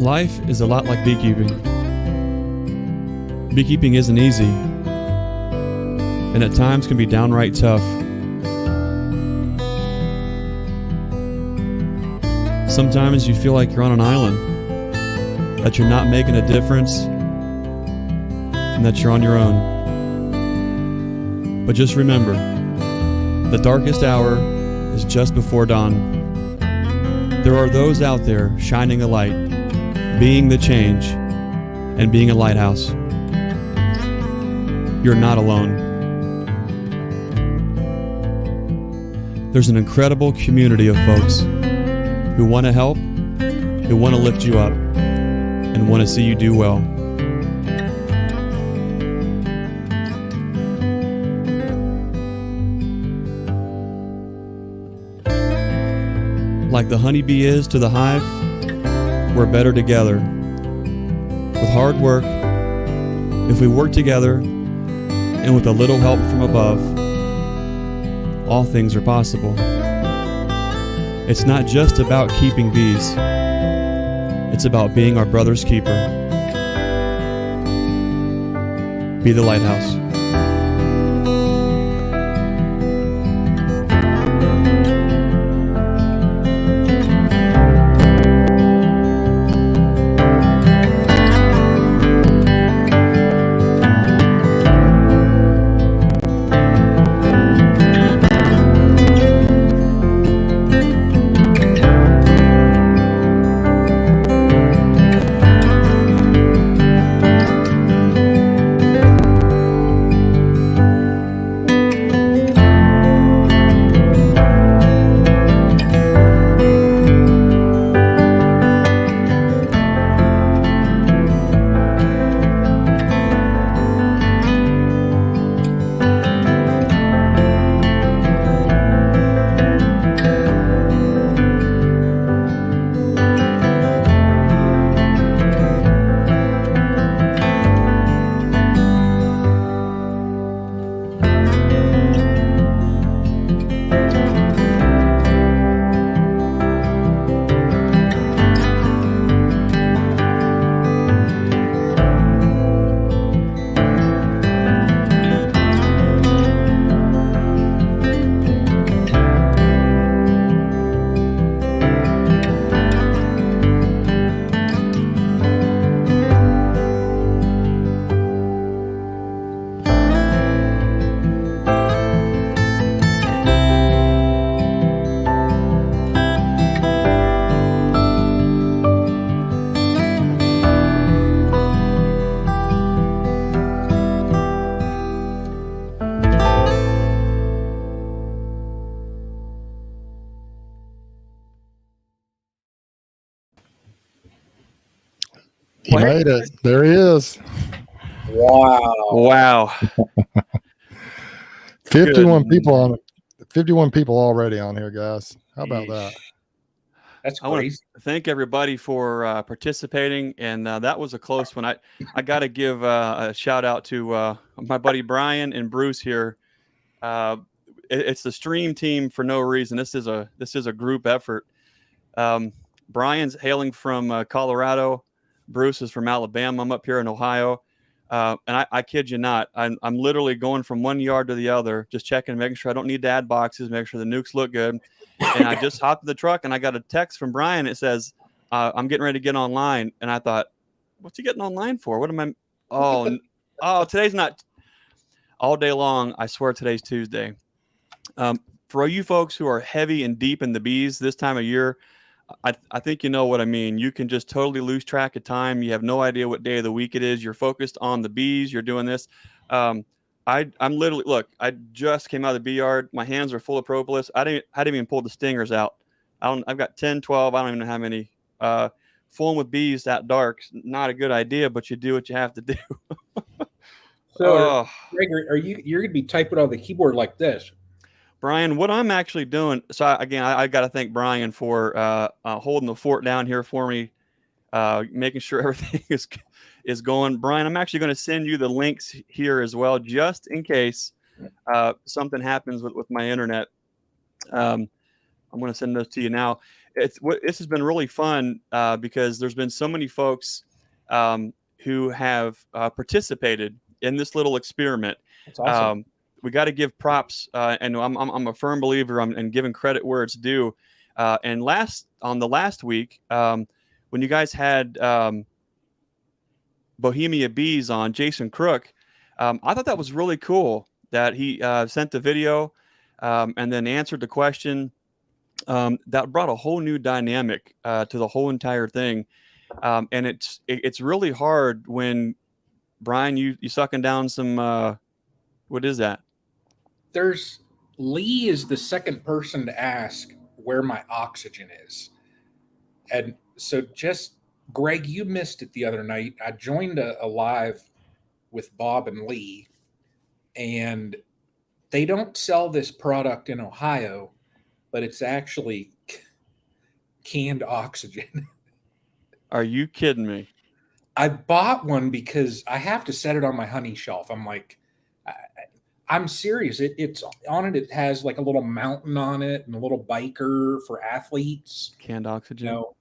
Life is a lot like beekeeping. Beekeeping isn't easy, and at times can be downright tough. Sometimes you feel like you're on an island, that you're not making a difference, and that you're on your own. But just remember, the darkest hour is just before dawn. There are those out there shining a light, being the change, and being a lighthouse. You're not alone. There's an incredible community of folks who want to help, who want to lift you up, and want to see you do well. Like the honeybee is to the hive, we're better together. With hard work, if we work together, and with a little help from above, all things are possible. It's not just about keeping bees. It's about being our brother's keeper. Be the lighthouse. He made it. There he is. Wow. 51 people on 51 people already on here, guys. How about that? That's I want crazy. to thank everybody for participating, and that was a close one. I got to give a shout out to my buddy Brian and Bruce here. It's the stream team for no reason. This is a group effort. Brian's hailing from Colorado. Bruce is from Alabama. I'm up here in Ohio. And I kid you not, I'm literally going from one yard to the other, just checking, making sure I don't need to add boxes, make sure the nukes look good. And I just hopped in the truck and I got a text from Brian. It says, I'm getting ready to get online. And I thought, what's he getting online for? What am I? Oh, today's not all day long. I swear today's Tuesday. For you folks who are heavy and deep in the bees this time of year, I think you know what I mean. You can just totally lose track of time. You have no idea what day of the week it is. You're focused on the bees. You're doing this. I'm literally, look, I just came out of the bee yard. My hands are full of propolis. I didn't even pull the stingers out. I've got 10, 12. I don't even know how many. Fooling with bees that dark, not a good idea, but you do what you have to do. So, Greg, you're going to be typing on the keyboard like this? Brian, what I'm actually doing, so I got to thank Brian for holding the fort down here for me, making sure everything is going. Brian, I'm actually going to send you the links here as well, just in case something happens with my internet. I'm going to send those to you now. This has been really fun because there's been so many folks who have participated in this little experiment. That's awesome. We got to give props, and I'm a firm believer in giving credit where it's due. And on the last week, when you guys had Bohemia Bees on, Jason Crook, I thought that was really cool that he sent the video and then answered the question. That brought a whole new dynamic to the whole entire thing. And it's really hard when, Brian, you sucking down some, what is that? Lee is the second person to ask where my oxygen is. And so Greg, you missed it the other night. I joined a live with Bob and Lee, and they don't sell this product in Ohio, but it's actually canned oxygen. Are you kidding me? I bought one because I have to set it on my honey shelf. I'm like, I'm serious. It's on it. It has like a little mountain on it and a little biker for athletes. Canned oxygen. You know,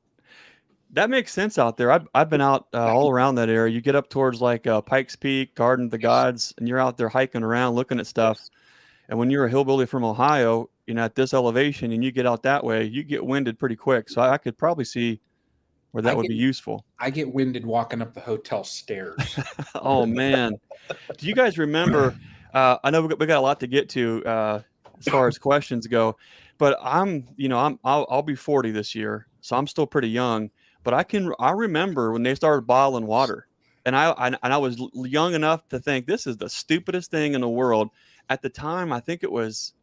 that makes sense out there. I've been out all around that area. You get up towards like Pikes Peak, Garden of the Gods, and you're out there hiking around looking at stuff. Yes. And when you're a hillbilly from Ohio, at this elevation and you get out that way, you get winded pretty quick. So I could probably see where that would be useful. I get winded walking up the hotel stairs. Oh, man. Do you guys remember? I know we got a lot to get to as far as questions go, but I'll be 40 this year, so I'm still pretty young. But I remember when they started bottling water, and I was young enough to think this is the stupidest thing in the world. At the time, I think it was,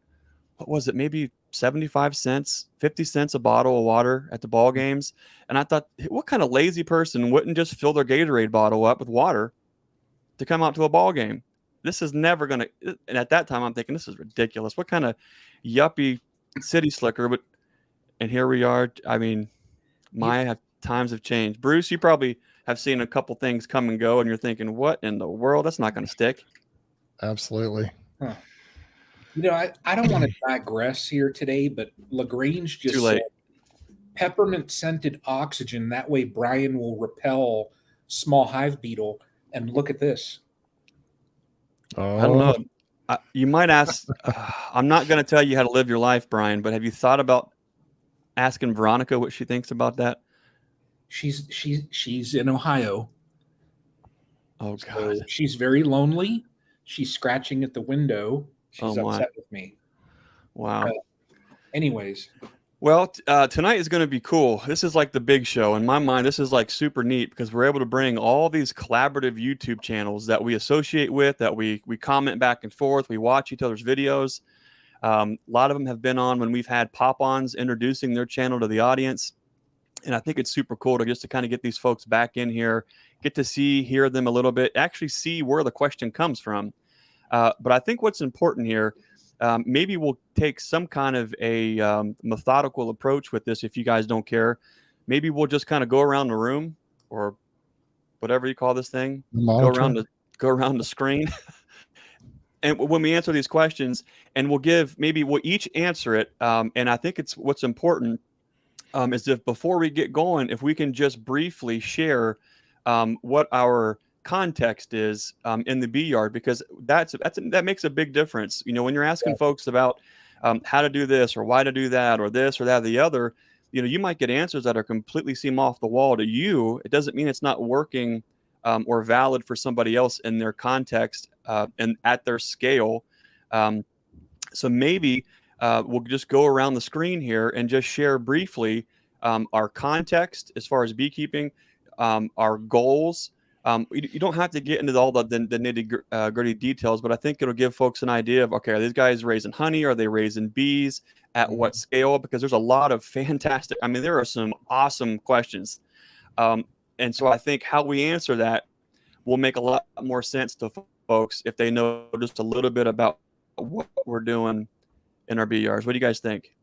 what was it? Maybe 75 cents, 50 cents a bottle of water at the ball games. And I thought, what kind of lazy person wouldn't just fill their Gatorade bottle up with water to come out to a ball game? This is never going to, and at that time I'm thinking, this is ridiculous. What kind of yuppie city slicker? And here we are. I mean, times have changed. Bruce, you probably have seen a couple things come and go and you're thinking, what in the world? That's not going to stick. Absolutely. Huh. I don't want to digress here today, but LaGrange just said peppermint scented oxygen. That way Brian will repel small hive beetle. And look at this. I don't know. You might ask, I'm not going to tell you how to live your life, Brian, but have you thought about asking Veronica what she thinks about that? She's in Ohio. Oh, God. So she's very lonely. She's scratching at the window. She's upset with me. Wow. Anyways. Well, tonight is going to be cool. This is like the big show. In my mind, this is like super neat because we're able to bring all these collaborative YouTube channels that we associate with, that we comment back and forth. We watch each other's videos. A lot of them have been on when we've had pop-ons introducing their channel to the audience. And I think it's super cool to kind of get these folks back in here, get to hear them a little bit, actually see where the question comes from. But I think what's important here, maybe we'll take some kind of a methodical approach with this if you guys don't care. Maybe we'll just kind of go around the room or whatever you call this thing, go around the screen. And when we answer these questions, and we'll each answer it. And I think what's important is if before we get going, if we can just briefly share what our context is in the bee yard, because that makes a big difference. When you're asking folks about how to do this or why to do that or this or that or the other, you might get answers that are completely seem off the wall to you. It doesn't mean it's not working or valid for somebody else in their context and at their scale. So maybe we'll just go around the screen here and just share briefly our context as far as beekeeping, our goals. You don't have to get into all the nitty-gritty details, but I think it'll give folks an idea of, okay, are these guys raising honey? Are they raising bees? At what scale? Because there's a lot of fantastic, there are some awesome questions. And so I think how we answer that will make a lot more sense to folks if they know just a little bit about what we're doing in our bee yards. What do you guys think?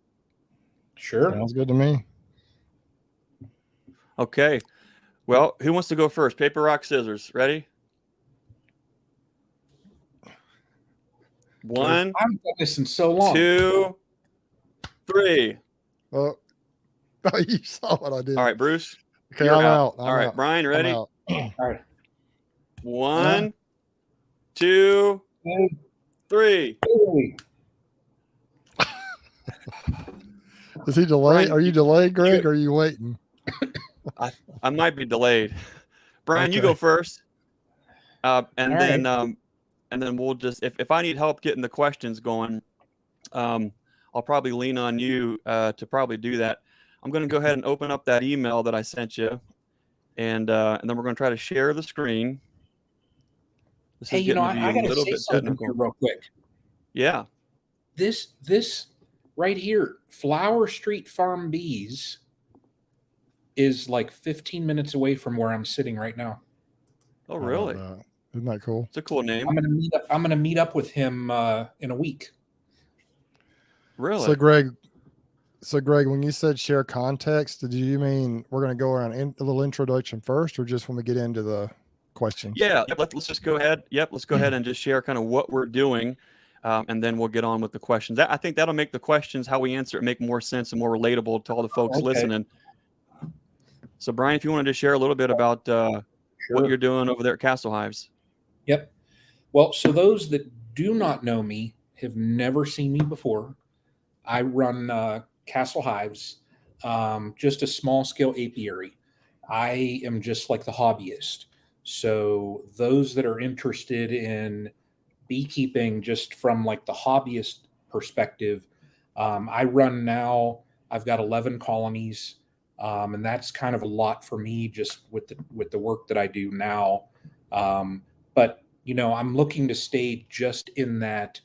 Sure. Sounds good to me. Okay. Well, who wants to go first? Paper, rock, scissors. Ready? One. I've done this in so long. 2, 3. Oh, you saw what I did. All right, Bruce. Okay, you're I'm out. out. All right, Brian, I'm ready? out. All right. 1, 2, 3. Hey. Is he delayed? Brian, Are you delayed, Greg? Or are you waiting? I might be delayed. Brian, you Okay. go first. And All then right. and then we'll just if I need help getting the questions going, I'll probably lean on you to probably do that. I'm going to go ahead and open up that email that I sent you, and then we're going to try to share the screen. This Hey, is getting to be I a got to little say bit something technical. here real quick. Yeah. This right here, Flower Street Farm Bees, is like 15 minutes away from where I'm sitting right now. Oh, How about really? that? Isn't that cool? It's a cool name. I'm gonna meet up with him in a week. Really? So Greg, when you said share context, did you mean we're going to go around a little introduction first, or just when we get into the questions? Yeah. Let's just go ahead. Yep. Let's go ahead and just share kind of what we're doing, and then we'll get on with the questions. I think that'll make the questions, how we answer it, make more sense and more relatable to all the folks Okay. listening. So, Brian, if you wanted to share a little bit about what Sure. you're doing over there at Castle Hives. Yep. Well, so those that do not know me, have never seen me before, I run Castle Hives, just a small scale apiary. I am just like the hobbyist. So those that are interested in beekeeping, just from like the hobbyist perspective, I run now. I've got 11 colonies, and that's kind of a lot for me, just with the work that I do now. But I'm looking to stay just in that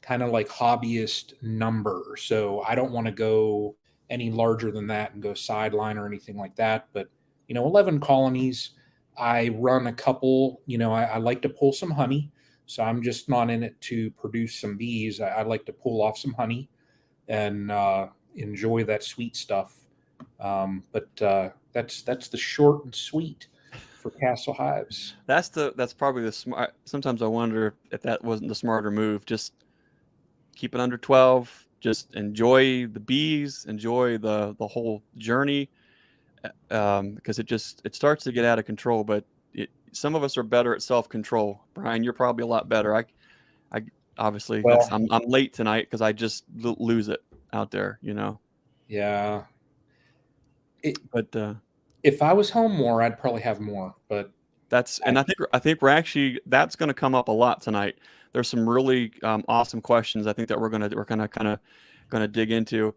kind of like hobbyist number. So I don't want to go any larger than that and go sideline or anything like that. But 11 colonies. I run a couple. I like to pull some honey. So I'm just not in it to produce some bees. I like to pull off some honey and enjoy that sweet stuff. But that's the short and sweet for Castle Hives. That's probably the smart. Sometimes I wonder if that wasn't the smarter move. Just keep it under 12. Just enjoy the bees, enjoy the whole journey, because it starts to get out of control. But some of us are better at self-control. Brian, you're probably a lot better. I obviously Well, I'm late tonight because I just lose it out there. yeah. But If I was home more, I'd probably have more. But and I think that's going to come up a lot tonight. There's some really awesome questions I think that we're gonna kind of gonna dig into.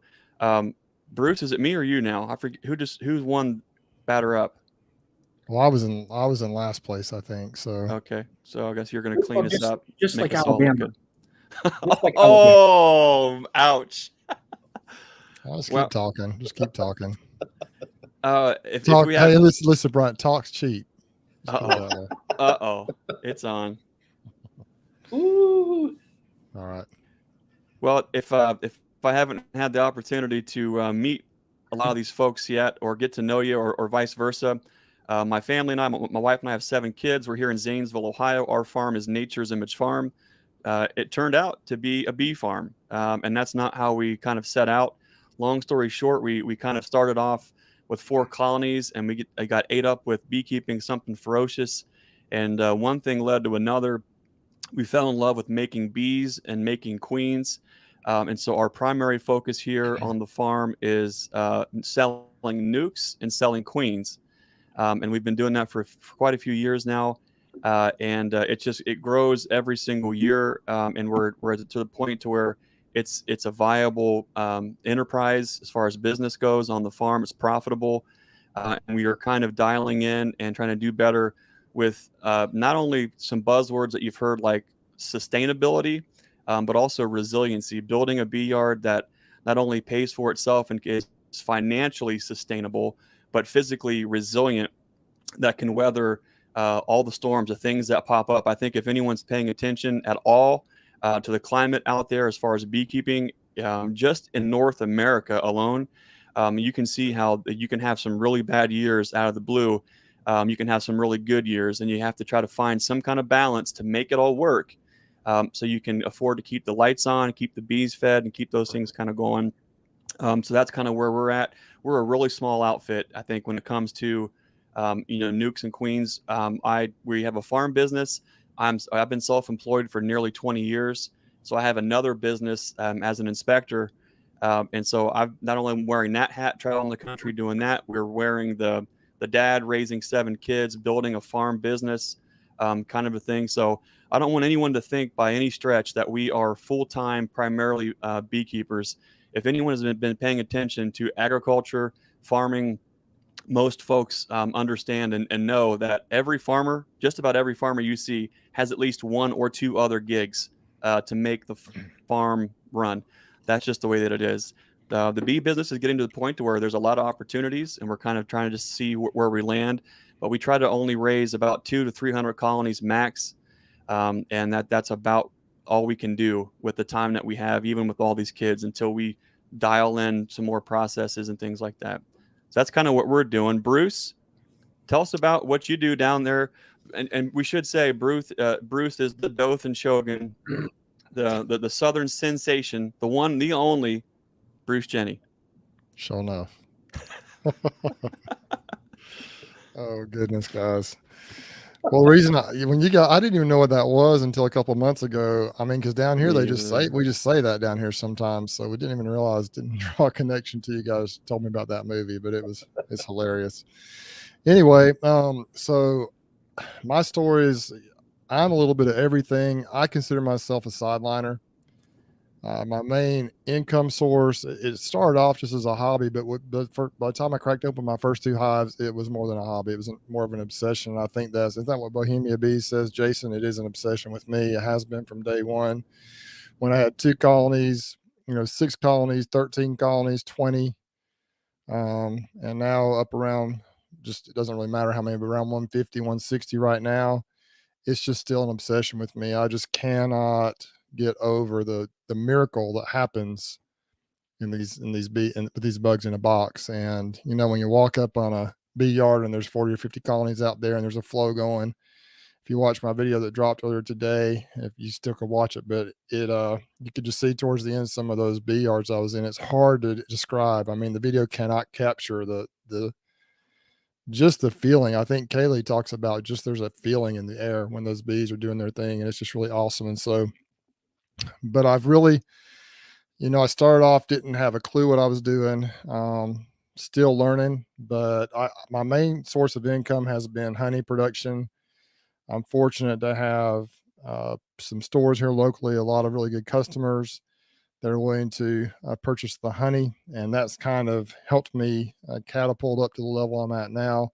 Bruce, is it me or you now? I forget who's one batter up. Well, I was in last place, I think. So Okay, so I guess you're gonna clean us up, just make like us all look Alabama. good. Just like Oh, ouch. I'll just Well, keep talking. Just keep talking. if Talk. we have, Hey, listen, Brian. Talk's cheap. Just put it uh that way. oh, it's on. Ooh. All right. Well, if I haven't had the opportunity to meet a lot of these folks yet, or get to know you, or vice versa, my family and I, my wife and I have 7 kids. We're here in Zanesville, Ohio. Our farm is Nature's Image Farm. It turned out to be a bee farm, and that's not how we kind of set out. Long story short, we kind of started off with 4 colonies, and I got ate up with beekeeping, something ferocious, and one thing led to another. We fell in love with making bees and making queens. And so our primary focus here on the farm is selling nukes and selling queens. And we've been doing that for quite a few years now. And it grows every single year. And we're to the point to where it's a viable enterprise as far as business goes on the farm. It's profitable. And we are kind of dialing in and trying to do better with not only some buzzwords that you've heard like sustainability, but also resiliency, building a bee yard that not only pays for itself and is financially sustainable, but physically resilient, that can weather all the storms, the things that pop up. I think if anyone's paying attention at all to the climate out there as far as beekeeping, just in North America alone, you can see how you can have some really bad years out of the blue. You can have some really good years, and you have to try to find some kind of balance to make it all work. So you can afford to keep the lights on, keep the bees fed, and keep those things kind of going. So that's kind of where we're at. We're a really small outfit, I think, when it comes to, nukes and queens. We have a farm business. I've been self-employed for nearly 20 years, so I have another business as an inspector, and so I've not only wearing that hat, traveling the country doing that. We're wearing the dad raising 7 kids, building a farm business, kind of a thing. So I don't want anyone to think by any stretch that we are full-time, primarily beekeepers. If anyone has been paying attention to agriculture, farming, most folks understand and know that every farmer, just about every farmer you see, has at least 1 or 2 other gigs to make the farm run. That's just the way that it is. The bee business is getting to the point to where there's a lot of opportunities, and we're kind of trying to just see where we land. But we try to only raise about 200 to 300 colonies max, and that's about all we can do with the time that we have, even with all these kids, until we dial in some more processes and things like that. So that's kind of what we're doing. Bruce, tell us about what you do down there. And we should say Bruce is the Dothan Shogun, the Southern sensation, the one, the only Bruce Jenny. Sure enough. Oh goodness, guys. Well, the reason I didn't even know what that was until a couple of months ago. I mean, because down here we just say that down here sometimes, so we didn't even realize, didn't draw a connection to you guys. Told me about that movie, but it's hilarious. Anyway, so my story is I'm a little bit of everything. I consider myself a sideliner. My main income source, it started off just as a hobby, but by the time I cracked open my first 2 hives, it was more than a hobby. It was more of an obsession. I think isn't that what Bohemia Bees says, Jason? It is an obsession with me. It has been from day one. When I had 2 colonies, 6 colonies, 13 colonies, 20, and now up around, just, it doesn't really matter how many, but around 150, 160 right now. It's just still an obsession with me. I just cannot get over the miracle that happens with these bugs in a box. And when you walk up on a bee yard and there's 40 or 50 colonies out there and there's a flow going. If you watch my video that dropped earlier today, if you still could watch it, but you could just see towards the end some of those bee yards I was in. It's hard to describe. I mean, the video cannot capture just the feeling. I think Kaylee talks about just there's a feeling in the air when those bees are doing their thing, and it's just really awesome. And so, but I've really, I started off, didn't have a clue what I was doing, still learning, but my main source of income has been honey production. I'm fortunate to have some stores here locally, a lot of really good customers that are willing to purchase the honey. And that's kind of helped me catapult up to the level I'm at now.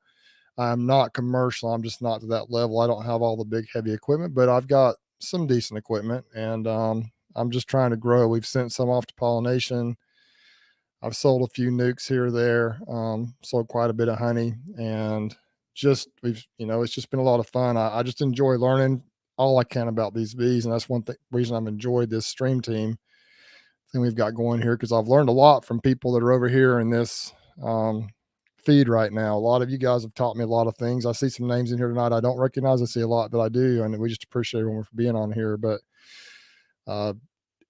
I'm not commercial. I'm just not to that level. I don't have all the big heavy equipment, but I've got some decent equipment, and I'm just trying to grow. We've sent some off to pollination. I've sold a few nukes here or there, sold quite a bit of honey, and it's just been a lot of fun. I just enjoy learning all I can about these bees. And that's one reason I've enjoyed this stream team thing we've got going here, because I've learned a lot from people that are over here in this feed right now. A lot of you guys have taught me a lot of things. I see some names in here tonight I don't recognize. I see a lot that I do, and we just appreciate everyone for being on here. But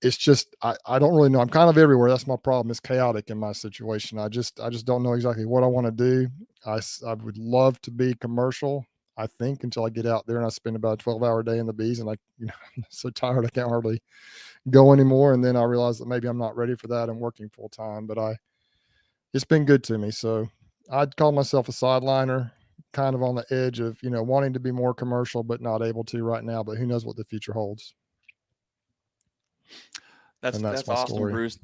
it's just I don't really know. I'm kind of everywhere. That's my problem. It's chaotic in my situation. I just don't know exactly what I want to do. I would love to be commercial, I think, until I get out there and I spend about a 12-hour day in the bees, and I'm so tired I can't hardly go anymore. And then I realize that maybe I'm not ready for that. I'm working full time, but it's been good to me. So I'd call myself a sideliner, kind of on the edge of, wanting to be more commercial, but not able to right now. But who knows what the future holds. That's awesome, story. Bruce.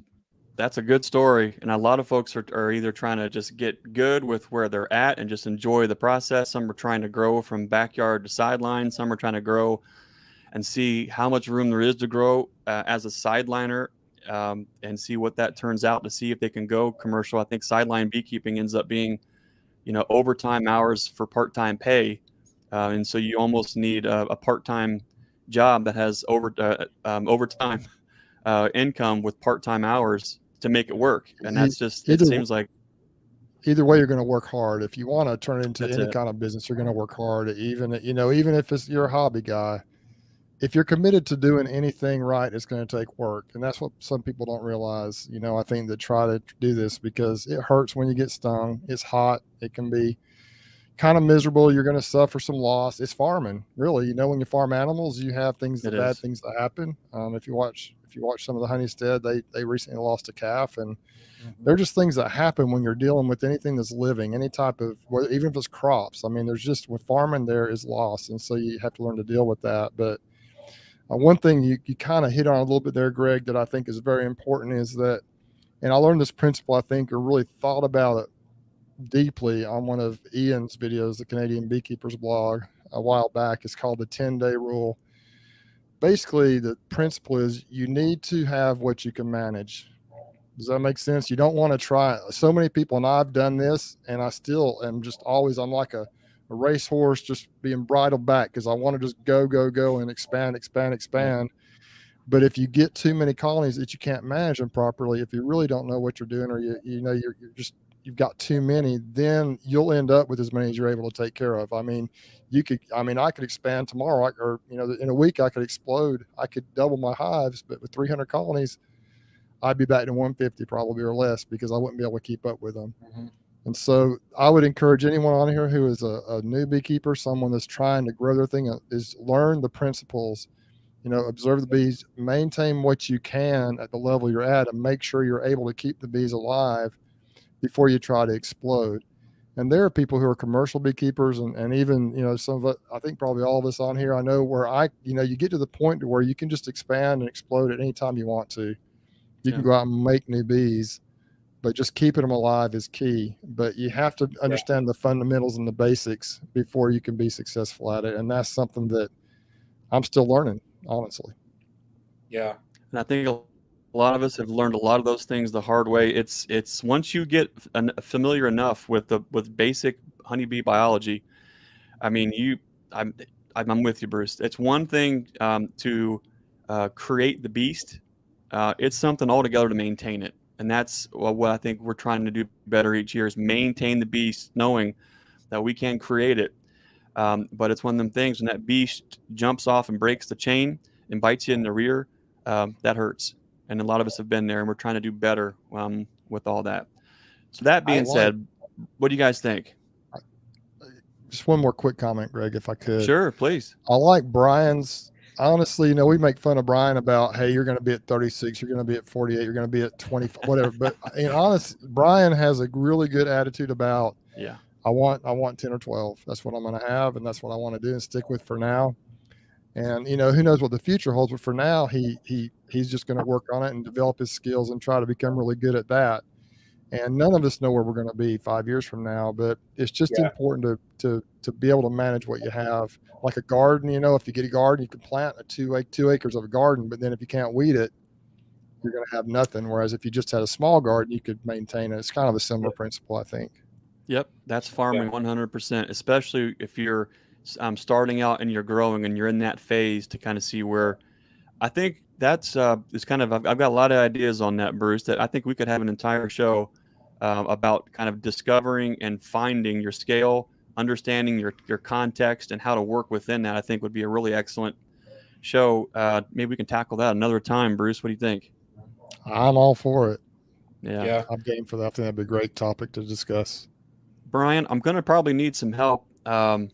That's a good story. And a lot of folks are either trying to just get good with where they're at and just enjoy the process. Some are trying to grow from backyard to sideline. Some are trying to grow and see how much room there is to grow as a sideliner, and see what that turns out, to see if they can go commercial. I think sideline beekeeping ends up being, overtime hours for part-time pay. And so you almost need a part-time job that has overtime income with part-time hours to make it work. And that's just, it seems like either way, you're going to work hard. If you want to turn it into any kind of business, you're going to work hard. Even if you're a hobby guy, if you're committed to doing anything right, it's going to take work. And that's what some people don't realize, I think, that try to do this, because it hurts when you get stung. It's hot. It can be kind of miserable. You're going to suffer some loss. It's farming, really. When you farm animals, you have the bad things that happen. If you watch some of the Honeystead, they recently lost a calf, and they're just things that happen when you're dealing with anything that's living, any type of, even if it's crops. I mean, there's just, with farming, there is loss. And so you have to learn to deal with that. But one thing you kind of hit on a little bit there, Greg, that I think is very important is that, and I learned this principle, I think, or really thought about it deeply on one of Ian's videos, the Canadian Beekeepers blog, a while back. It's called the 10-day rule. Basically, the principle is you need to have what you can manage. Does that make sense? You don't want to try. So many people, and I've done this, and I still am just always, I'm like a racehorse just being bridled back, because I want to just go and expand. But if you get too many colonies that you can't manage them properly, if you really don't know what you're doing, or you've got too many, then you'll end up with as many as you're able to take care of. I mean, I could expand tomorrow, or in a week I could explode. I could double my hives, but with 300 colonies, I'd be back to 150 probably, or less, because I wouldn't be able to keep up with them. Mm-hmm. And so I would encourage anyone on here who is a new beekeeper, someone that's trying to grow their thing, is learn the principles. Observe the bees, maintain what you can at the level you're at, and make sure you're able to keep the bees alive before you try to explode. And there are people who are commercial beekeepers, and even, some of it, I think probably all of us on here, I know where you get to the point to where you can just expand and explode at any time you want to. You can go out and make new bees, but just keeping them alive is key. But you have to understand the fundamentals and the basics before you can be successful at it. And that's something that I'm still learning, honestly. Yeah. And I think a lot of us have learned a lot of those things the hard way. It's once you get familiar enough with basic honeybee biology, I mean, I'm with you, Bruce. It's one thing to create the beast. It's something altogether to maintain it. And that's what I think we're trying to do better each year, is maintain the beast, knowing that we can create it. But it's one of them things, when that beast jumps off and breaks the chain and bites you in the rear, that hurts. And a lot of us have been there, and we're trying to do better with all that. So that being said, what do you guys think? Just one more quick comment, Greg, if I could. Sure, please. I like Brian's. Honestly, we make fun of Brian about, hey, you're going to be at 36, you're going to be at 48, you're going to be at 25, whatever. But Brian has a really good attitude about, I want 10 or 12. That's what I'm going to have, and that's what I want to do and stick with for now. And who knows what the future holds, but for now, he's just going to work on it and develop his skills and try to become really good at that. And none of us know where we're going to be 5 years from now, but it's just important to be able to manage what you have. Like a garden, if you get a garden, you can plant 2 acres of a garden, but then if you can't weed it, you're going to have nothing. Whereas if you just had a small garden, you could maintain it. It's kind of a similar principle, I think. Yep, that's farming 100%, especially if you're starting out and you're growing and you're in that phase, to kind of see where. I think that's it's kind of, I've got a lot of ideas on that, Bruce, that I think we could have an entire show about kind of discovering and finding your scale, understanding your context, and how to work within that. I think would be a really excellent show. Maybe we can tackle that another time, Bruce. What do you think? I'm all for it. Yeah. I'm game for that. I think that'd be a great topic to discuss. Brian, I'm going to probably need some help. I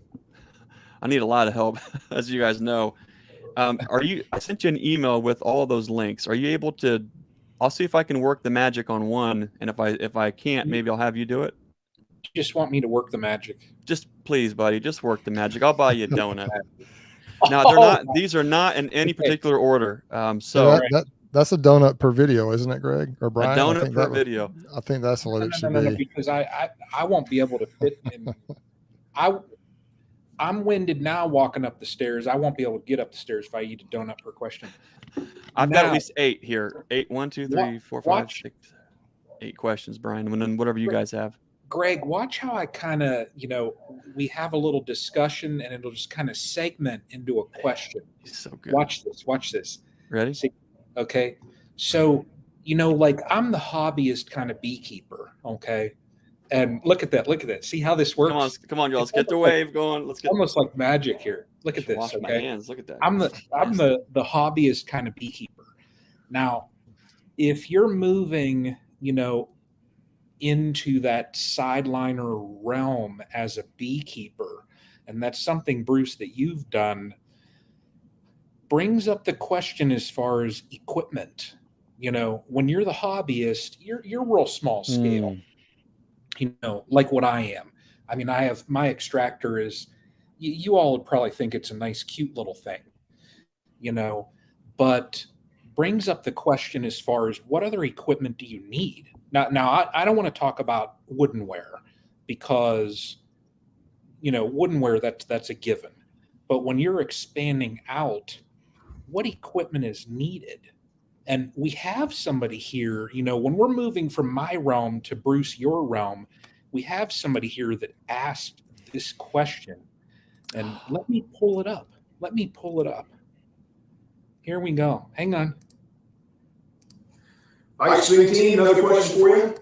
need a lot of help, as you guys know. I sent you an email with all those links. Are you able to? I'll see if I can work the magic on one, and if I can't, maybe I'll have you do it. You just want me to work the magic? Just please, buddy, just work the magic. I'll buy you a donut. Now they're not; these are not in any particular order. So that's a donut per video, isn't it, Greg or Brian? A donut per video. I think that's what it should be. Because I won't be able to fit in. I'm winded now walking up the stairs. I won't be able to get up the stairs if I eat a donut per question. I've got at least 8 here. 8, 1, 2, 3, 4, 5, 6, 8 questions, Brian. And then whatever you guys have. Greg, watch how I kind of, we have a little discussion and it'll just kind of segment into a question. He's so good. Watch this. Ready? See, okay. So, like I'm the hobbyist kind of beekeeper. Okay. And look at that. Look at that. See how this works? Come on, y'all. Let's It's get the almost wave going. Let's get. almost like magic here. Look at this. Wash my Okay. hands. Look at that. I'm the hobbyist kind of beekeeper. Now, if you're moving, into that sideliner realm as a beekeeper, and that's something, Bruce, that you've done, brings up the question as far as equipment. When you're the hobbyist, you're real small scale. Like what I am. I mean, I have my extractor is, you all would probably think it's a nice, cute little thing, but brings up the question as far as what other equipment do you need? Now I don't want to talk about woodenware because, woodenware, that's a given. But when you're expanding out, what equipment is needed? And we have somebody here, when we're moving from my realm to Bruce, your realm, we have somebody here that asked this question. And let me pull it up. Here we go. Hang on. Hi, Streamteam. Another question for you.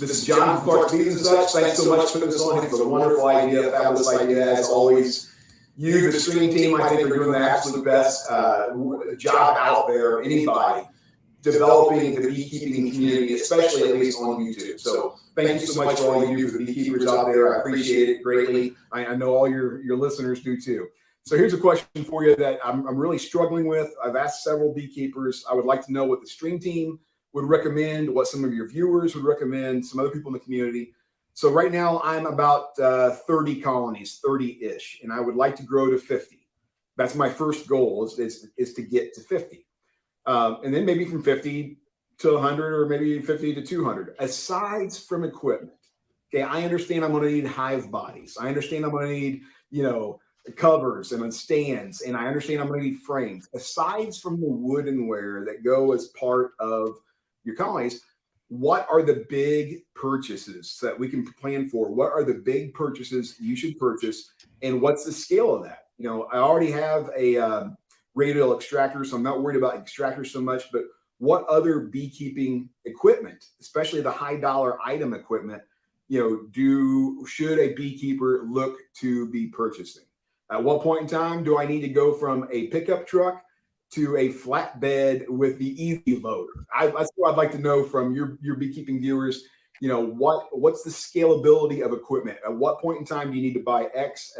This is John from Clark's Bees and Such. Thanks so much for putting this on. It's a wonderful idea, fabulous idea, as always. You, the Streamteam, I think are doing the absolute best job out there, anybody, developing the beekeeping community, especially at least on YouTube. So thank you so much for all you do for the beekeepers out there. I appreciate it greatly. I know all your listeners do too. So here's a question for you that I'm really struggling with. I've asked several beekeepers. I would like to know what the Streamteam would recommend, what some of your viewers would recommend, some other people in the community. So right now I'm about 30 colonies, 30-ish, and I would like to grow to 50. That's my first goal is to get to 50. And then maybe from 50 to 100 or maybe 50 to 200. Aside from equipment, okay, I understand I'm going to need hive bodies. I understand I'm going to need, covers and stands, and I understand I'm going to need frames. Aside from the woodenware that go as part of your colonies, what are the big purchases that we can plan for? What are the big purchases you should purchase, and what's the scale of that? I already have a radial extractor, so I'm not worried about extractors so much, but what other beekeeping equipment, especially the high dollar item equipment, should a beekeeper look to be purchasing? At what point in time do I need to go from a pickup truck to a flatbed with the easy loader? That's what I'd like to know from your beekeeping viewers. What's the scalability of equipment? At what point in time do you need to buy X?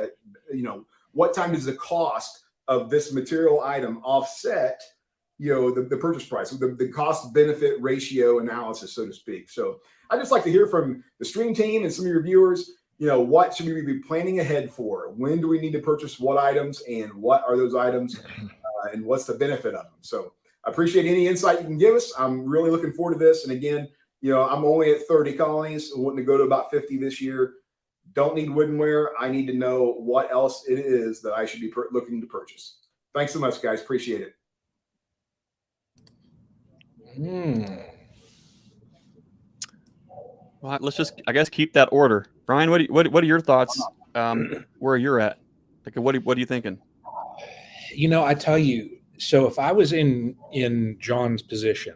What time does the cost of this material item offset, the purchase price, the cost benefit ratio analysis, so to speak. So I'd just like to hear from the Streamteam and some of your viewers, what should we be planning ahead for? When do we need to purchase what items, and what are those items, and what's the benefit of them? So I appreciate any insight you can give us. I'm really looking forward to this. And again, I'm only at 30 colonies. I'm wanting to go to about 50 this year. Don't need woodenware. I need to know what else it is that I should be looking to purchase. Thanks so much, guys. Appreciate it. Well, let's just, I guess, keep that order. Brian, what are your thoughts? Where you're at? Like, what are you thinking? I tell you. So if I was in John's position,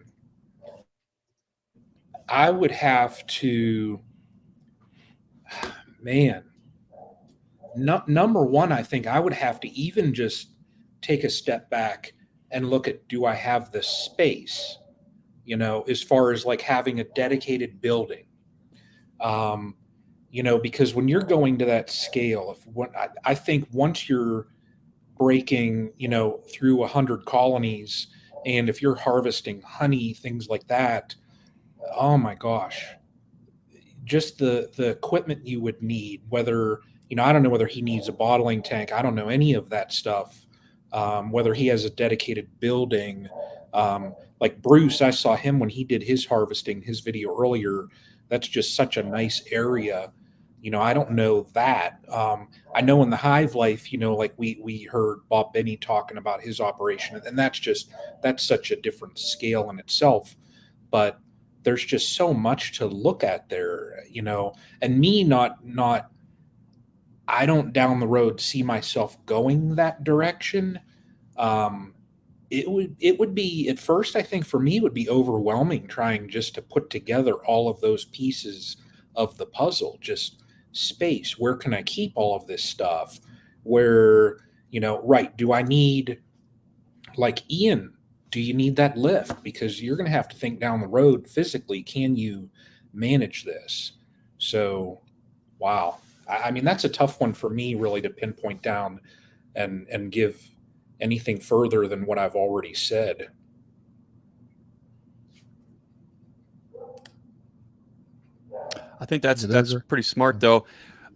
I would have to. Man, number one, I think I would have to even just take a step back and look at, do I have the space, as far as like having a dedicated building, because when you're going to that scale, I think once you're breaking, through 100 colonies, and if you're harvesting honey, things like that, oh my gosh, just the equipment you would need, whether, I don't know whether he needs a bottling tank. I don't know any of that stuff. Whether he has a dedicated building, like Bruce, I saw him when he did his harvesting, his video earlier. That's just such a nice area. I don't know that. I know in the hive life, like we heard Bob Benny talking about his operation, and that's such a different scale in itself. But there's just so much to look at there, and me not, I don't down the road see myself going that direction. It would be, at first, I think for me, it would be overwhelming trying just to put together all of those pieces of the puzzle. Just space. Where can I keep all of this stuff? Where, right, do I need, like Ian, do you need that lift? Because you're going to have to think down the road physically, can you manage this? So, wow. I mean, that's a tough one for me really to pinpoint down and give anything further than what I've already said. I think that's pretty smart though.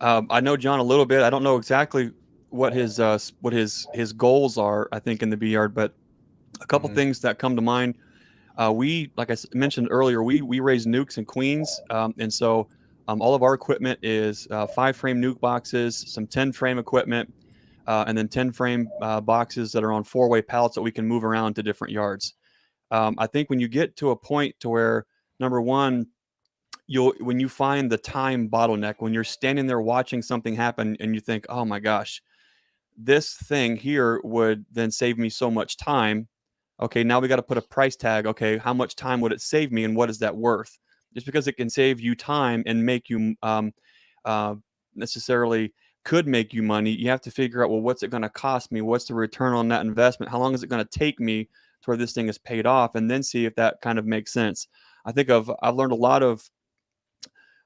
I know John a little bit. I don't know exactly what his goals are, I think, in the bee yard, but a couple things that come to mind. We, like I mentioned earlier, we raise nukes and queens, and so all of our equipment is 5-frame nuke boxes, some 10-frame equipment, and then 10-frame boxes that are on 4-way pallets that we can move around to different yards. I think when you get to a point to where, number one, when you find the time bottleneck, when you're standing there watching something happen and you think, oh my gosh, this thing here would then save me so much time. Okay, now we got to put a price tag. Okay, how much time would it save me and what is that worth? Just because it can save you time and make you necessarily could make you money, you have to figure out, well, what's it going to cost me? What's the return on that investment? How long is it going to take me to where this thing is paid off? And then see if that kind of makes sense. I've learned a lot of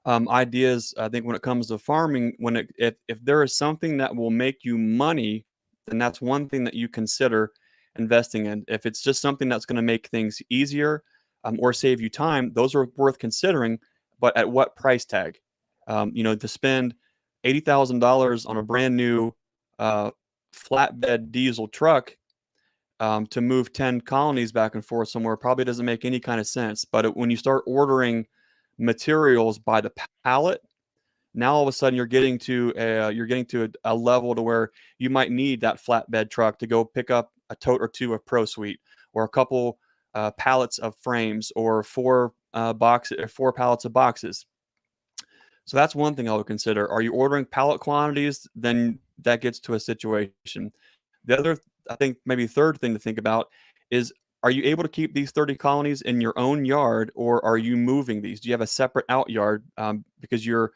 ideas. I think when it comes to farming, if there is something that will make you money, then that's one thing that you consider investing in. If it's just something that's going to make things easier or save you time, those are worth considering. But at what price tag? To spend $80,000 on a brand new flatbed diesel truck to move 10 colonies back and forth somewhere probably doesn't make any kind of sense. But when you start ordering materials by the pallet, now all of a sudden you're getting to a level to where you might need that flatbed truck to go pick up a tote or two of Pro Suite, or a couple pallets of frames, or 4 pallets of boxes. So that's one thing I would consider. Are you ordering pallet quantities? Then that gets to a situation. The other, I think, maybe third thing to think about is, are you able to keep these 30 colonies in your own yard, or are you moving these? Do you have a separate out yard because your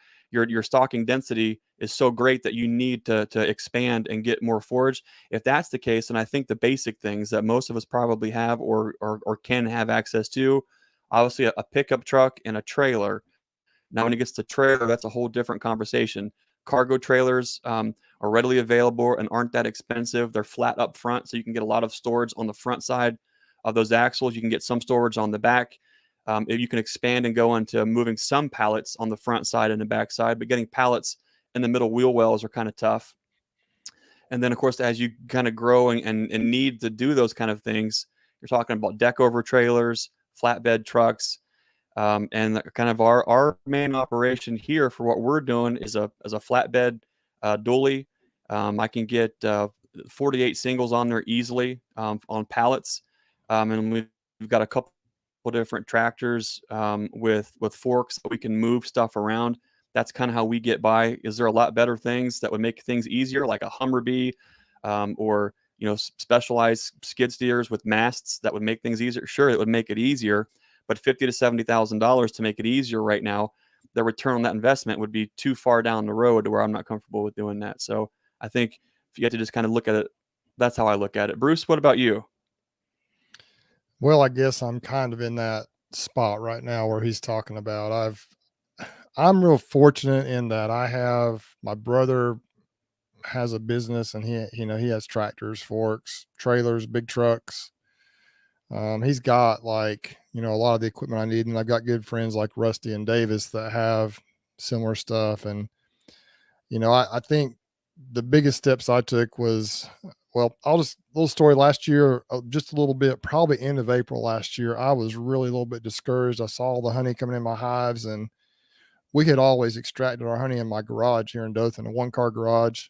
stocking density is so great that you need to expand and get more forage? If that's the case, then I think the basic things that most of us probably have or can have access to, obviously a pickup truck and a trailer. Now, when it gets to trailer, that's a whole different conversation. Cargo trailers are readily available and aren't that expensive. They're flat up front, so you can get a lot of storage on the front side of those axles. You can get some storage on the back. If you can expand and go into moving some pallets on the front side and the back side, but getting pallets in the middle wheel wells are kind of tough. And then, of course, as you kind of grow and need to do those kind of things, you're talking about deck over trailers, flatbed trucks. And kind of our main operation here for what we're doing is a flatbed dually. I can get 48 singles on there easily on pallets, and we've got a couple different tractors with forks that we can move stuff around. That's kind of how we get by. Is there a lot better things that would make things easier, like a Hummer-Bee or specialized skid steers with masts that would make things easier? Sure, it would make it easier. But $50,000 to $70,000 to make it easier right now, the return on that investment would be too far down the road to where I'm not comfortable with doing that. So I think if you had to just kind of look at it, that's how I look at it. Bruce, what about you? Well, I guess I'm kind of in that spot right now where he's talking about. I'm real fortunate in that my brother has a business, and he has tractors, forks, trailers, big trucks. He's got a lot of the equipment I need, and I've got good friends like Rusty and Davis that have similar stuff. And, I think the biggest steps I took was, little story last year, just a little bit, probably end of April last year, I was really a little bit discouraged. I saw all the honey coming in my hives, and we had always extracted our honey in my garage here in Dothan, a 1-car garage.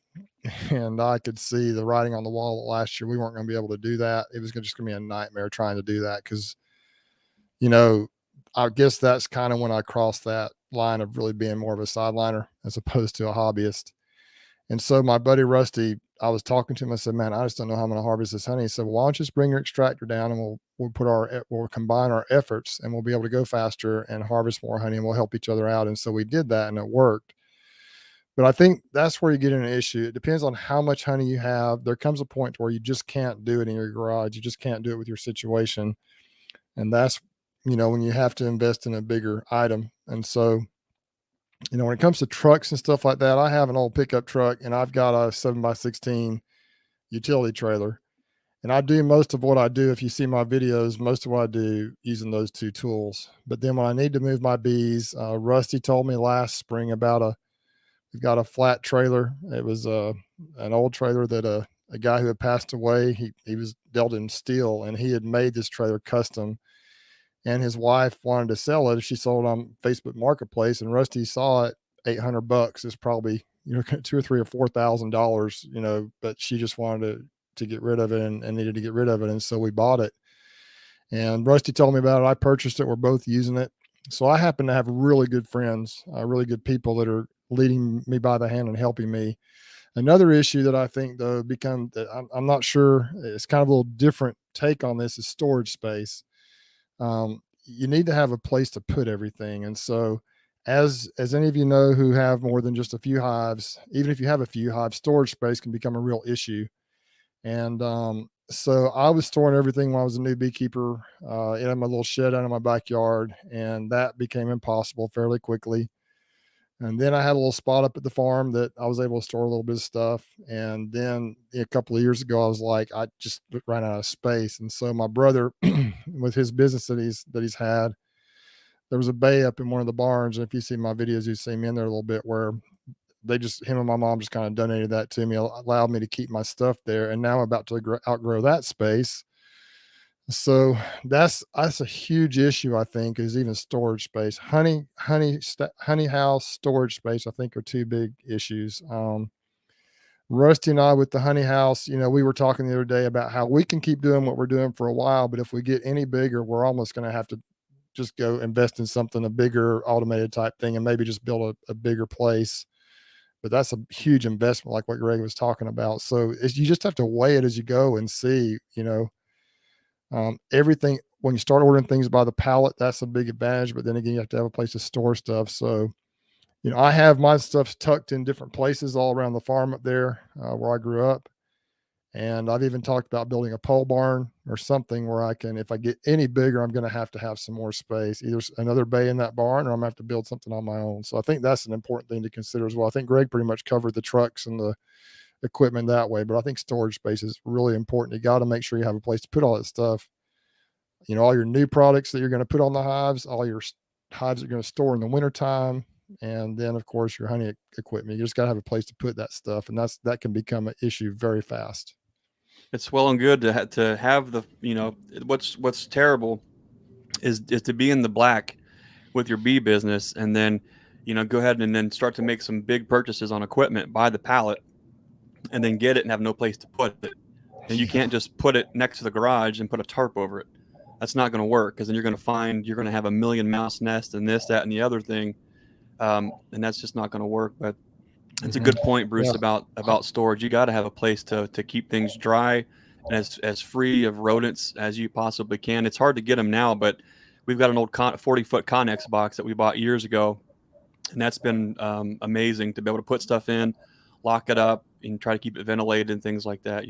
And I could see the writing on the wall that last year we weren't going to be able to do that. It was just going to be a nightmare trying to do that because, I guess that's kind of when I crossed that line of really being more of a sideliner as opposed to a hobbyist. And so my buddy Rusty I was talking to him. I said, man, I just don't know how I'm going to harvest this honey. He said, well, why don't you just bring your extractor down and we'll combine our efforts and we'll be able to go faster and harvest more honey and we'll help each other out. And so we did that and it worked. But I think that's where you get in an issue. It depends on how much honey you have. There comes a point where you just can't do it in your garage. You just can't do it with your situation. And that's, when you have to invest in a bigger item. And so, when it comes to trucks and stuff like that, I have an old pickup truck and I've got a 7x16 utility trailer. And I do most of what I do. If you see my videos, most of what I do using those two tools. But then when I need to move my bees, Rusty told me last spring about we've got a flat trailer. It was an old trailer that a guy who had passed away, he was dealt in steel and he had made this trailer custom. And his wife wanted to sell it. She sold it on Facebook Marketplace, and Rusty saw it $800. It's probably $2,000 or $3,000 or $4,000. But she just wanted to get rid of it and needed to get rid of it, and so we bought it. And Rusty told me about it. I purchased it. We're both using it. So I happen to have really good friends, really good people that are leading me by the hand and helping me. Another issue that I think though I'm not sure, it's kind of a little different take on this, is storage space. You need to have a place to put everything. And so as any of you know who have more than just a few hives, even if you have a few hives, storage space can become a real issue. And so I was storing everything when I was a new beekeeper in my little shed out of my backyard, and that became impossible fairly quickly. And then I had a little spot up at the farm that I was able to store a little bit of stuff. And then a couple of years ago, I was like, I just ran out of space. And so my brother, with his business that he's had, there was a bay up in one of the barns. And if you see my videos, you see me in there a little bit, where him and my mom just kind of donated that to me, allowed me to keep my stuff there. And now I'm about to outgrow that space. So that's a huge issue, I think, is even storage space. Honey house, storage space, I think, are two big issues. Rusty and I with the honey house, we were talking the other day about how we can keep doing what we're doing for a while, but if we get any bigger, we're almost going to have to just go invest in something, a bigger automated type thing, and maybe just build a bigger place. But that's a huge investment, like what Greg was talking about. So you just have to weigh it as you go and see, everything. When you start ordering things by the pallet, that's a big advantage. But then again, you have to have a place to store stuff. So, I have my stuff tucked in different places all around the farm up there where I grew up. And I've even talked about building a pole barn or something where I can, if I get any bigger, I'm going to have some more space, either another bay in that barn, or I'm going to have to build something on my own. So I think that's an important thing to consider as well. I think Greg pretty much covered the trucks and the equipment that way, but I think storage space is really important. You got to make sure you have a place to put all that stuff. All your new products that you're going to put on the hives, all your hives are going to store in the wintertime. And then of course your honey equipment, you just got to have a place to put that stuff. And that can become an issue very fast. It's well and good to have the, what's terrible is to be in the black with your bee business, and then, go ahead and then start to make some big purchases on equipment, buy the pallet, and then get it and have no place to put it. And you can't just put it next to the garage and put a tarp over it. That's not going to work, because then you're going to have a million mouse nests and this, that, and the other thing. And that's just not going to work. But it's a good point, Bruce, about storage. You got to have a place to keep things dry and as free of rodents as you possibly can. It's hard to get them now, but we've got an old 40-foot Connex box that we bought years ago, and that's been amazing to be able to put stuff in, lock it up, and try to keep it ventilated and things like that.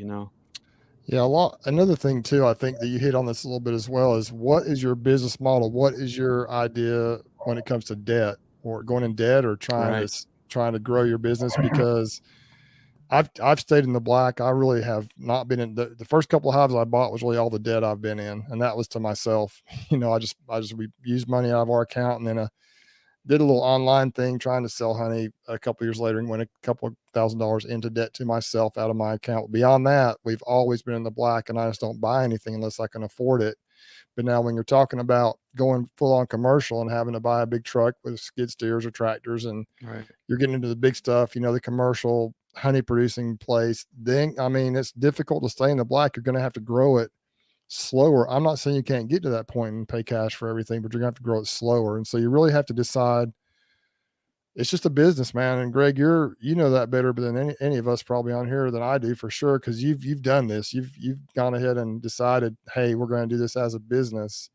Yeah, another thing too, I think that you hit on this a little bit as well, is what is your business model? What is your idea when it comes to debt, or going in debt, or trying to grow your business? Because I've stayed in the black. I really have not been in the first couple of hives I bought was really all the debt I've been in, and that was to myself. We used money out of our account, and then did a little online thing trying to sell honey a couple years later, and went a couple of $1,000s into debt to myself out of my account. Beyond that, we've always been in the black, and I just don't buy anything unless I can afford it. But now when you're talking about going full on commercial and having to buy a big truck with skid steers or tractors, and you're getting into the big stuff, the commercial honey producing place, then, it's difficult to stay in the black. You're going to have to grow it slower. I'm not saying you can't get to that point and pay cash for everything, but you're going to have to grow it slower. And so you really have to decide it's just a business, man. And Greg, you know that better than any of us probably on here than I do for sure. Cause you've done this, you've gone ahead and decided, hey, we're going to do this as a business.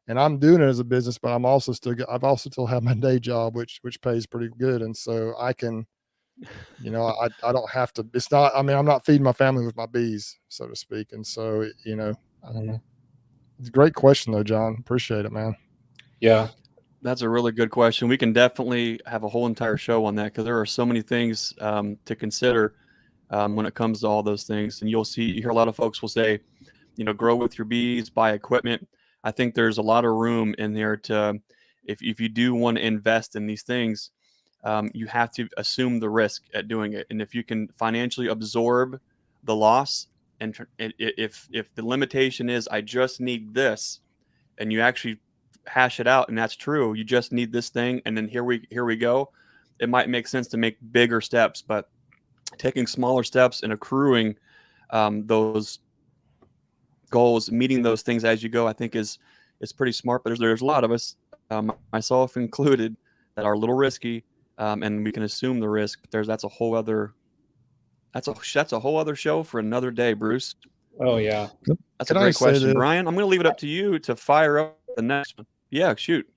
And I'm doing it as a business, but I've also still have my day job, which pays pretty good. And so I can, I don't have to, it's not, I mean, I'm not feeding my family with my bees, so to speak. And so, it's a great question though, John. Appreciate it, man. Yeah. That's a really good question. We can definitely have a whole entire show on that because there are so many things to consider when it comes to all those things. And you hear a lot of folks will say, grow with your bees, buy equipment. I think there's a lot of room in there to, if you do want to invest in these things, you have to assume the risk at doing it. And if you can financially absorb the loss, and if the limitation is, I just need this, and you actually hash it out, and that's true, you just need this thing, and then here we go, it might make sense to make bigger steps. But taking smaller steps and accruing those goals, meeting those things as you go, I think is pretty smart. But there's a lot of us, myself included, that are a little risky, and we can assume the risk. But that's a whole other show for another day, Bruce. Oh yeah. That's a great question, Brian. I'm going to leave it up to you to fire up the next one. Yeah, shoot.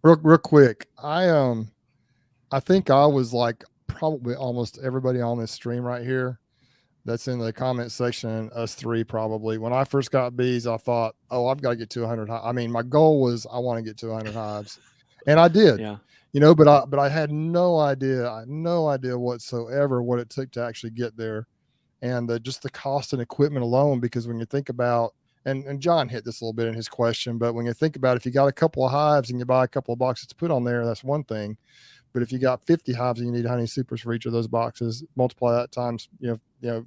Real quick. I think I was like probably almost everybody on this stream right here that's in the comment section, us three probably. When I first got bees, I thought, oh, I've got to get to 100. I mean, my goal was I want to get to 100 hives, and I did. Yeah. But I had no idea whatsoever what it took to actually get there, and just the cost and equipment alone. Because when you think about, and John hit this a little bit in his question, but when you think about, if you got a couple of hives and you buy a couple of boxes to put on there, that's one thing. But if you got 50 hives and you need honey supers for each of those boxes, multiply that times,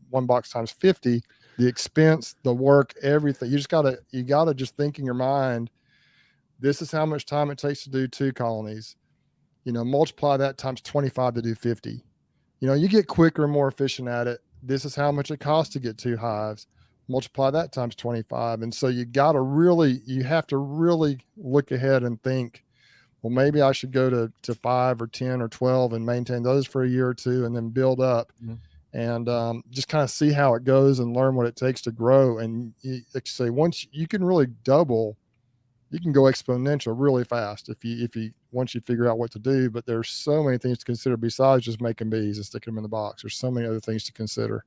one box times 50, the expense, the work, everything. You gotta just think in your mind, this is how much time it takes to do 2 colonies. Multiply that times 25 to do 50. You get quicker and more efficient at it. This is how much it costs to get 2 hives. Multiply that times 25. And so you have to really look ahead and think, well, maybe I should go to 5 or 10 or 12 and maintain those for a year or two, and then build up. Mm-hmm. And just kind of see how it goes and learn what it takes to grow. And once you can really double, you can go exponential really fast once you figure out what to do. But there's so many things to consider besides just making bees and sticking them in the box. There's so many other things to consider.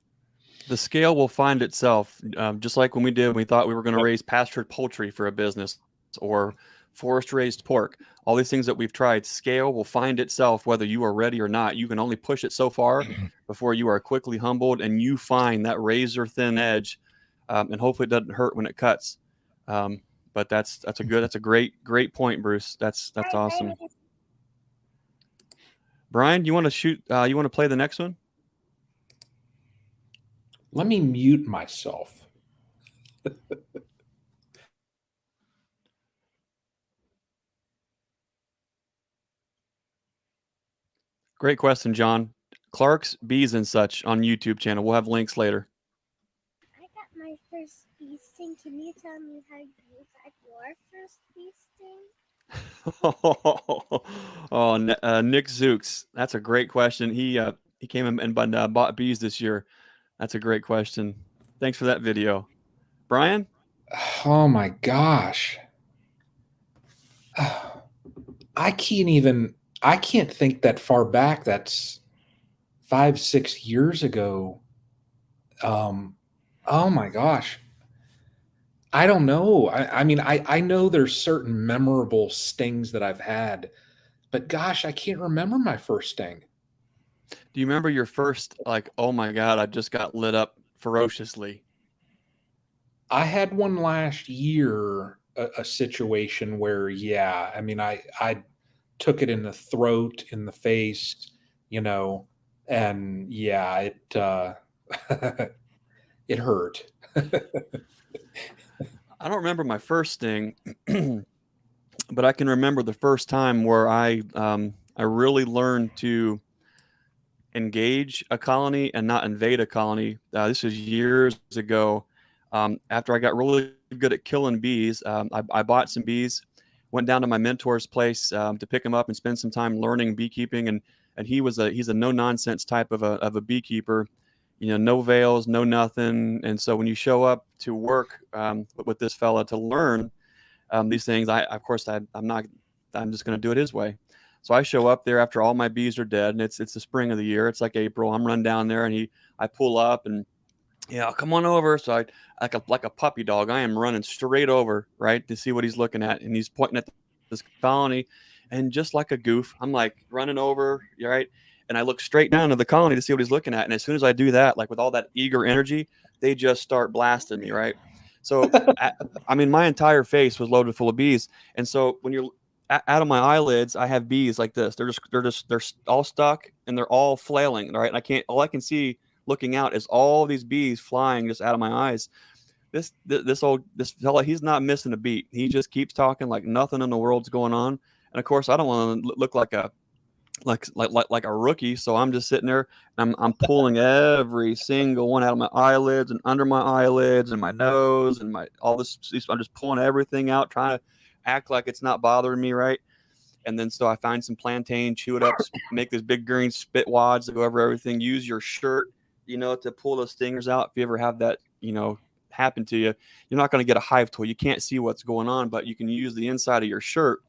The scale will find itself, just like when we thought we were going to raise pastured poultry for a business or forest raised pork. All these things that we've tried, scale will find itself whether you are ready or not. You can only push it so far before you are quickly humbled and you find that razor thin edge, and hopefully it doesn't hurt when it cuts. But that's a great point, Bruce. That's awesome. Brian, you want to play the next one? Let me mute myself. Great question, John. Clark's Bees and Such on YouTube channel. We'll have links later. I got my first bee sting. Can you tell me how you got your first bee sting? Nick Zooks. That's a great question. He came and bought bees this year. That's a great question. Thanks for that video. Brian? Oh my gosh. I can't think that far back. That's 5-6 years ago. Oh my gosh. I don't know. I mean, I know there's certain memorable stings that I've had, but gosh, I can't remember my first sting. Do you remember your first, like, oh my God, I just got lit up ferociously? I had one last year, a situation where, yeah, I mean, I took it in the throat, in the face, and yeah, it hurt. I don't remember my first sting, but I can remember the first time where I really learned to engage a colony and not invade a colony. This was years ago. After I got really good at killing bees, I bought some bees, went down to my mentor's place to pick him up and spend some time learning beekeeping. And he's a no nonsense type of a beekeeper, no veils, no nothing. And so when you show up to work with this fella to learn these things, I'm just going to do it his way. So I show up there after all my bees are dead, and it's the spring of the year. It's like April. I'm running down there, and I pull up, and come on over. So I like a puppy dog, I am running straight over, right, to see what he's looking at, and he's pointing at this colony, and just like a goof, I'm like running over, right, and I look straight down to the colony to see what he's looking at, and as soon as I do that, like with all that eager energy, they just start blasting me, right? So I mean, my entire face was loaded full of bees, and so when you're out of my eyelids, I have bees like this. They're all stuck, and they're all flailing, right? And all I can see looking out is all these bees flying just out of my eyes. This fella, he's not missing a beat. He just keeps talking like nothing in the world's going on. And of course, I don't want to look like a rookie, so I'm just sitting there, and I'm pulling every single one out of my eyelids and under my eyelids and my nose and all this. I'm just pulling everything out, trying to act like it's not bothering me, right? And then so I find some plantain, chew it up, make these big green spit wads to go over everything. Use your shirt, to pull those stingers out. If you ever have that, happen to you, you're not going to get a hive tool. You can't see what's going on, but you can use the inside of your shirt,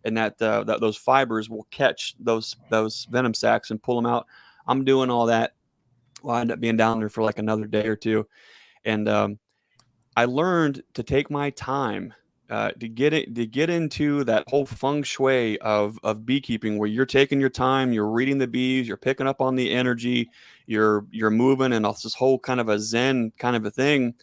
and that those fibers will catch those venom sacs and pull them out. I'm doing all that. Well, I end up being down there for like another day or two, and I learned to take my time to get into that whole feng shui of beekeeping, where you're taking your time, you're reading the bees, you're picking up on the energy, you're moving, and it's this whole kind of a Zen kind of a thing.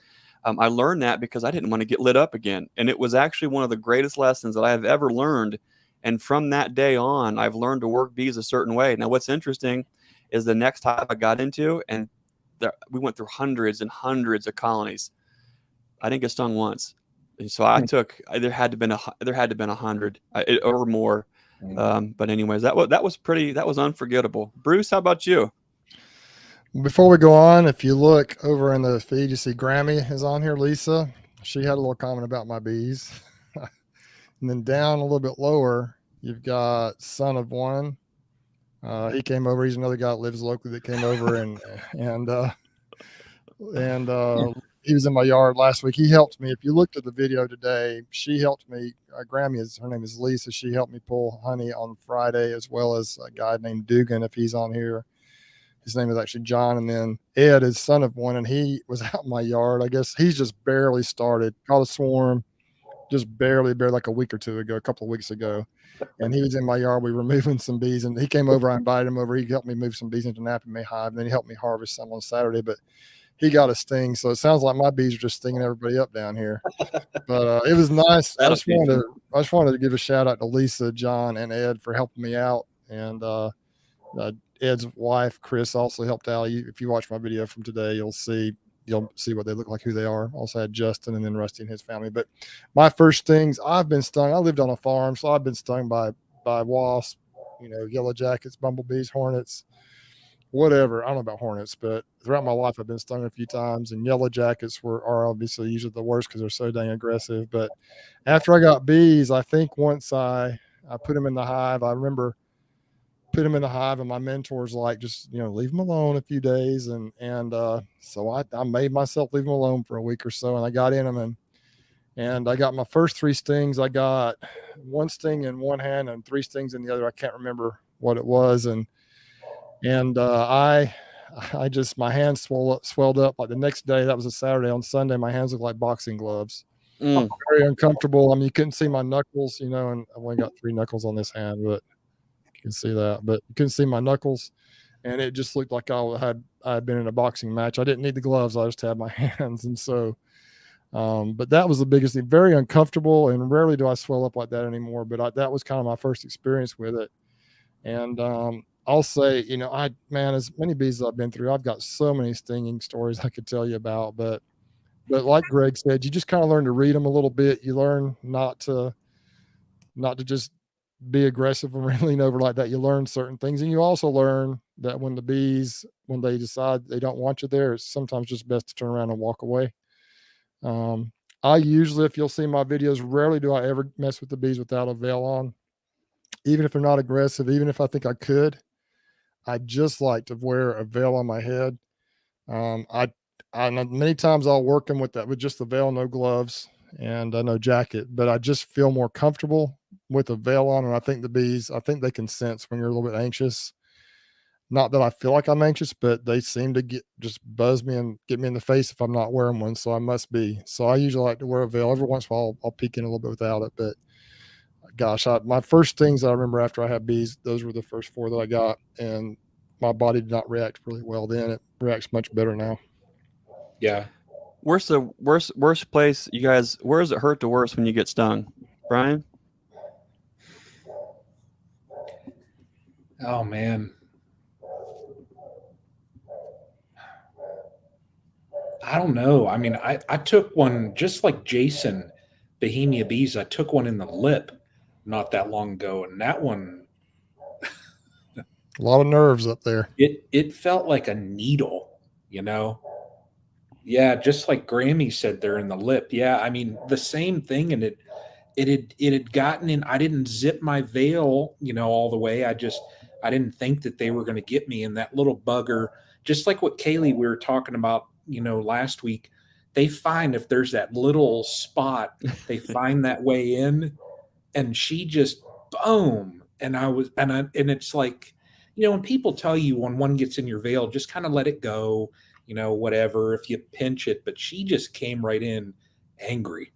I learned that because I didn't want to get lit up again, and it was actually one of the greatest lessons that I have ever learned. And from that day on, I've learned to work bees a certain way. Now, what's interesting is the next hive I got into, and we went through hundreds and hundreds of colonies. I didn't get stung once. So there had to been 100 or more. But anyways, that was unforgettable. Bruce, how about you? Before we go on, if you look over in the feed, you see Grammy is on here, Lisa. She had a little comment about my bees. And then down a little bit lower, you've got Son of One. He came over. He's another guy that lives locally that came over, and he was in my yard last week. He helped me. If you looked at the video today, she helped me. Grammy her name is Lisa. She helped me pull honey on Friday, as well as a guy named Dugan, if he's on here. His name is actually John. And then Ed is Son of One, and he was out in my yard. I guess he's just barely started. Caught a swarm, just barely, like a couple of weeks ago. And he was in my yard. We were moving some bees, and he came over. I invited him over. He helped me move some bees into Nappy May Hive, and then he helped me harvest some on Saturday. But he got a sting, so it sounds like my bees are just stinging everybody up down here. But it was nice. I just wanted to give a shout out to Lisa, John, and Ed for helping me out. And Ed's wife, Chris, also helped out. If you watch my video from today, you'll see what they look like, who they are. Also had Justin and then Rusty and his family. But my first stings, I've been stung. I lived on a farm, so I've been stung by wasps, yellow jackets, bumblebees, hornets, whatever. I don't know about hornets, but throughout my life, I've been stung a few times, and yellow jackets are obviously usually the worst because they're so dang aggressive. But after I got bees, I think once I put them in the hive, I remember put them in the hive, and my mentor's like, just, leave them alone a few days. And so I made myself leave them alone for a week or so, and I got in them, and I got my first 3 stings. I got 1 sting in one hand and 3 stings in the other. I can't remember what it was. And I just, my hands swelled up. Like the next day, that was a Saturday. On Sunday, my hands looked like boxing gloves. Very uncomfortable. I mean, you couldn't see my knuckles, and I've only got 3 knuckles on this hand, but you can see that. But you couldn't see my knuckles, and it just looked like I had been in a boxing match. I didn't need the gloves. I just had my hands. And so, but that was the biggest thing. Very uncomfortable, and rarely do I swell up like that anymore. But that was kind of my first experience with it. And I'll say, as many bees as I've been through, I've got so many stinging stories I could tell you about. But like Greg said, you just kind of learn to read them a little bit. You learn not to just be aggressive and lean over like that. You learn certain things, and you also learn that when the bees, when they decide they don't want you there, it's sometimes just best to turn around and walk away. I usually, if you'll see my videos, rarely do I ever mess with the bees without a veil on, even if they're not aggressive, even if I think I could. I just like to wear a veil on my head. Um, I, I know many times I'll work them with that, with just the veil, no gloves and no jacket, but I just feel more comfortable with a veil on. And I think the bees, I think they can sense when you're a little bit anxious. Not that I feel like I'm anxious, but they seem to just buzz me and get me in the face if I'm not wearing one. So I must be. So I usually like to wear a veil. Every once in a while, I'll peek in a little bit without it. But gosh, my first things I remember after I had bees, those were the first 4 that I got, and my body did not react really well then. It reacts much better now. Yeah. Where's the worst place, you guys? Where does it hurt the worst when you get stung, Brian? Oh man. I don't know. I mean, I took one just like Jason, Bohemia Bees. I took one in the lip not that long ago, and that one, A lot of nerves up there. it felt like a needle, you know? Yeah, just like Grammy said there in the lip. Yeah, I mean the same thing, and it had gotten in. I didn't zip my veil, all the way. I didn't think that they were going to get me, and that little bugger, just like what Kaylee we were talking about, last week. They find if there's that little spot, they find that way in, and she just boom. And it's like, when people tell you when one gets in your veil, just kind of let it go, whatever, if you pinch it. But she just came right in angry.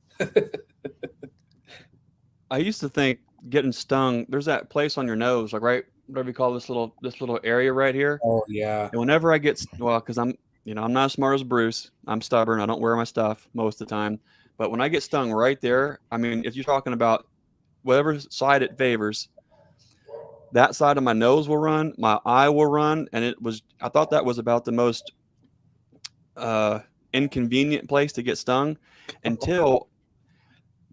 I used to think getting stung, there's that place on your nose, like right, whatever you call this little area right here. Oh yeah. And whenever I get, well, because I'm not as smart as Bruce. I'm stubborn. I don't wear my stuff most of the time. But when I get stung right there, I mean, if you're talking about whatever side it favors, that side of my nose will run, my eye will run, and I thought that was about the most inconvenient place to get stung until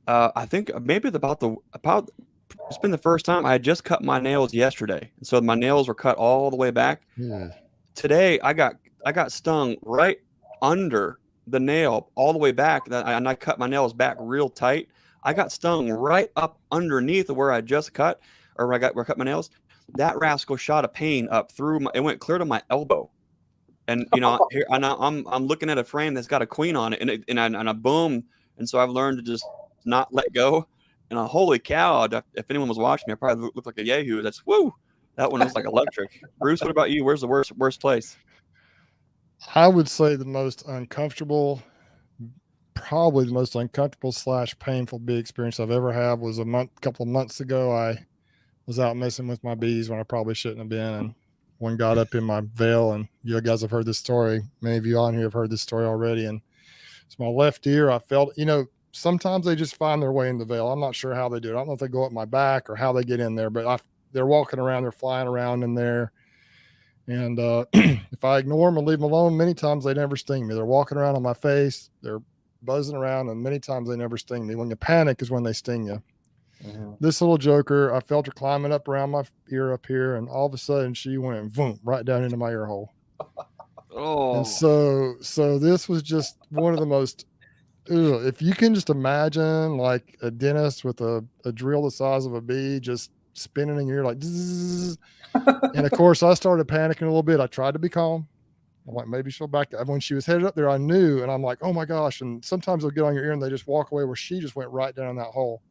I think maybe it's been the first time. I had just cut my nails yesterday, and so my nails were cut all the way back. Yeah. Today I got stung right under the nail all the way back, and I cut my nails back real tight. I got stung right up underneath where I just cut, or where I cut my nails. That rascal shot a pain up through it went clear to my elbow. And here I'm looking at a frame that's got a queen on it, and a boom. And so I've learned to just not let go. And holy cow! If anyone was watching me, I probably looked like a yahoo. That's woo. That one was like electric. Bruce, what about you? Where's the worst place? I would say the most uncomfortable, probably the most uncomfortable / painful bee experience I've ever had was couple of months ago. I was out messing with my bees when I probably shouldn't have been, and one got up in my veil. And you guys have heard this story. Many of you on here have heard this story already. And it's my left ear. I felt, sometimes they just find their way in the veil. I'm not sure how they do it. I don't know if they go up my back or how they get in there, but they're walking around, they're flying around in there. And if I ignore them and leave them alone, many times they never sting me. They're walking around on my face, they're buzzing around, and many times they never sting me. When you panic is when they sting you. Mm-hmm. This little joker, I felt her climbing up around my ear up here, and all of a sudden she went boom right down into my ear hole. Oh. And so this was just one of the most, if you can just imagine like a dentist with a drill the size of a bee just spinning in your ear like zzz. And of course I started panicking a little bit. I tried to be calm. I'm like, maybe she'll back up. When she was headed up there, I knew, and I'm like, oh my gosh. And sometimes they'll get on your ear and they just walk away, where she just went right down that hole.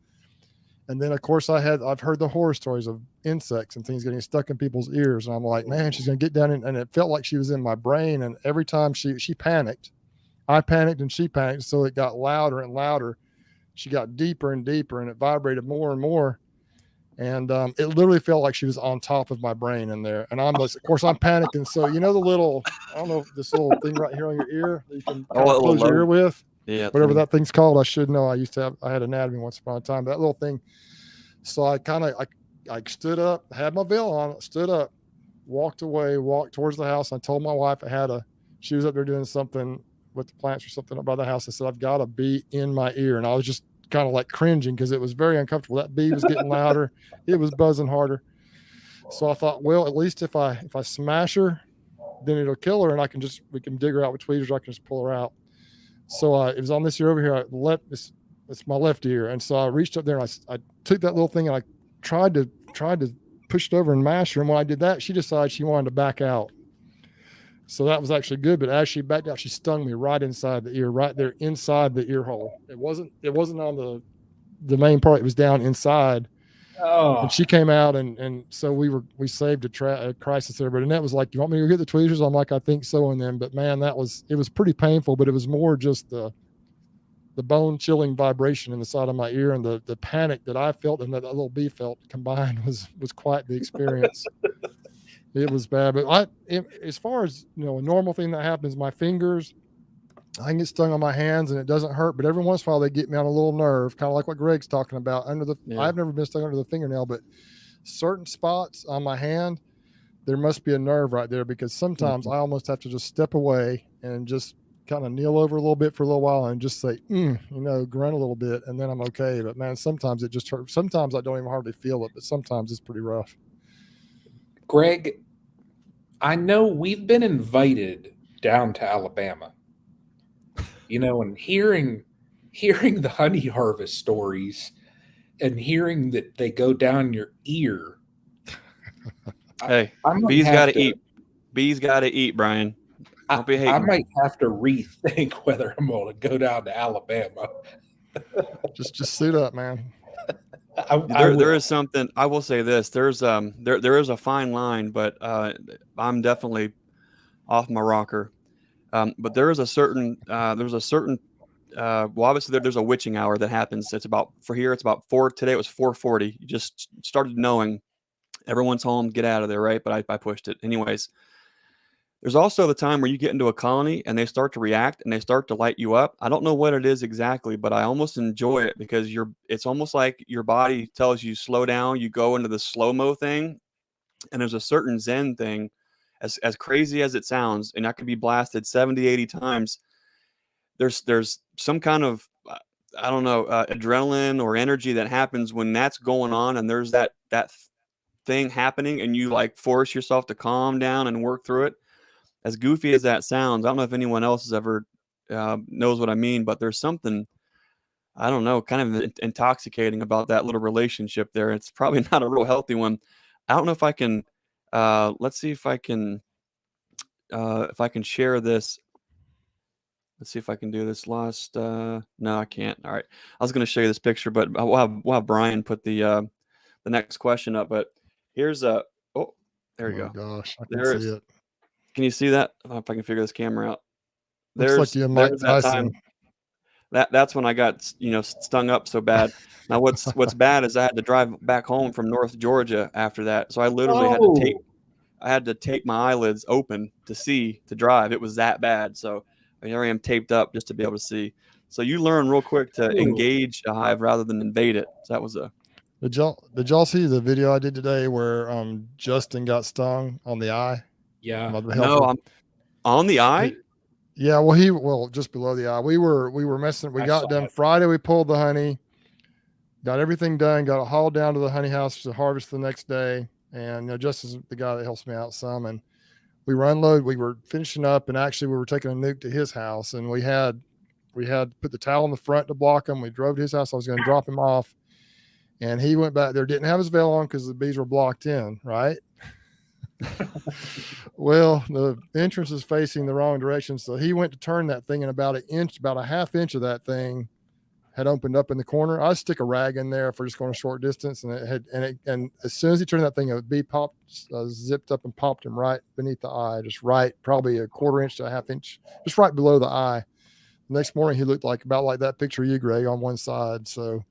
And then of course I've heard the horror stories of insects and things getting stuck in people's ears. And I'm like, man, she's going to get down in, and it felt like she was in my brain. And every time she panicked, I panicked and she panicked. So it got louder and louder. She got deeper and deeper, and it vibrated more and more. And it literally felt like she was on top of my brain in there. And of course I'm panicking. So, the little, I don't know, this little thing right here on your ear that you can close your ear with. Yeah, whatever that thing's called. I should know. I had anatomy once upon a time, that little thing. So I stood up, had my veil on, stood up, walked away, walked towards the house. I told my wife she was up there doing something with the plants or something up by the house. I said, I've got a bee in my ear. And I was just kind of like cringing because it was very uncomfortable. That bee was getting louder. It was buzzing harder. So I thought, well, at least if I smash her, then it'll kill her, and we can dig her out with tweezers. I can just pull her out. So it was on this ear over here. It's my left ear, and so I reached up there and I took that little thing and I tried to push it over and mash her. And when I did that, she decided she wanted to back out. So that was actually good. But as she backed out, she stung me right inside the ear, right there inside the ear hole. It wasn't on the main part. It was down inside. Oh, And she came out, and so we saved a crisis there. But Annette was like, "You want me to go get the tweezers?" I'm like, "I think so." And then, but man, it was pretty painful. But it was more just the bone chilling vibration in the side of my ear and the panic that I felt and that little bee felt combined was quite the experience. It was bad. But as far as a normal thing that happens, my fingers, I can get stung on my hands and it doesn't hurt, but every once in a while they get me on a little nerve, kind of like what Greg's talking about. I've never been stung under the fingernail, but certain spots on my hand, there must be a nerve right there, because sometimes I almost have to just step away and just kind of kneel over a little bit for a little while and just say, grunt a little bit, and then I'm okay. But man, sometimes it just hurts. Sometimes I don't even hardly feel it, but sometimes it's pretty rough. Greg, I know we've been invited down to Alabama, and hearing the honey harvest stories and hearing that they go down your ear. Hey, bees got to eat. Bees got to eat, Brian. Don't be hating. I might have to rethink whether I'm going to go down to Alabama. Just suit up, man. There is something. I will say this. There is a fine line, but I'm definitely off my rocker. But there is a certain well, obviously there's a witching hour that happens. It's about 4. Today it was 4:40. You just started knowing everyone's home, get out of there, right? But I pushed it anyways. There's also the time where you get into a colony and they start to react and they start to light you up. I don't know what it is exactly, but I almost enjoy it because it's almost like your body tells you slow down. You go into the slow-mo thing, and there's a certain Zen thing, as crazy as it sounds, and that could be blasted 70, 80 times. There's some kind of, I don't know, adrenaline or energy that happens when that's going on, and there's that thing happening, and you like force yourself to calm down and work through it. As goofy as that sounds, I don't know if anyone else has ever knows what I mean, but there's something, I don't know, kind of intoxicating about that little relationship there. It's probably not a real healthy one. I don't know if I can, let's see if I can share this. Let's see if I can do this last, no, I can't. All right. I was going to show you this picture, but we'll have Brian put the next question up, but here's there you go. Gosh, I can see it. Can you see that? I don't know if I can figure this camera out. Looks like you and Mike Tyson. That's when I got stung up so bad. Now what's bad is I had to drive back home from North Georgia after that, so I literally had to tape my eyelids open to drive. It was that bad. So here I am taped up just to be able to see. So you learn real quick to engage a hive rather than invade it. So that was a. Did y'all see the video I did today where Justin got stung on the eye? Yeah. No, I'm on the eye. Yeah, well, just below the eye. We were messing. We got done Friday. We pulled the honey, got everything done, got it hauled down to the honey house to harvest the next day. And Justin's the guy that helps me out some. And we were unload. We were finishing up, and actually we were taking a nuke to his house, and we had put the towel in the front to block him. We drove to his house. I was going to drop him off, and he went back there, didn't have his veil on because the bees were blocked in, right? Well, the entrance is facing the wrong direction, so he went to turn that thing, and about a half inch of that thing had opened up in the corner. I stick a rag in there for just going a short distance, and as soon as he turned that thing, a bee popped, zipped up and popped him right beneath the eye, just right, probably a quarter inch to a half inch, just right below the eye. The next morning, he looked about like that picture of you, Greg, on one side. So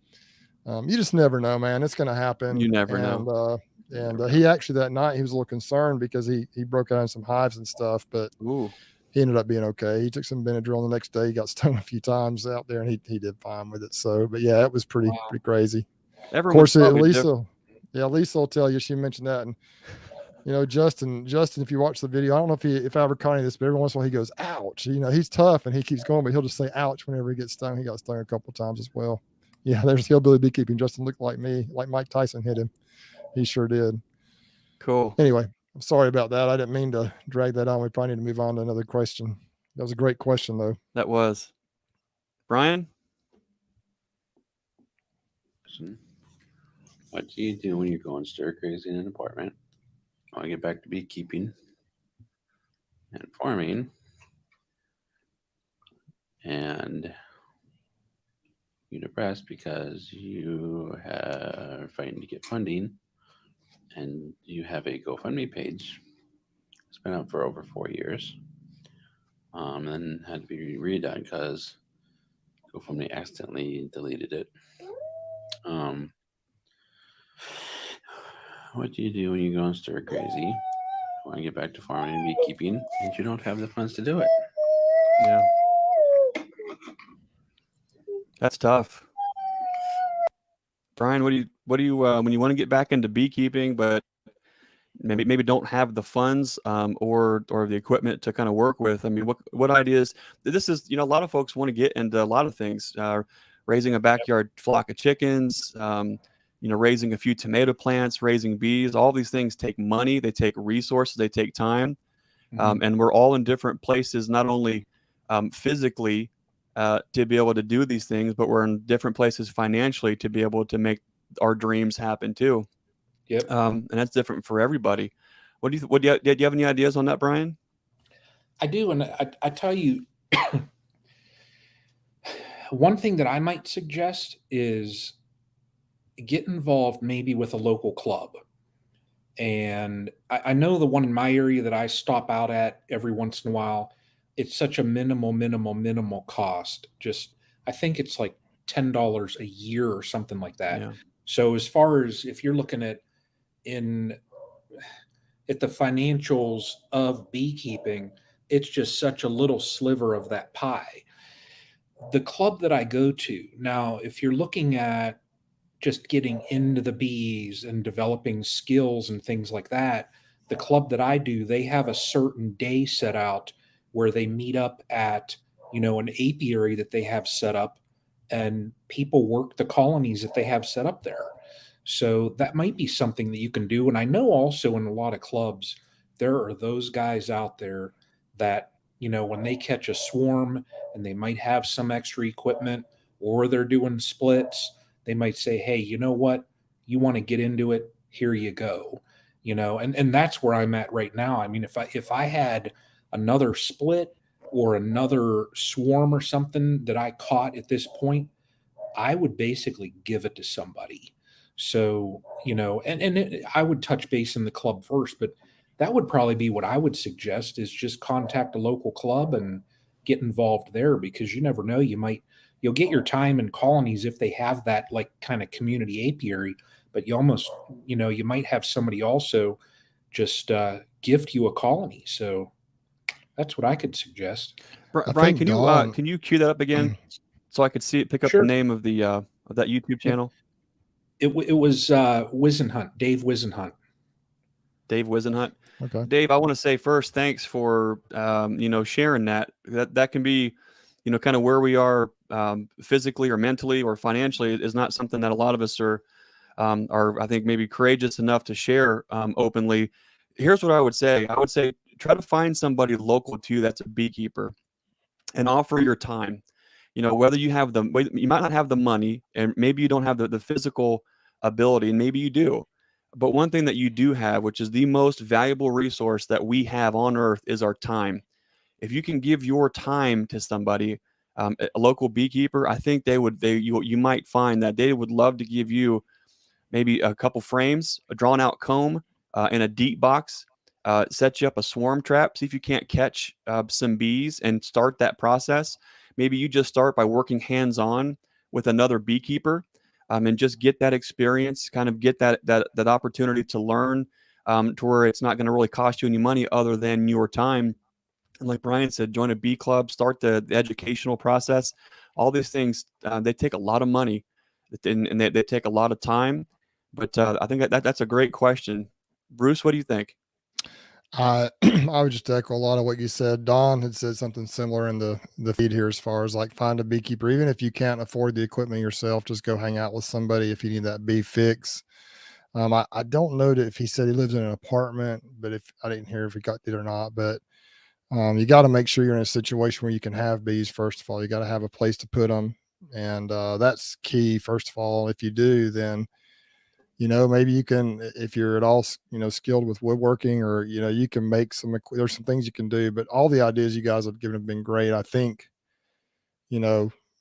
you just never know, man. It's going to happen. You never know. And he actually that night he was a little concerned because he broke out in some hives and stuff, but he ended up being okay. He took some Benadryl the next day. He got stung a few times out there, and he did fine with it. So, but yeah, it was pretty crazy. Everyone's of course, Lisa will tell you. She mentioned that, and Justin, if you watch the video, I don't know if I ever caught any of this, but every once in a while he goes, "Ouch!" He's tough and he keeps going, but he'll just say "ouch" whenever he gets stung. He got stung a couple of times as well. Yeah, there's hillbilly beekeeping. Justin looked like me, like Mike Tyson hit him. He sure did. Cool. Anyway, I'm sorry about that. I didn't mean to drag that on. We probably need to move on to another question. That was a great question, though. That was. Brian? What do you do when you're going stir crazy in an apartment? I want to get back to beekeeping and farming, and you're depressed because you are fighting to get funding, and you have a GoFundMe page. It's been up for over 4 years, and had to be redone because GoFundMe accidentally deleted it. What do you do when you go and stir crazy? Want to get back to farming and beekeeping, and you don't have the funds to do it? Yeah. That's tough. Brian, what do you when you want to get back into beekeeping, but maybe don't have the funds or the equipment to kind of work with? I mean, what ideas? This is, a lot of folks want to get into a lot of things, raising a backyard flock of chickens, raising a few tomato plants, raising bees. All these things take money, they take resources, they take time, and we're all in different places, not only physically to be able to do these things, but we're in different places financially to be able to make our dreams happen too. Yep. And that's different for everybody. Do you have any ideas on that, Brian? I do. And I tell you, one thing that I might suggest is get involved maybe with a local club. And I know the one in my area that I stop out at every once in a while, it's such a minimal cost. Just, I think it's like $10 a year or something like that. Yeah. So as far as if you're looking at the financials of beekeeping, it's just such a little sliver of that pie. The club that I go to now, if you're looking at just getting into the bees and developing skills and things like that, the club that I do, they have a certain day set out where they meet up at, an apiary that they have set up, and people work the colonies that they have set up there. So that might be something that you can do. And I know also in a lot of clubs, there are those guys out there that, when they catch a swarm and they might have some extra equipment or they're doing splits, they might say, hey, you know what? You want to get into it? Here you go. And that's where I'm at right now. I mean, if I had another split or another swarm or something that I caught at this point, I would basically give it to somebody. So, I would touch base in the club first, but that would probably be what I would suggest is just contact a local club and get involved there, because you never know, you'll get your time in colonies if they have that like kind of community apiary, but you almost, you might have somebody also just gift you a colony. So that's what I could suggest. Brian, can you cue that up again so I could see it, pick up Sure. the name of the of that YouTube channel? It was Wizenhunt, Dave Wizenhunt. Dave Wizenhunt. Okay. Dave, I want to say first, thanks for sharing that. That can be, kind of where we are physically or mentally or financially is not something that a lot of us are I think maybe courageous enough to share openly. Here's what I would say. I would say try to find somebody local to you that's a beekeeper and offer your time. Whether you might not have the money, and maybe you don't have the physical ability, and maybe you do. But one thing that you do have, which is the most valuable resource that we have on earth, is our time. If you can give your time to somebody, a local beekeeper, I think you might find that they would love to give you maybe a couple frames, a drawn out comb, and a deep box, set you up a swarm trap, see if you can't catch some bees and start that process. Maybe you just start by working hands-on with another beekeeper, and just get that experience, kind of get that opportunity to learn, to where it's not going to really cost you any money other than your time. And like Brian said, join a bee club, start the educational process. All these things, they take a lot of money, and they take a lot of time. But I think that's a great question. Bruce, what do you think? I would just echo a lot of what you said. Don had said something similar in the feed here, as far as like find a beekeeper. Even if you can't afford the equipment yourself, just go hang out with somebody if you need that bee fix. I don't know if he said he lives in an apartment, but if I didn't hear if he got it or not, but You got to make sure you're in a situation where you can have bees. First of all, you got to have a place to put them, and that's key. First of all, if you do, then maybe you can, if you're at all skilled with woodworking, or you can make there's some things you can do. But all the ideas you guys have given have been great. I think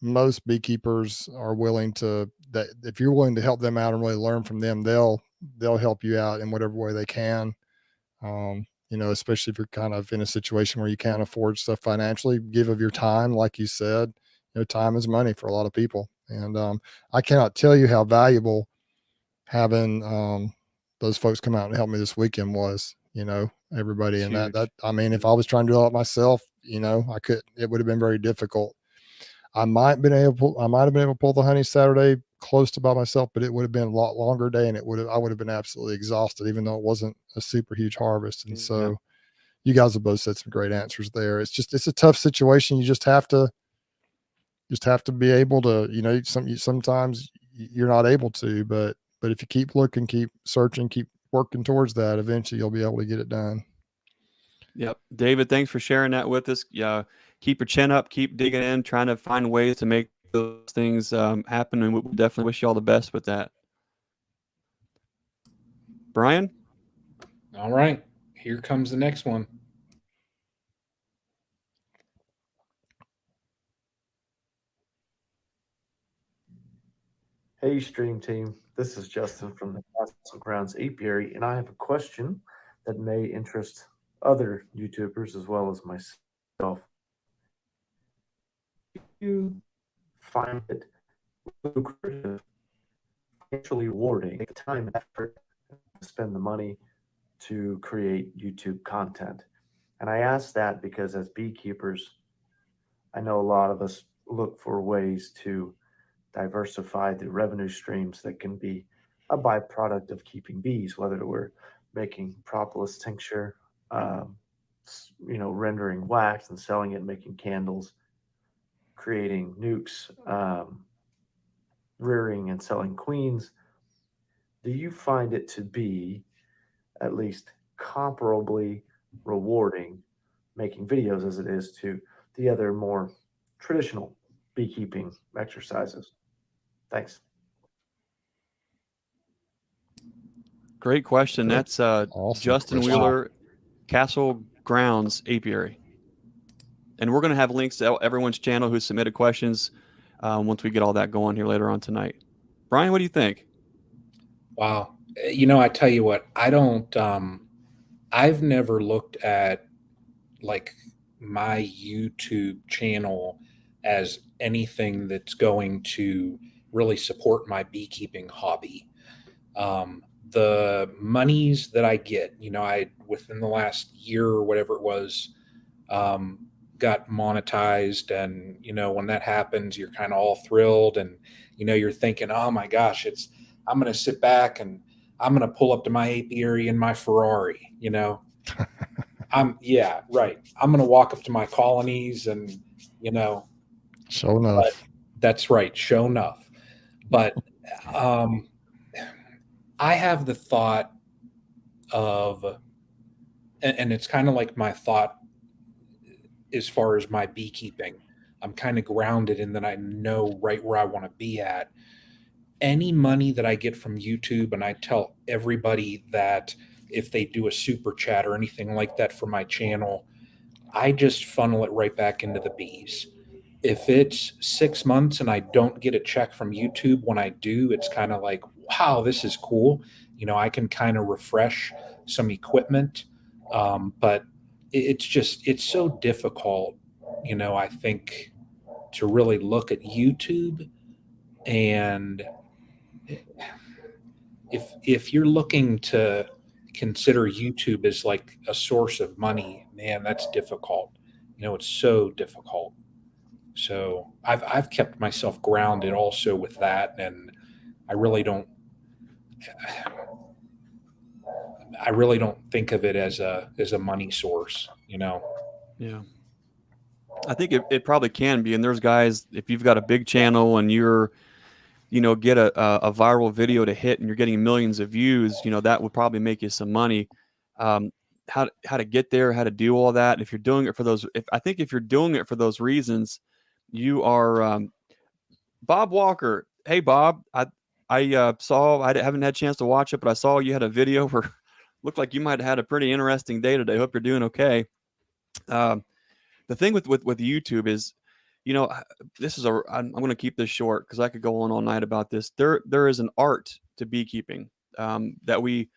most beekeepers are willing to, that if you're willing to help them out and really learn from them, they'll help you out in whatever way they can. Especially if you're kind of in a situation where you can't afford stuff financially, give of your time. Like you said, time is money for a lot of people. And I cannot tell you how valuable having those folks come out and help me this weekend was, everybody. And that, I mean, if I was trying to do it myself, it would have been very difficult. I might have been able to pull the honey Saturday close to by myself, but it would have been a lot longer day, and I would have been absolutely exhausted, even though it wasn't a super huge harvest. And so you guys have both said some great answers there. It's a tough situation. You just have to be able to, sometimes you're not able to, but if you keep looking, keep searching, keep working towards that, eventually you'll be able to get it done. Yep. David, thanks for sharing that with us. Yeah. Keep your chin up, keep digging in, trying to find ways to make those things happen. And we definitely wish you all the best with that. Brian? All right. Here comes the next one. Hey, Stream Team. This is Justin from the Castle Grounds Apiary, and I have a question that may interest other YouTubers as well as myself. Do you find it lucrative, financially rewarding, take the time and effort to spend the money to create YouTube content? And I ask that because as beekeepers, I know a lot of us look for ways to diversify the revenue streams that can be a byproduct of keeping bees, whether we're making propolis tincture, rendering wax and selling it, making candles, creating nukes, rearing and selling queens. Do you find it to be at least comparably rewarding making videos as it is to the other more traditional beekeeping exercises? Thanks. Great question. Great. That's Awesome Justin question. Wheeler, Castle Grounds Apiary. And we're going to have links to everyone's channel who submitted questions once we get all that going here later on tonight. Brian, what do you think? Wow. I tell you what, I've never looked at like my YouTube channel as anything that's going to really support my beekeeping hobby. The monies that I get, within the last year or whatever it was, got monetized. And, when that happens, you're kind of all thrilled and, you're thinking, oh my gosh, I'm going to sit back and I'm going to pull up to my apiary in my Ferrari, yeah, right. I'm going to walk up to my colonies and, Show enough. That's right. Show enough. But, I have the thought of, and it's kind of like my thought as far as my beekeeping. I'm kind of grounded in that I know right where I want to be at. Any money that I get from YouTube, and I tell everybody that if they do a super chat or anything like that for my channel, I just funnel it right back into the bees. If it's 6 months and I don't get a check from YouTube, when I do, it's kind of like, wow, this is cool. I can kind of refresh some equipment. But it's so difficult, I think, to really look at YouTube. And if you're looking to consider YouTube as like a source of money, man, that's difficult. It's so difficult. So I've kept myself grounded also with that, and I really don't think of it as a money source, Yeah. I think it probably can be. And there's guys, if you've got a big channel and you're, get a viral video to hit and you're getting millions of views, that would probably make you some money. how to get there, how to do all that. If you're doing it for those, if you're doing it for those reasons, you are. Bob Walker. Hey, Bob. I saw. Haven't had a chance to watch it, but I saw you had a video where looked like you might have had a pretty interesting day today. Hope you're doing okay. Um, the thing with YouTube is, you know, this is I'm going to keep this short because I could go on all night about this. There is an art to beekeeping that we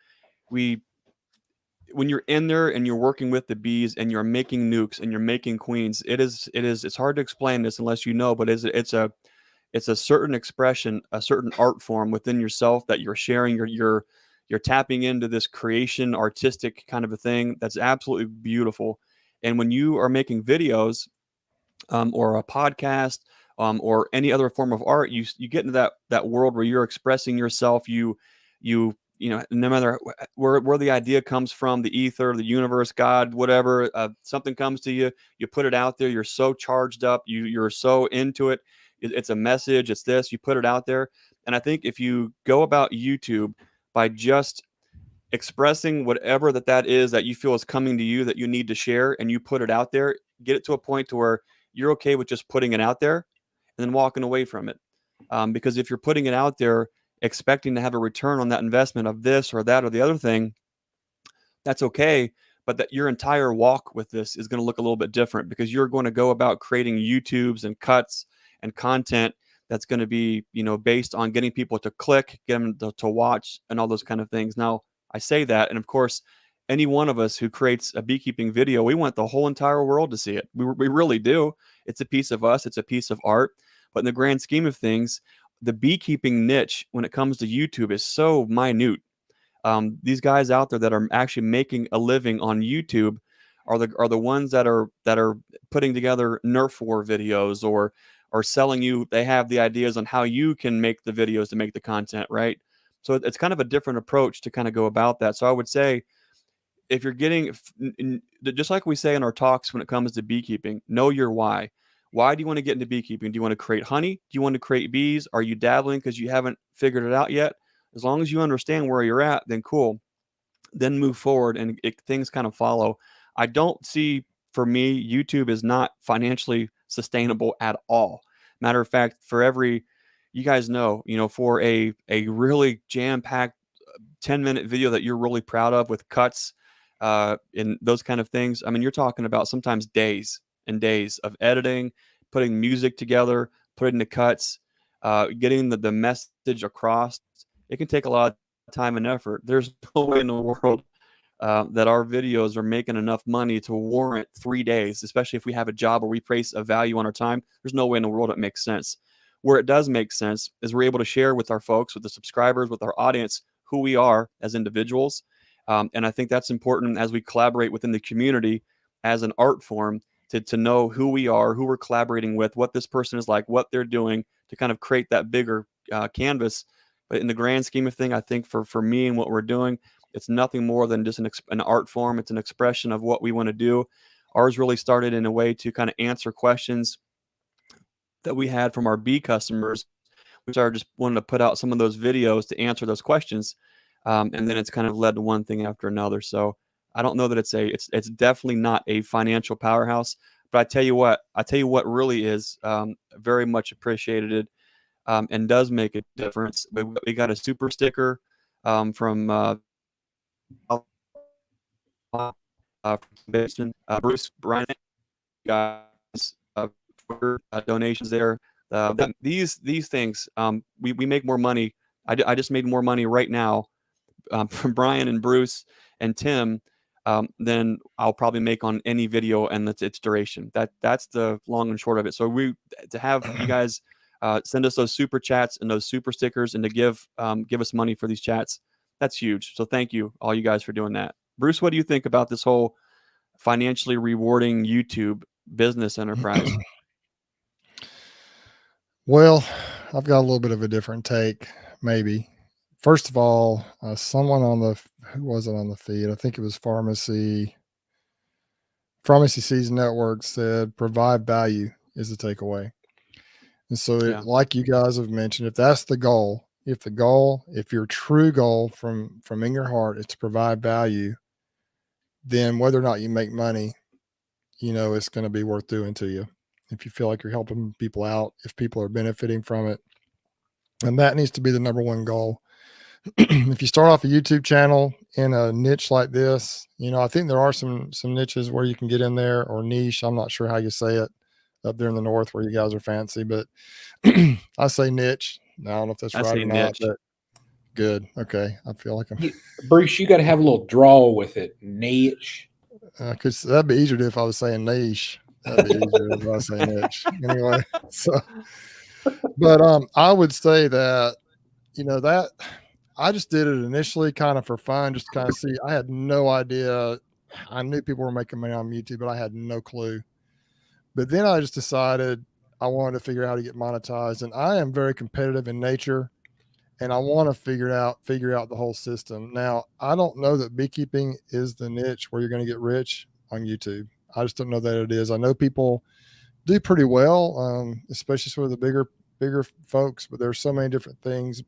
when you're in there and you're working with the bees and you're making nukes and you're making queens, it's hard to explain this unless you know, but it's a certain expression, a certain art form within yourself that you're sharing. You're tapping into this creation, artistic kind of a thing that's absolutely beautiful. And when you are making videos or a podcast or any other form of art, you get into that world where you're expressing yourself. You know, no matter where the idea comes from, the ether, the universe, God, whatever, something comes to you, you put it out there. You're so charged up. You're so into it. It's a message. It's this. You put it out there. And I think if you go about YouTube by just expressing whatever that is that you feel is coming to you that you need to share, and you put it out there, get it to a point to where you're okay with just putting it out there and then walking away from it. Because if you're putting it out there expecting to have a return on that investment of this or that or the other thing, that's okay. But that your entire walk with this is going to look a little bit different because you're going to go about creating YouTubes and cuts and content that's going to be, you know, based on getting people to click, get them to watch and all those kind of things. Now, I say that, and of course, any one of us who creates a beekeeping video, we want the whole entire world to see it. We really do. It's a piece of us. It's a piece of art. But in the grand scheme of things, the beekeeping niche when it comes to YouTube is so minute. These guys out there that are actually making a living on YouTube are the ones that are putting together Nerf war videos or selling you. They have the ideas on how you can make the videos to make the content, right? So it's kind of a different approach to kind of go about that. So I would say if you're getting just like we say in our talks when it comes to beekeeping, know your why. Why do you want to get into beekeeping? Do you want to create honey? Do you want to create bees? Are you dabbling because you haven't figured it out yet? As long as you understand where you're at, then cool. Then move forward and things kind of follow. I don't see, for me, YouTube is not financially sustainable at all. Matter of fact, for every, you guys know, you know, for a really jam-packed 10-minute video that you're really proud of with cuts and those kind of things, I mean, you're talking about sometimes days and days of editing, putting music together, putting the cuts, getting the message across. It can take a lot of time and effort. There's no way in the world that our videos are making enough money to warrant 3 days, especially if we have a job where we place a value on our time. There's no way in the world it makes sense. Where it does make sense is we're able to share with our folks, with the subscribers, with our audience, who we are as individuals. And I think that's important as we collaborate within the community as an art form to know who we are, who we're collaborating with, what this person is like, what they're doing to kind of create that bigger canvas. But in the grand scheme of things, I think for me and what we're doing, it's nothing more than just an art form. It's an expression of what we want to do. Ours really started in a way to kind of answer questions that we had from our bee customers. We started just wanting to put out some of those videos to answer those questions. And then it's kind of led to one thing after another. So I don't know that it's definitely not a financial powerhouse, but I tell you what really is very much appreciated and does make a difference. We got a super sticker from Bruce Bryan, guys, for donations there. These things, we make more money. I just made more money right now from Brian and Bruce and Tim than I'll probably make on any video and its duration. That's the long and short of it. So to have you guys send us those super chats and those super stickers and to give us money for these chats, that's huge. So thank you all you guys for doing that. Bruce, what do you think about this whole financially rewarding YouTube business enterprise? Well, I've got a little bit of a different take, maybe. First of all, someone who was it on the feed? I think it was Pharmacy Seeds Network said, provide value is the takeaway. And so, like you guys have mentioned, if that's the goal, if your true goal from in your heart is to provide value, then whether or not you make money, it's going to be worth doing to you. If you feel like you're helping people out, if people are benefiting from it, and that needs to be the number one goal. If you start off a YouTube channel in a niche like this, I think there are some niches where you can get in there, or niche. I'm not sure how you say it up there in the north where you guys are fancy, but I say niche. I don't know if that's I right say or not, niche. but good. Okay. I feel like I'm Bruce, you got to have a little draw with it. Niche. because that'd be easier if I was saying niche. That'd be easier if I was saying niche. Anyway, so but I would say that that I just did it initially kind of for fun, just to kind of see. I had no idea. I knew people were making money on YouTube, but I had no clue. But then I just decided I wanted to figure out how to get monetized, and I am very competitive in nature, and I want to figure out the whole system. Now, I don't know that beekeeping is the niche where you're going to get rich on YouTube. I just don't know that it is. I know people do pretty well, especially some of the bigger folks, but there's so many different things.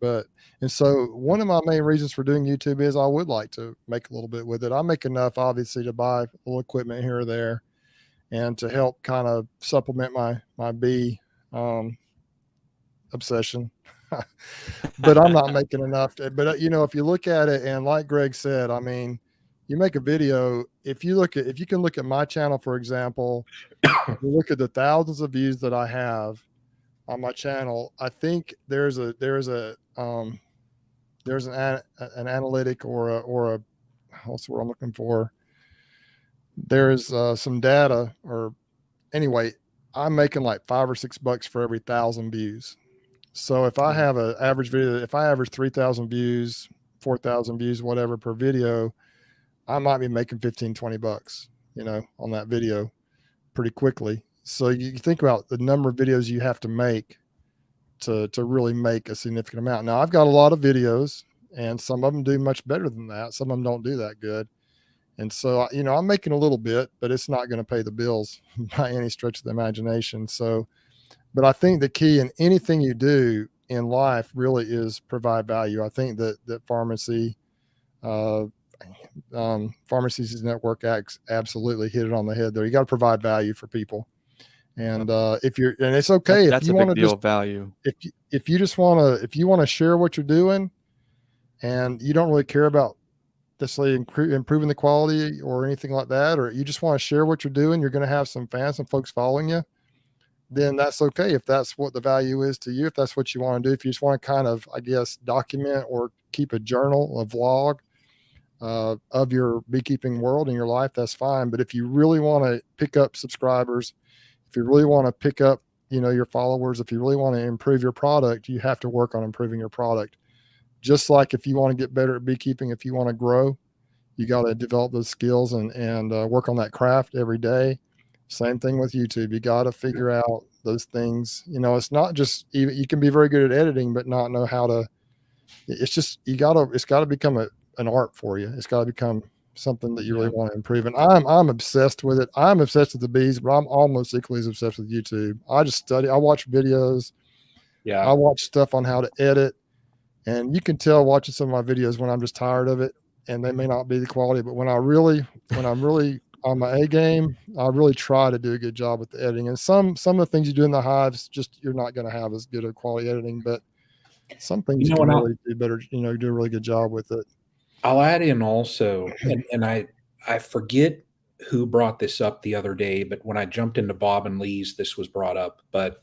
And so one of my main reasons for doing YouTube is I would like to make a little bit with it. I make enough, obviously, to buy a little equipment here or there and to help kind of supplement my bee obsession. But I'm not making enough. But if you look at it, and like Greg said, I mean, you make a video. If you can look at my channel, for example, you look at the thousands of views that I have on my channel. I think there's an analytic or a what's the word I'm looking for? There's some data, or anyway, I'm making like $5 or $6 for every 1,000 views. So if I have an average video, if I average 3,000 views, 4,000 views, whatever per video, I might be making $15-20, on that video pretty quickly. So you think about the number of videos you have to make to really make a significant amount. Now I've got a lot of videos, and some of them do much better than that. Some of them don't do that good. And so, I'm making a little bit, but it's not going to pay the bills by any stretch of the imagination. So, but I think the key in anything you do in life really is provide value. I think that Pharmacies Network Acts absolutely hit it on the head there. You got to provide value for people. And and it's okay if you want to just value. If you want to share what you're doing, and you don't really care about necessarily improving the quality or anything like that, or you just want to share what you're doing, you're going to have some fans and folks following you, then that's okay. If that's what the value is to you, if that's what you want to do, if you just want to kind of, I guess, document or keep a journal, a vlog of your beekeeping world and your life, that's fine. But if you really want to pick up subscribers, if you really want to pick up, your followers, if you really want to improve your product, you have to work on improving your product. Just like if you want to get better at beekeeping, if you want to grow, you got to develop those skills and work on that craft every day. Same thing with YouTube. You got to figure out those things. It's not just, you can be very good at editing, but not know how to, it's got to become an art for you. It's got to become something that you really want to improve. And I'm obsessed with it. I'm obsessed with the bees, but I'm almost equally as obsessed with YouTube. I just study, I watch videos. Yeah. I watch stuff on how to edit, and you can tell watching some of my videos when I'm just tired of it, and they may not be the quality, but when I'm really on my A game, I really try to do a good job with the editing. And some of the things you do in the hives, just, you're not going to have as good a quality editing, but some things you can really do better, do a really good job with it. I'll add in also, and I forget who brought this up the other day, but when I jumped into Bob and Lee's, this was brought up. But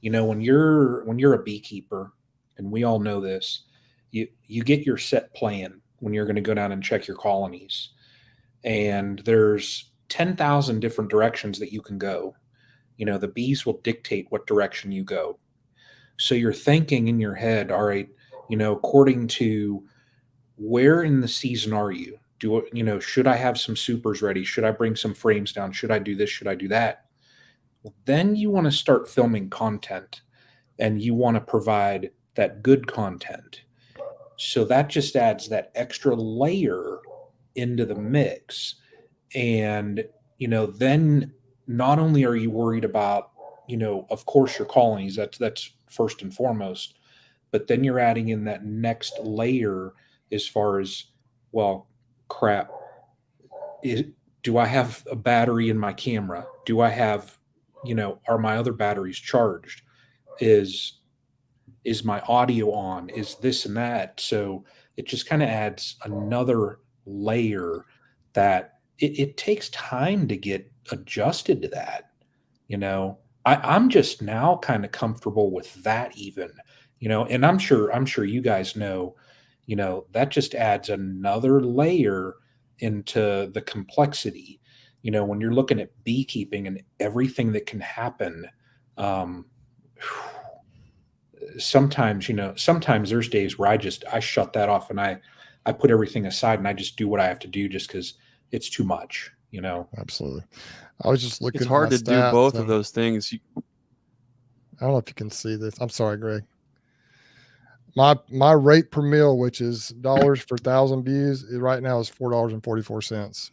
when you're a beekeeper, and we all know this, you get your set plan when you're going to go down and check your colonies, and there's 10,000 different directions that you can go. The bees will dictate what direction you go. So you're thinking in your head, all right, according to where in the season are you? Should I have some supers ready? Should I bring some frames down? Should I do this? Should I do that? Well, then you want to start filming content, and you want to provide that good content. So that just adds that extra layer into the mix. And, then not only are you worried about, of course, your colonies, that's first and foremost, but then you're adding in that next layer as far as, well, crap, do I have a battery in my camera? Do I have, are my other batteries charged? Is my audio on? Is this and that? So it just kind of adds another layer that it takes time to get adjusted to that. I'm just now kind of comfortable with that even, and I'm sure you guys know, that just adds another layer into the complexity. When you're looking at beekeeping and everything that can happen, sometimes there's days where I shut that off and I put everything aside and I just do what I have to do just because it's too much. Absolutely. I was just looking It's at hard my to do stats, both of and those things. I don't know if you can see this. I'm sorry, Greg. My rate per meal, which is dollars for 1,000 views, right now is $4.44.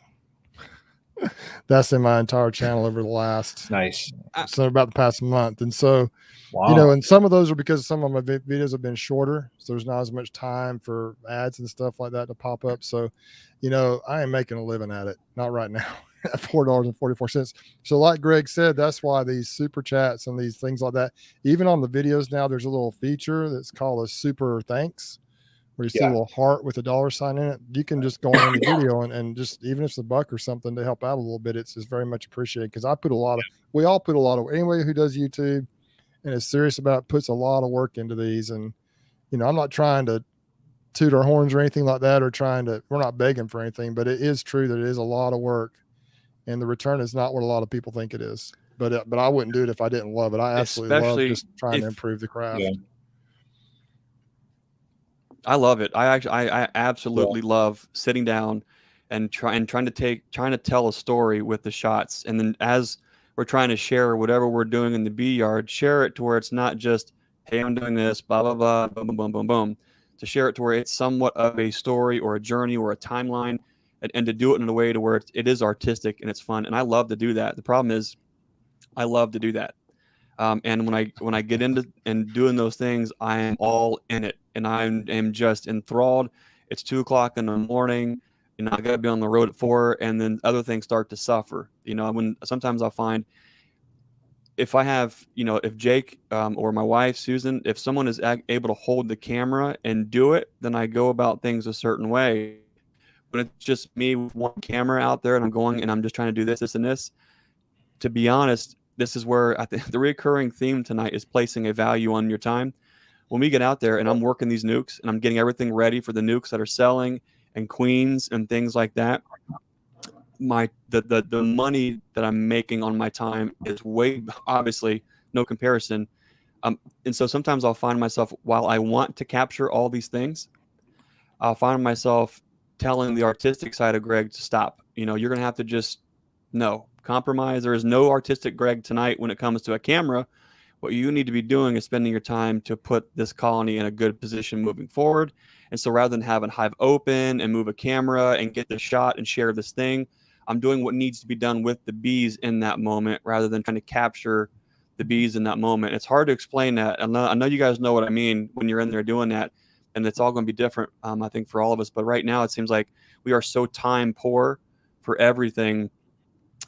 That's in my entire channel over the last, Nice. so about the past month. And so, Wow. and some of those are because some of my videos have been shorter, so there's not as much time for ads and stuff like that to pop up. So, I am making a living at it. Not right now at $4.44. So like Greg said, that's why these super chats and these things like that, even on the videos now, there's a little feature that's called a super thanks, where you see a little heart with a dollar sign in it. You can just go on any video and just, even if it's $1 or something to help out a little bit, it's just very much appreciated. Because we all put a lot of, anybody who does YouTube and is serious about it puts a lot of work into these. And, I'm not trying to toot our horns or anything like that, or we're not begging for anything, but it is true that it is a lot of work, and the return is not what a lot of people think it is. But I wouldn't do it if I didn't love it. I absolutely love just trying to improve the craft. Yeah. I love it. I absolutely love sitting down and trying to tell a story with the shots. And then as we're trying to share whatever we're doing in the bee yard, share it to where it's not just, hey, I'm doing this, blah, blah, blah, boom, boom, boom, boom, boom. To share it to where it's somewhat of a story or a journey or a timeline, and to do it in a way to where it is artistic and it's fun. And I love to do that. The problem is I love to do that. And when I get into and doing those things, I am all in it, and I am just enthralled. It's 2:00 in the morning, I got to be on the road at 4, and then other things start to suffer. When sometimes I'll find if I have, if Jake or my wife Susan, if someone is able to hold the camera and do it, then I go about things a certain way. When it's just me with one camera out there and I'm going and I'm just trying to do this, and this, to be honest, this is where I think the recurring theme tonight is placing a value on your time. When we get out there and I'm working these nukes and I'm getting everything ready for the nukes that are selling and queens and things like that, the money that I'm making on my time is way, obviously no comparison. And so sometimes I'll find myself, while I want to capture all these things, I'll find myself telling the artistic side of Greg to stop. You're going to have to just compromise. There is no artistic Greg tonight when it comes to a camera. What you need to be doing is spending your time to put this colony in a good position moving forward. And so rather than having Hive open and move a camera and get the shot and share this thing, I'm doing what needs to be done with the bees in that moment rather than trying to capture the bees in that moment. It's hard to explain that. I know you guys know what I mean when you're in there doing that, and it's all going to be different, I think, for all of us. But right now it seems like we are so time poor for everything,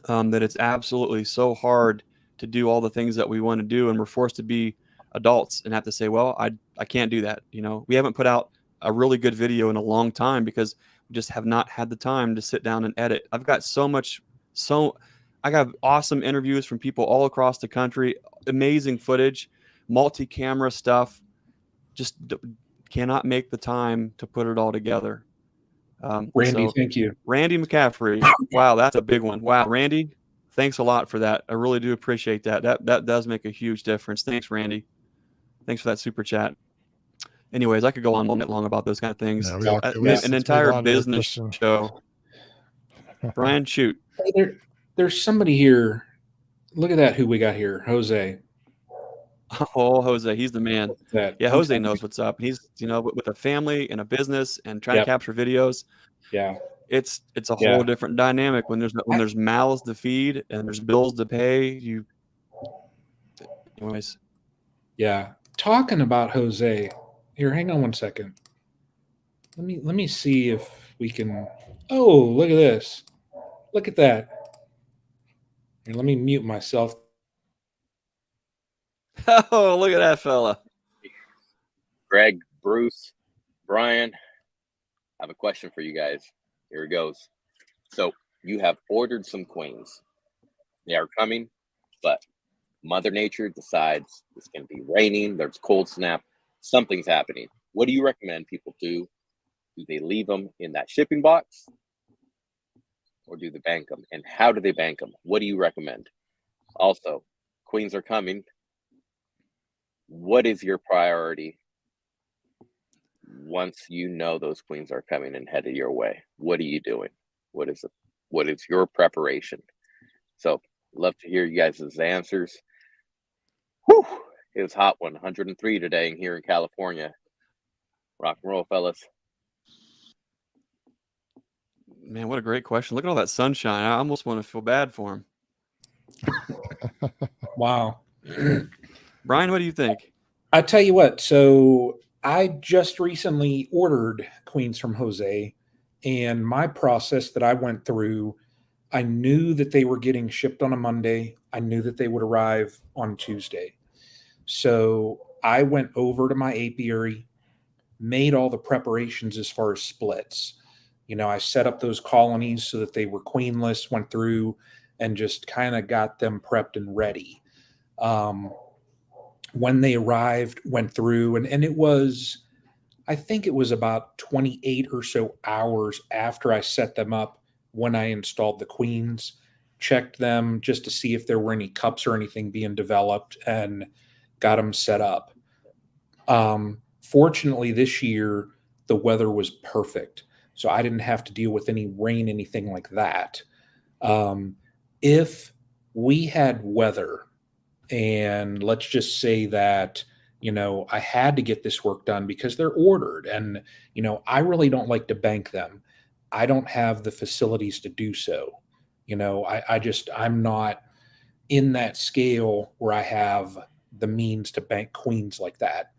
that it's absolutely so hard to do all the things that we want to do, and we're forced to be adults and have to say, well, I can't do that. We haven't put out a really good video in a long time because we just have not had the time to sit down and edit. I've got I got awesome interviews from people all across the country, amazing footage, multi-camera stuff, just cannot make the time to put it all together. Randy, thank you. Randy McCaffrey. Wow, that's a big one. Wow, Randy, thanks a lot for that. I really do appreciate that. That does make a huge difference. Thanks, Randy. Thanks for that super chat. Anyways, I could go on all night long about those kind of things. An entire business show. Brian, shoot. There's somebody here. Look at that. Who we got here? Jose. Oh, Jose, he's the man. Yeah, Jose knows what's up. He's, with a family and a business and trying to capture videos. Yeah. It's a whole different dynamic when there's mouths to feed and there's bills to pay. Anyways. Yeah. Talking about Jose. Here, hang on one second. Let me see if we can. Oh, look at this. Look at that. Here, let me mute myself. Oh, look at that fella. Greg, Bruce, Brian, I have a question for you guys. Here it goes. So you have ordered some queens. They are coming, but Mother Nature decides it's going to be raining. There's cold snap. Something's happening. What do you recommend people do? Do they leave them in that shipping box, or do they bank them? And how do they bank them? What do you recommend? Also, queens are coming. What is your priority once you know those queens are coming and headed your way? What are you doing? What is your preparation? So love to hear you guys' answers. Whew, it was hot 103 today here in California. Rock and roll, fellas. Man, what a great question. Look at all that sunshine. I almost want to feel bad for him. Wow. Brian, what do you think? I tell you what, so I just recently ordered queens from Jose, and my process that I went through, I knew that they were getting shipped on a Monday. I knew that they would arrive on Tuesday. So I went over to my apiary, made all the preparations as far as splits. You know, I set up those colonies so that they were queenless, went through and just kind of got them prepped and ready. When they arrived, went through, and it was, I think it was about 28 or so hours after I set them up when I installed the queens, checked them just to see if there were any cups or anything being developed, and got them set up. Fortunately, this year, the weather was perfect, so I didn't have to deal with any rain, anything like that. If we had weather, and let's just say that, you know, I had to get this work done because they're ordered, and, you know, I really don't like to bank them. I don't have the facilities to do so. You know, I'm not in that scale where I have the means to bank queens like that.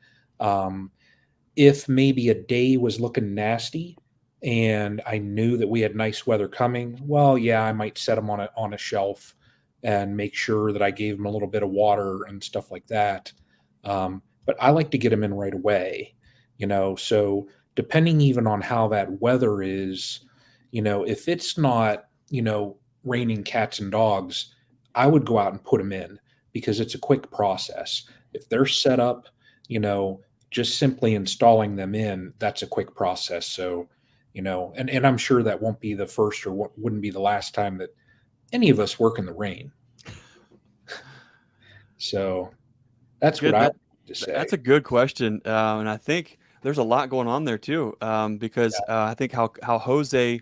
If maybe a day was looking nasty and I knew that we had nice weather coming, well, yeah, I might set them on a shelf and make sure that I gave them a little bit of water and stuff like that. But I like to get them in right away, you know. So depending even on how that weather is, you know, if it's not, you know, raining cats and dogs, I would go out and put them in because it's a quick process. If they're set up, you know, just simply installing them in, that's a quick process. So, you know, and I'm sure that won't be the first or wouldn't be the last time that any of us work in the rain. So that's Good. what I have to say. That's a good question. And I think there's a lot going on there too, because I think how Jose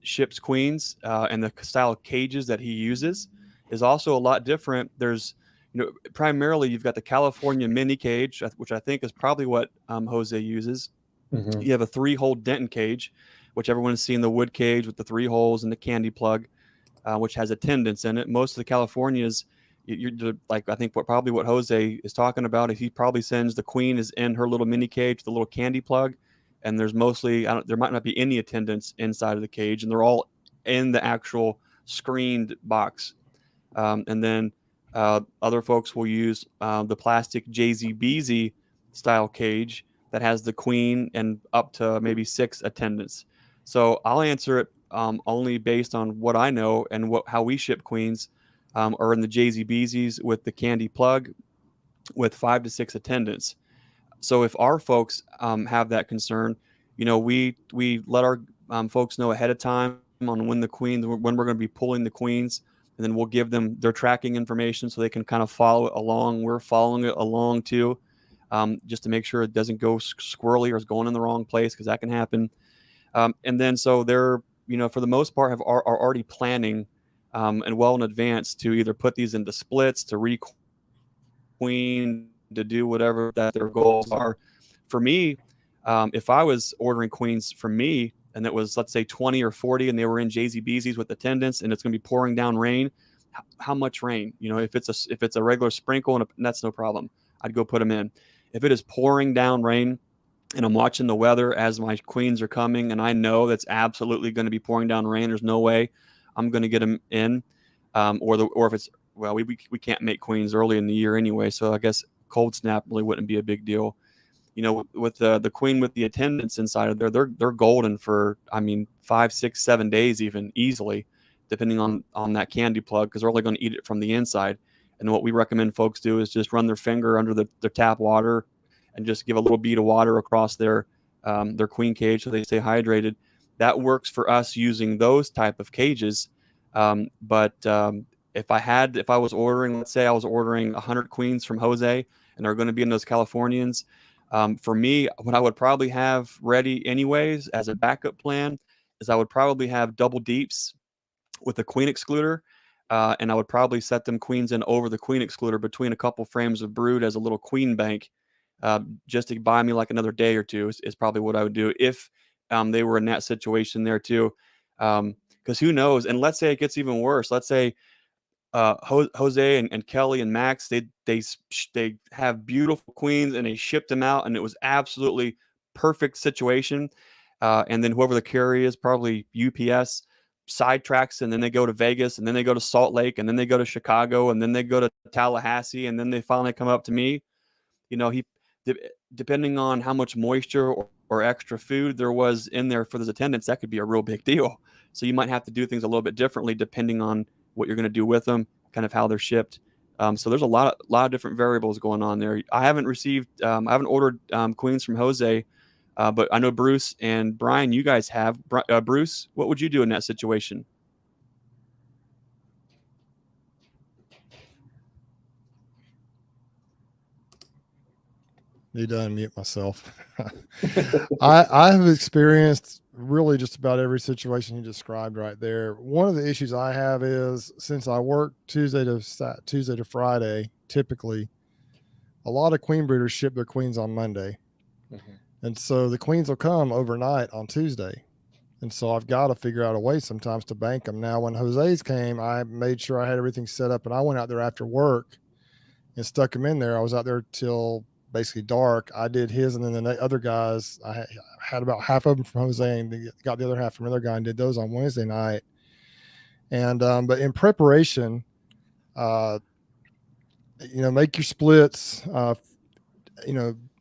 ships queens and the style of cages that he uses is also a lot different. There's, you know, primarily you've got the California mini cage, which I think is probably what Jose uses. Mhm. You have a 3-hole Denton cage, which everyone's seen, the wood cage with the 3 holes and the candy plug, which has attendants in it. Most of the Californias, you're like, I think probably what Jose is talking about is he probably sends the queen is in her little mini cage, the little candy plug, and there's mostly, there might not be any attendants inside of the cage, and they're all in the actual screened box. And then other folks will use the plastic JZBZ style cage that has the queen and up to maybe 6 attendants. So I'll answer it only based on what I know and how we ship queens are in the JZBZs with the candy plug with 5 to 6 attendants. So if our folks have that concern, you know, we let our folks know ahead of time on when we're going to be pulling the queens, and then we'll give them their tracking information so they can kind of follow it along. We're following it along too, just to make sure it doesn't go squirrely or is going in the wrong place, because that can happen. And then so they're, you know, for the most part are already planning and well in advance to either put these into splits, to queen, to do whatever that their goals are. For me, if I was ordering queens for me and it was, let's say 20 or 40 and they were in JZBZs with attendants and it's going to be pouring down rain, how much rain? You know, if it's a regular sprinkle, and that's no problem, I'd go put them in. If it is pouring down rain and I'm watching the weather as my queens are coming and I know that's absolutely going to be pouring down rain, there's no way, I'm going to get them in, or if it's, well, we can't make queens early in the year anyway, so I guess cold snap really wouldn't be a big deal. You know, with the queen with the attendants inside of there, they're golden for, I mean, 5, 6, 7 days even easily, depending on that candy plug, because they're only going to eat it from the inside. And what we recommend folks do is just run their finger under the tap water and just give a little bead of water across their queen cage so they stay hydrated. That works for us using those type of cages. But if I was ordering, let's say I was ordering 100 queens from Jose and they're going to be in those Californians, for me, what I would probably have ready anyways as a backup plan is I would probably have double deeps with a queen excluder. And I would probably set them queens in over the queen excluder between a couple frames of brood as a little queen bank, just to buy me like another day or two is probably what I would do if they were in that situation there too. Because who knows? And let's say it gets even worse. Let's say Jose and Kelly and Max, they have beautiful queens and they shipped them out and it was absolutely perfect situation. And then whoever the carrier is, probably UPS, sidetracks, and then they go to Vegas, and then they go to Salt Lake, and then they go to Chicago, and then they go to Tallahassee, and then they finally come up to me. You know, depending on how much moisture or extra food there was in there for those attendants, that could be a real big deal. So you might have to do things a little bit differently depending on what you're going to do with them, kind of how they're shipped. So there's a lot of different variables going on there. I haven't ordered queens from Jose. But I know Bruce and Brian, you guys have. Bruce, what would you do in that situation? Need to unmute myself. I have experienced really just about every situation you described right there. One of the issues I have is, since I work Tuesday to Friday, typically, a lot of queen breeders ship their queens on Monday. Mm-hmm. And so the queens will come overnight on Tuesday. And so I've got to figure out a way sometimes to bank them. Now, when Jose's came, I made sure I had everything set up, and I went out there after work and stuck them in there. I was out there till basically dark. I did his, and then the other guys, I had about half of them from Jose and got the other half from another guy and did those on Wednesday night. And but in preparation, make your splits,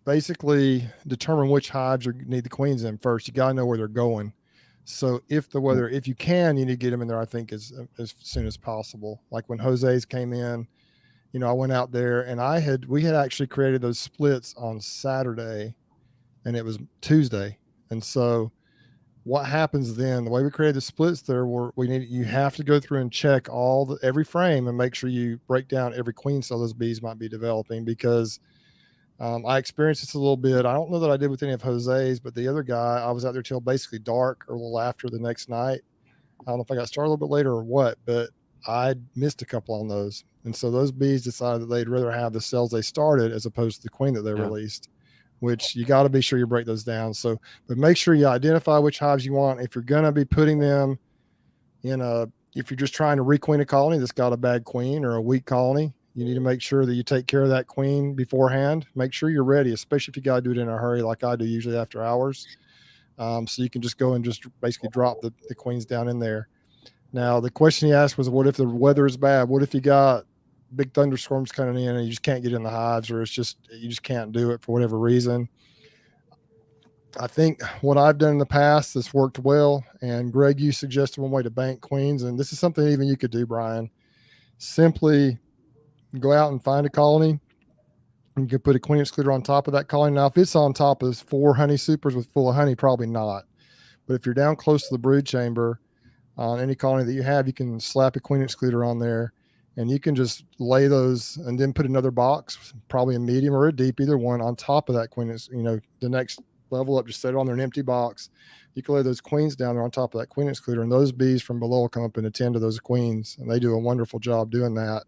basically determine which hives you need the queens in first. You got to know where they're going. So if you can, you need to get them in there, I think, as soon as possible. Like when Jose's came in, I went out there and we had actually created those splits on Saturday and it was Tuesday. And so what happens then, the way we created the splits there, you have to go through and check every frame and make sure you break down every queen cell those bees might be developing, because I experienced this a little bit. I don't know that I did with any of Jose's, but the other guy, I was out there till basically dark or a little after the next night. I don't know if I got started a little bit later or what, but I missed a couple on those. And so those bees decided that they'd rather have the cells they started as opposed to the queen that they released, which you got to be sure you break those down. So, but make sure you identify which hives you want. If you're going to be putting them if you're just trying to requeen a colony that's got a bad queen or a weak colony, you need to make sure that you take care of that queen beforehand. Make sure you're ready, especially if you got to do it in a hurry like I do usually after hours. So you can just go and just basically drop the queens down in there. Now, the question he asked was, what if the weather is bad? What if you got big thunderstorms coming in and you just can't get in the hives, or you just can't do it for whatever reason? I think what I've done in the past that's worked well, and Greg, you suggested one way to bank queens, and this is something even you could do, Brian. Simply go out and find a colony. You can put a queen excluder on top of that colony. Now, if it's on top of 4 honey supers with full of honey, probably not. But if you're down close to the brood chamber on any colony that you have, you can slap a queen excluder on there, and you can just lay those and then put another box, probably a medium or a deep, either one, on top of that queen. The next level up, just set it on there, an empty box. You can lay those queens down there on top of that queen excluder, and those bees from below will come up and attend to those queens, and they do a wonderful job doing that.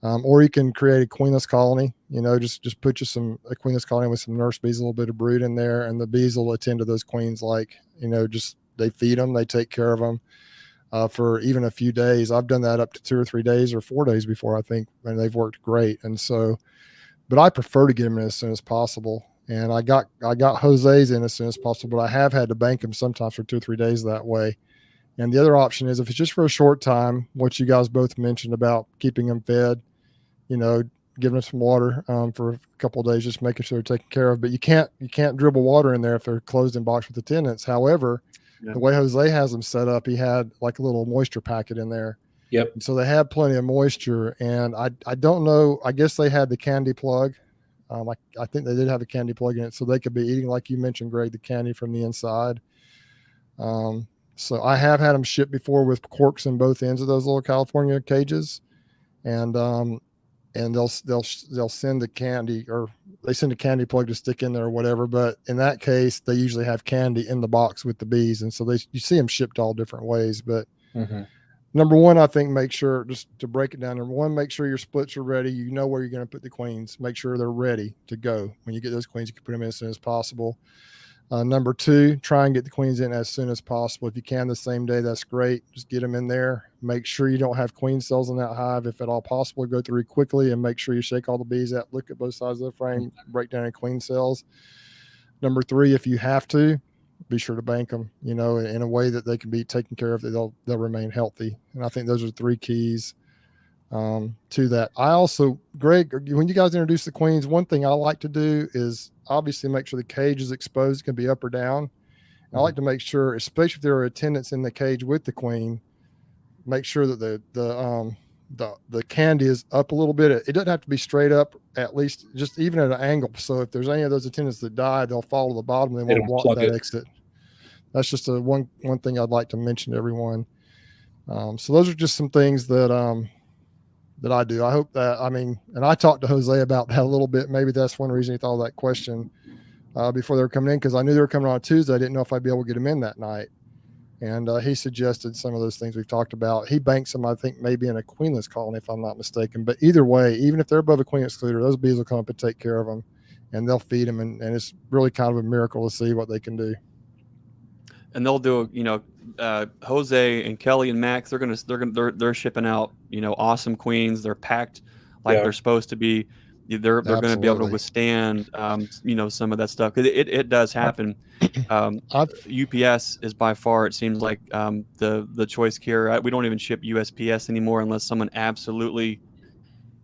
Or you can create a queenless colony. Just put a queenless colony with some nurse bees, a little bit of brood in there, and the bees will attend to those queens. They feed them, they take care of them for even a few days. I've done that up to 2 or 3 days or 4 days before, I think, and they've worked great. And so, but I prefer to get them in as soon as possible. And I got Jose's in as soon as possible, but I have had to bank them sometimes for 2 or 3 days that way. And the other option is if it's just for a short time, what you guys both mentioned about keeping them fed, you know, giving them some water for a couple of days, just making sure they're taken care of. But you can't dribble water in there if they're closed in box with the tenants. However, the way Jose has them set up, he had like a little moisture packet in there. Yep. And so they had plenty of moisture. And I don't know, I guess they had the candy plug. I think they did have a candy plug in it, so they could be eating, like you mentioned, Greg, the candy from the inside. So I have had them shipped before with corks in both ends of those little California cages, and they'll send the candy, or they send a candy plug to stick in there or whatever. But in that case, they usually have candy in the box with the bees, and so you see them shipped all different ways. But number one, I think make sure, just to break it down, number one, make sure your splits are ready. You know where you're going to put the queens. Make sure they're ready to go. When you get those queens, you can put them in as soon as possible. Number two, try and get the queens in as soon as possible. If you can the same day, that's great. Just get them in there. Make sure you don't have queen cells in that hive. If at all possible, go through quickly and make sure you shake all the bees out, look at both sides of the frame, break down any queen cells. Number three, if you have to, be sure to bank them, you know, in a way that they can be taken care of, that they'll remain healthy. And I think those are three keys to that. I also, Greg, when you guys introduce the queens, one thing I like to do is obviously make sure the cage is exposed, can be up or down. And I like to make sure, especially if there are attendants in the cage with the queen, make sure that the candy is up a little bit. It doesn't have to be straight up, at least just even at an angle. So if there's any of those attendants that die, they'll fall to the bottom. They won't block that exit. That's just one thing I'd like to mention to everyone. So those are just some things that I do. I hope that, and I talked to Jose about that a little bit. Maybe that's one reason he thought of that question before they were coming in, because I knew they were coming on a Tuesday. I didn't know if I'd be able to get them in that night. And he suggested some of those things we've talked about. He banks them, I think, maybe in a queenless colony, if I'm not mistaken. But either way, even if they're above a queen excluder, those bees will come up and take care of them, and they'll feed them. And it's really kind of a miracle to see what they can do. And they'll do, Jose and Kelly and Max, they're shipping out, awesome queens. They're packed like they're supposed to be. They're going to be able to withstand, some of that stuff. It does happen. UPS is by far, it seems like, the choice here. We don't even ship USPS anymore unless someone absolutely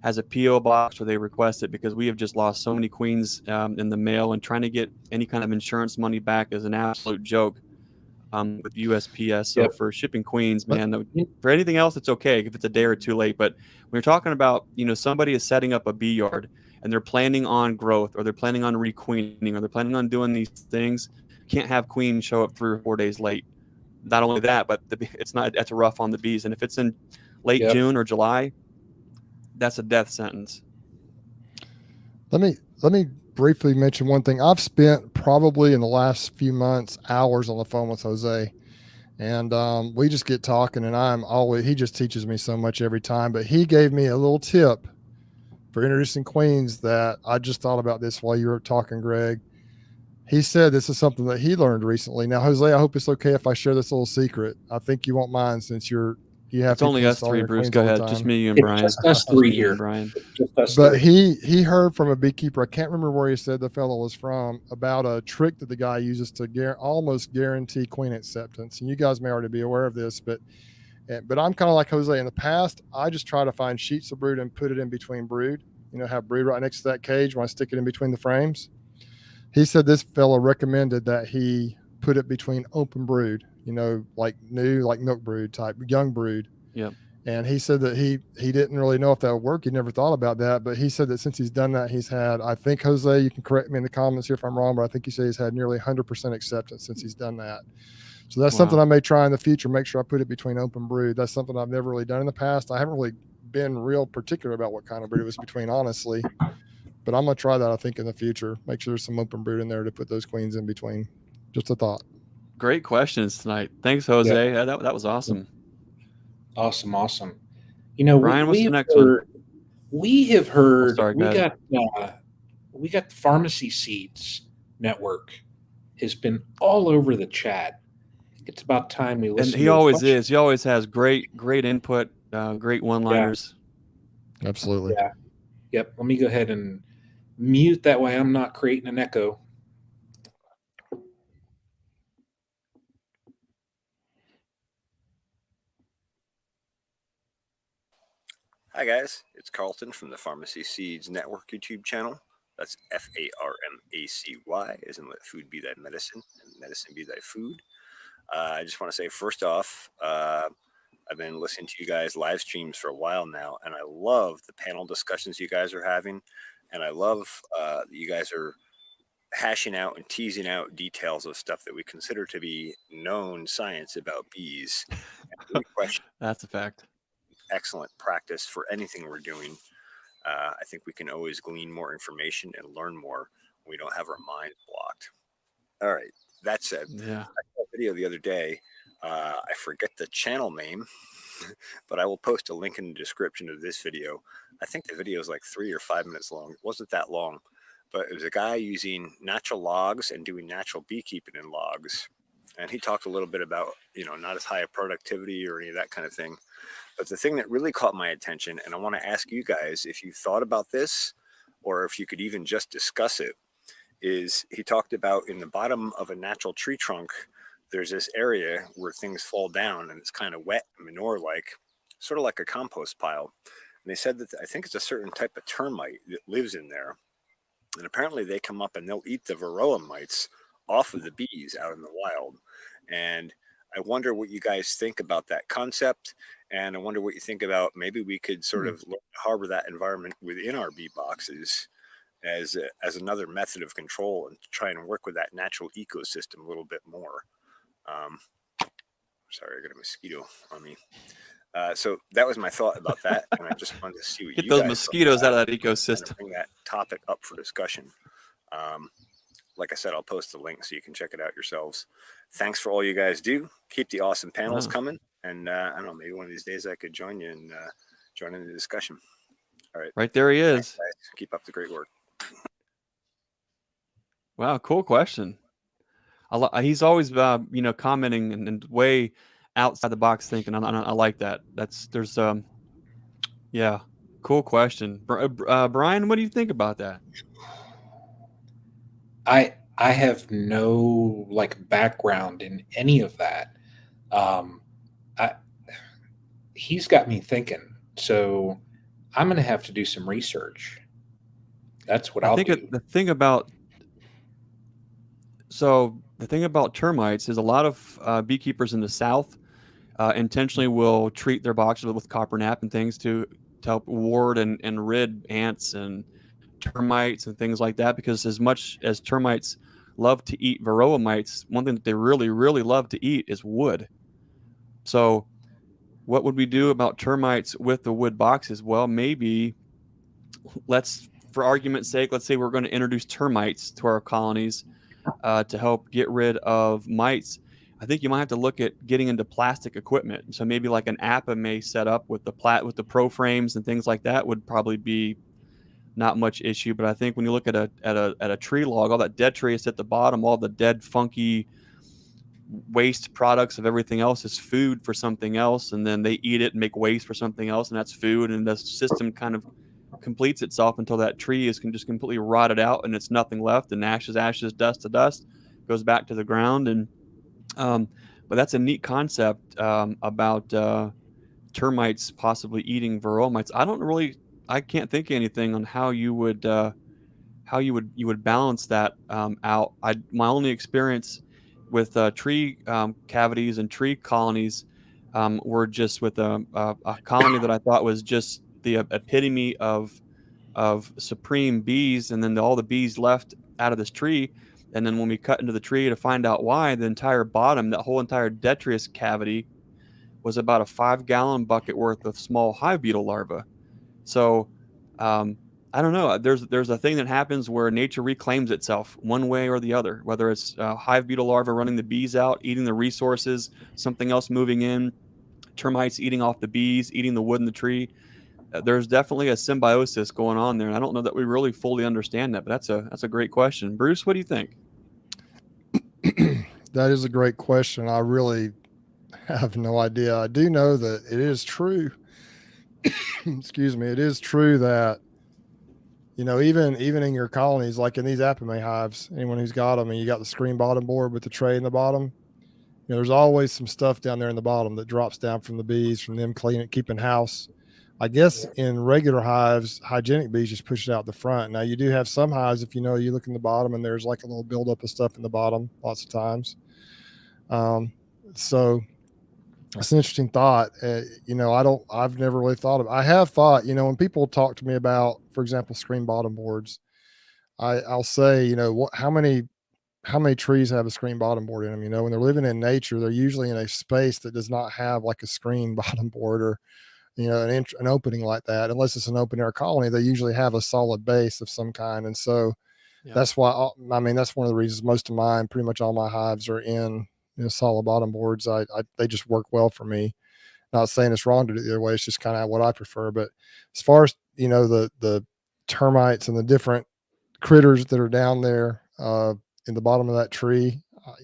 has a PO box or they request it, because we have just lost so many queens in the mail, and trying to get any kind of insurance money back is an absolute joke. With USPS. So for shipping queens, man, for anything else, it's okay if it's a day or two late. But when you're talking about, somebody is setting up a bee yard and they're planning on growth, or they're planning on requeening, or they're planning on doing these things, can't have queens show up 3 or 4 days late. Not only that, but that's rough on the bees. And if it's in late June or July, that's a death sentence. Let me briefly mention one thing. I've spent probably in the last few months hours on the phone with Jose, and we just get talking, and he just teaches me so much every time. But he gave me a little tip for introducing queens that I just thought about this while you were talking, Greg. He said this is something that he learned recently. Now, Jose, I hope it's okay if I share this little secret. I think you won't mind, since you have. It's only us three, Bruce. Go ahead. Just me, you, and Brian. Just us three here, Brian. But he heard from a beekeeper. I can't remember where he said the fellow was from, about a trick that the guy uses to almost guarantee queen acceptance. And you guys may already be aware of this, but I'm kind of like Jose. In the past, I just try to find sheets of brood and put it in between brood. Have brood right next to that cage when I stick it in between the frames. He said this fellow recommended that he put it between open brood, like milk brood type, young brood. Yep. And he said that he didn't really know if that would work. He never thought about that, but he said that since he's done that, he's had, I think, Jose, you can correct me in the comments here if I'm wrong, but I think he said he's had nearly 100% acceptance since he's done that. So that's something I may try in the future. Make sure I put it between open brood. That's something I've never really done in the past. I haven't really been real particular about what kind of brood it was between, honestly. But I'm going to try that, I think, in the future. Make sure there's some open brood in there to put those queens in between. Just a thought. Great questions tonight. Thanks, Jose. Yeah. That was awesome. Awesome. Brian, what's the next one? We have heard. Sorry, we got the Pharmacy Seeds Network has been all over the chat. It's about time we listen. And he always is. He always has great input, great one-liners. Yeah. Absolutely. Yeah. Yep. Let me go ahead and mute, that way I'm not creating an echo. Hi guys, it's Carlton from the Pharmacy Seeds Network YouTube channel. That's FARMACY, as in let food be thy medicine and medicine be thy food. I just want to say first off, I've been listening to you guys live streams for a while now, and I love the panel discussions you guys are having, and I love that you guys are hashing out and teasing out details of stuff that we consider to be known science about bees. And question, That's a fact. excellent practice for anything we're doing. I think we can always glean more information and learn more when we don't have our mind blocked. All right. That said, Yeah. I saw a video the other day. I forget the channel name, but I will post a link in the description of this video. I think the video is like 3 or 5 minutes long. It wasn't that long, but it was a guy using natural logs and doing natural beekeeping in logs. And he talked a little bit about, not as high a productivity or any of that kind of thing. But the thing that really caught my attention, and I want to ask you guys if you thought about this or if you could even just discuss it, is he talked about in the bottom of a natural tree trunk, there's this area where things fall down and it's kind of wet, manure-like, sort of like a compost pile. And they said that I think it's a certain type of termite that lives in there. And apparently they come up and they'll eat the varroa mites off of the bees out in the wild. And I wonder what you guys think about that concept. And I wonder what you think about maybe we could sort of harbor that environment within our bee boxes as another method of control and try and work with that natural ecosystem a little bit more. Sorry, I got a mosquito on me. So that was my thought about that. And I just wanted to see what Get you those guys mosquitoes out of that kind ecosystem. of bring that topic up for discussion. Like I said, I'll post the link so you can check it out yourselves. Thanks for all you guys do. Keep the awesome panels coming. And I don't know, maybe one of these days I could join you and join in the discussion. All right. Right there he is. Thanks, guys. Keep up the great work. Wow, cool question. He's always, commenting and way outside the box thinking. I like that. Yeah, cool question. Brian, what do you think about that? I have no background in any of that. He's got me thinking, so I'm going to have to do some research. That's what I'll do. The thing about termites is a lot of beekeepers in the South intentionally will treat their boxes with copper nap and things to help ward and rid ants and termites and things like that, because as much as termites love to eat varroa mites, one thing that they really, really love to eat is wood. So what would we do about termites with the wood boxes? Well, maybe for argument's sake, let's say we're going to introduce termites to our colonies to help get rid of mites. I think you might have to look at getting into plastic equipment. So maybe like an APA set up with the pro frames and things like that would probably be not much issue. But I think when you look at a tree log, all that dead tree is at the bottom, all the dead funky waste products of everything else is food for something else, and then they eat it and make waste for something else, and that's food, and the system kind of completes itself until that tree is just completely rotted out and it's nothing left, and ashes, dust to dust, goes back to the ground. And but that's a neat concept about termites possibly eating varroa mites. I can't think of anything on how you would balance that out. My only experience with tree cavities and tree colonies were just with a colony that I thought was just the epitome of supreme bees, and then all the bees left out of this tree. And then when we cut into the tree to find out why, the entire bottom, that whole entire detritus cavity, was about a 5-gallon bucket worth of small hive beetle larvae. So I don't know. There's a thing that happens where nature reclaims itself one way or the other, whether it's hive beetle larvae running the bees out, eating the resources, something else moving in, termites eating off the bees, eating the wood in the tree. There's definitely a symbiosis going on there. And I don't know that we really fully understand that, but that's a great question. Bruce, what do you think? That is a great question. I really have no idea. I do know that it is true. Excuse me. It is true that, even in your colonies, like in these Apame hives, anyone who's got them, and you got the screen bottom board with the tray in the bottom, there's always some stuff down there in the bottom that drops down from the bees, from them keeping house I guess in regular hives, hygienic bees just push it out the front. Now you do have some hives, if you know, you look in the bottom and there's like a little buildup of stuff in the bottom lots of times. So it's an interesting thought. I've never really thought of, I have thought, when people talk to me about, for example, screen bottom boards, I'll say, how many trees have a screen bottom board in them? When they're living in nature, they're usually in a space that does not have like a screen bottom board or, an opening like that. Unless it's an open air colony, they usually have a solid base of some kind. And so that's why, that's one of the reasons most of mine, pretty much all my hives are in, solid bottom boards. They just work well for me. Not saying it's wrong to do it the other way. It's just kind of what I prefer. But as far as, the termites and the different critters that are down there, in the bottom of that tree,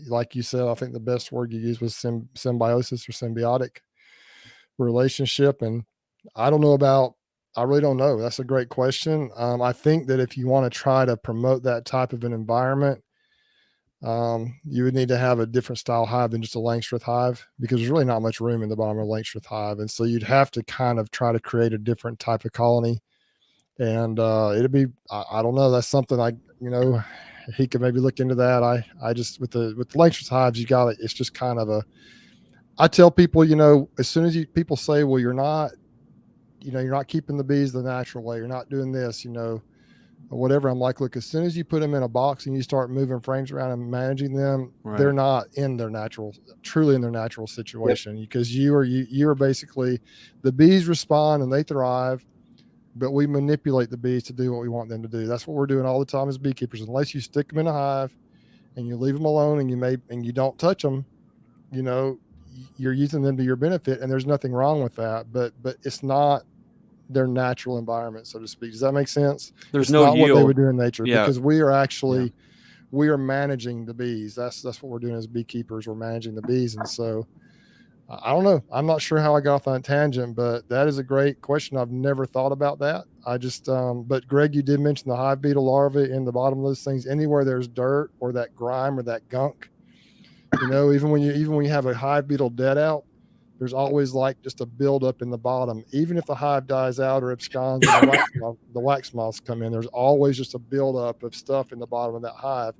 like you said, I think the best word you used was symbiosis or symbiotic relationship. And I really don't know. That's a great question. I think that if you want to try to promote that type of an environment, you would need to have a different style hive than just a Langstroth hive, because there's really not much room in the bottom of a Langstroth hive. And so you'd have to kind of try to create a different type of colony. And it'd be, I don't know. That's something he could maybe look into that. I just, with the Langstroth hives, it's just kind of I tell people, as soon as people say, well, you're not keeping the bees the natural way, you're not doing this, or whatever. I'm like, look, as soon as you put them in a box and you start moving frames around and managing them, they're not truly in their natural situation. Because you are basically, the bees respond and they thrive, but we manipulate the bees to do what we want them to do. That's what we're doing all the time as beekeepers. Unless you stick them in a hive and you leave them alone and you don't touch them, you're using them to your benefit, and there's nothing wrong with that. But it's not their natural environment, so to speak. Does that make sense? There's it's no not yield. What they would do in nature, because we are actually we are managing the bees. That's what we're doing as beekeepers. We're managing the bees. And so I don't know. I'm not sure how I got off on a tangent, but that is a great question. I've never thought about that. I just, but Greg, you did mention the hive beetle larvae in the bottom of those things. Anywhere there's dirt or that grime or that gunk, even when you have a hive beetle dead out, there's always like just a buildup in the bottom. Even if the hive dies out or absconds and the wax moths come in, there's always just a buildup of stuff in the bottom of that hive.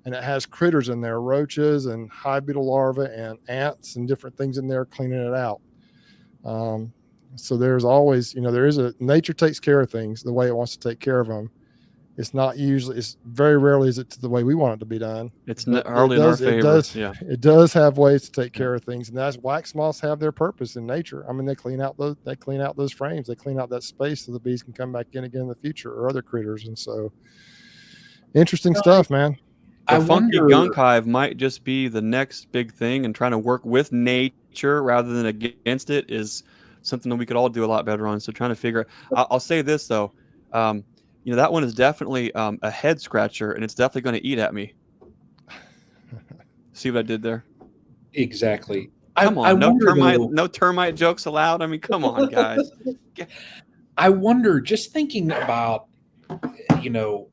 And it has critters in there, roaches and hive beetle larvae and ants and different things in there cleaning it out. So there's always, nature takes care of things the way it wants to take care of them. It's very rarely is it the way we want it to be done. It's hardly in our favor. It does have ways to take care of things, and that's wax moths have their purpose in nature. I mean, they clean out those frames, they clean out that space so the bees can come back in again in the future, or other critters. And so, interesting stuff, man. The funky gunk hive might just be the next big thing, and trying to work with nature rather than against it is something that we could all do a lot better on. So trying to figure. I'll say this though. That one is definitely a head scratcher, and it's definitely going to eat at me. See what I did there? Exactly. Come on, no termite jokes allowed. I mean, come on, guys. I wonder, just thinking about,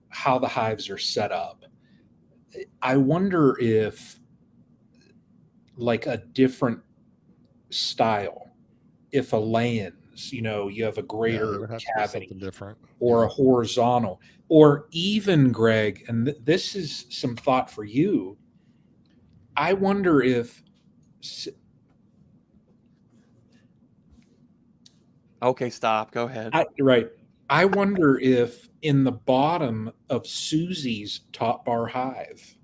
how the hives are set up, I wonder if, like, a different style, if a lens, you have a greater cavity, different, or a horizontal, or even, Greg, and this is some thought for you. I wonder if. Okay, stop. Go ahead. I wonder if in the bottom of Susie's top bar hive.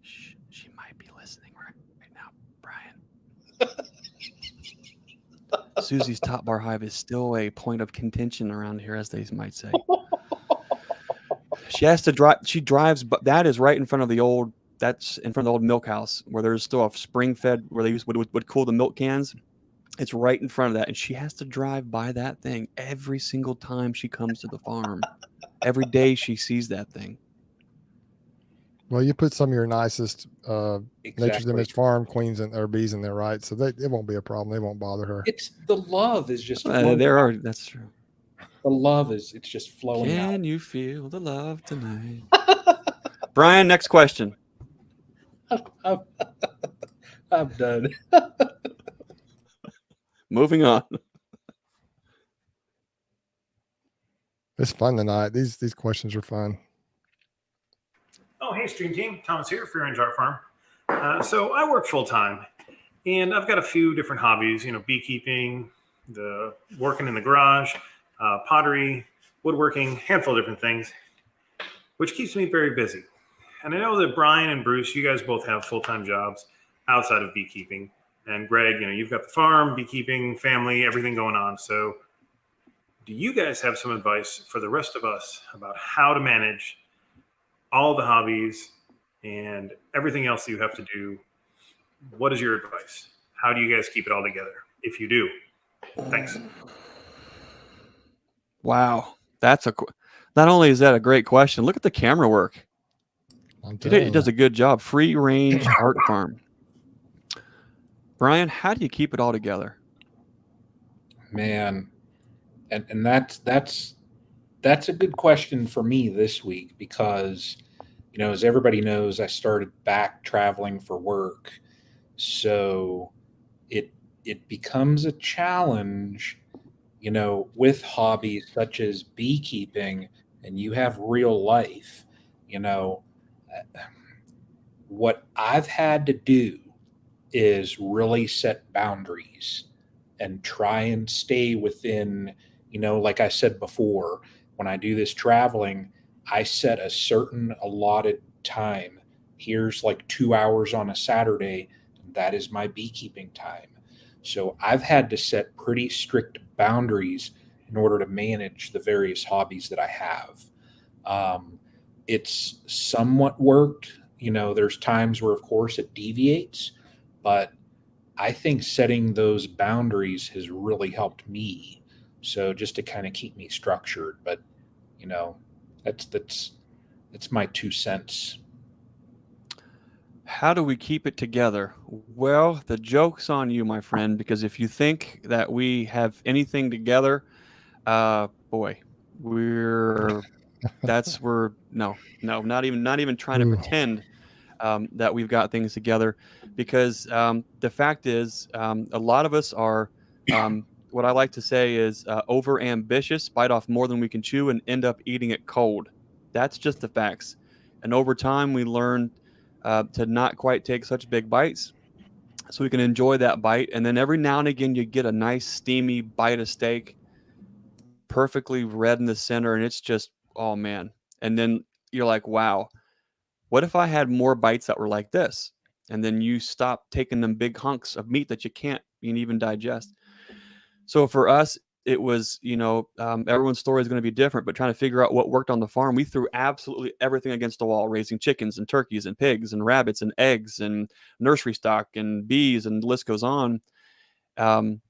She might be listening right now, Brian. Susie's top bar hive is still a point of contention around here, as they might say. She has to drive. She drives, but that is right in front of the old. That's in front of the old milk house where there's still a spring fed where they would cool the milk cans. It's right in front of that, and she has to drive by that thing every single time she comes to the farm. Every day she sees that thing. Well, you put some of your nicest Nature's Image Farm queens or bees in there, right? So it won't be a problem. They won't bother her. It's the love is just that's true. The love it's just flowing out. Can you feel the love tonight? Brian, next question. I'm done. Moving on. It's fun tonight. These questions are fun. Oh, hey, Stream Team. Thomas here for Orange Art Farm. So I work full time, and I've got a few different hobbies. Beekeeping, the working in the garage, pottery, woodworking, handful of different things, which keeps me very busy. And I know that Brian and Bruce, you guys both have full time jobs outside of beekeeping. And Greg, you've got the farm, beekeeping, family, everything going on. So, do you guys have some advice for the rest of us about how to manage all the hobbies and everything else that you have to do? What is your advice? How do you guys keep it all together? If you do, thanks. Wow, not only is that a great question. Look at the camera work. It does a good job. Free range art farm. Brian, how do you keep it all together? Man, and that's a good question for me this week because, as everybody knows, I started back traveling for work, so it becomes a challenge, with hobbies such as beekeeping, and you have real life. What I've had to do is really set boundaries and try and stay within, like I said before, when I do this traveling, I set a certain allotted time. Here's like 2 hours on a Saturday. That is my beekeeping time. So I've had to set pretty strict boundaries in order to manage the various hobbies that I have. It's somewhat worked. There's times where, of course, it deviates, but I think setting those boundaries has really helped me. So just to kind of keep me structured, but that's my 2 cents. How do we keep it together? Well, the joke's on you, my friend, because if you think that we have anything together, boy, we're no, not even trying to pretend that we've got things together, because the fact is, a lot of us are, what I like to say is, over ambitious, bite off more than we can chew, and end up eating it cold. That's just the facts. And over time, we learn to not quite take such big bites, so we can enjoy that bite. And then every now and again, you get a nice steamy bite of steak, perfectly red in the center, and it's just, oh man. And then you're like, wow, what if I had more bites that were like this? And then you stop taking them big hunks of meat that you can't even digest. So for us, it was, everyone's story is going to be different, but trying to figure out what worked on the farm. We threw absolutely everything against the wall, raising chickens and turkeys and pigs and rabbits and eggs and nursery stock and bees, and the list goes on. And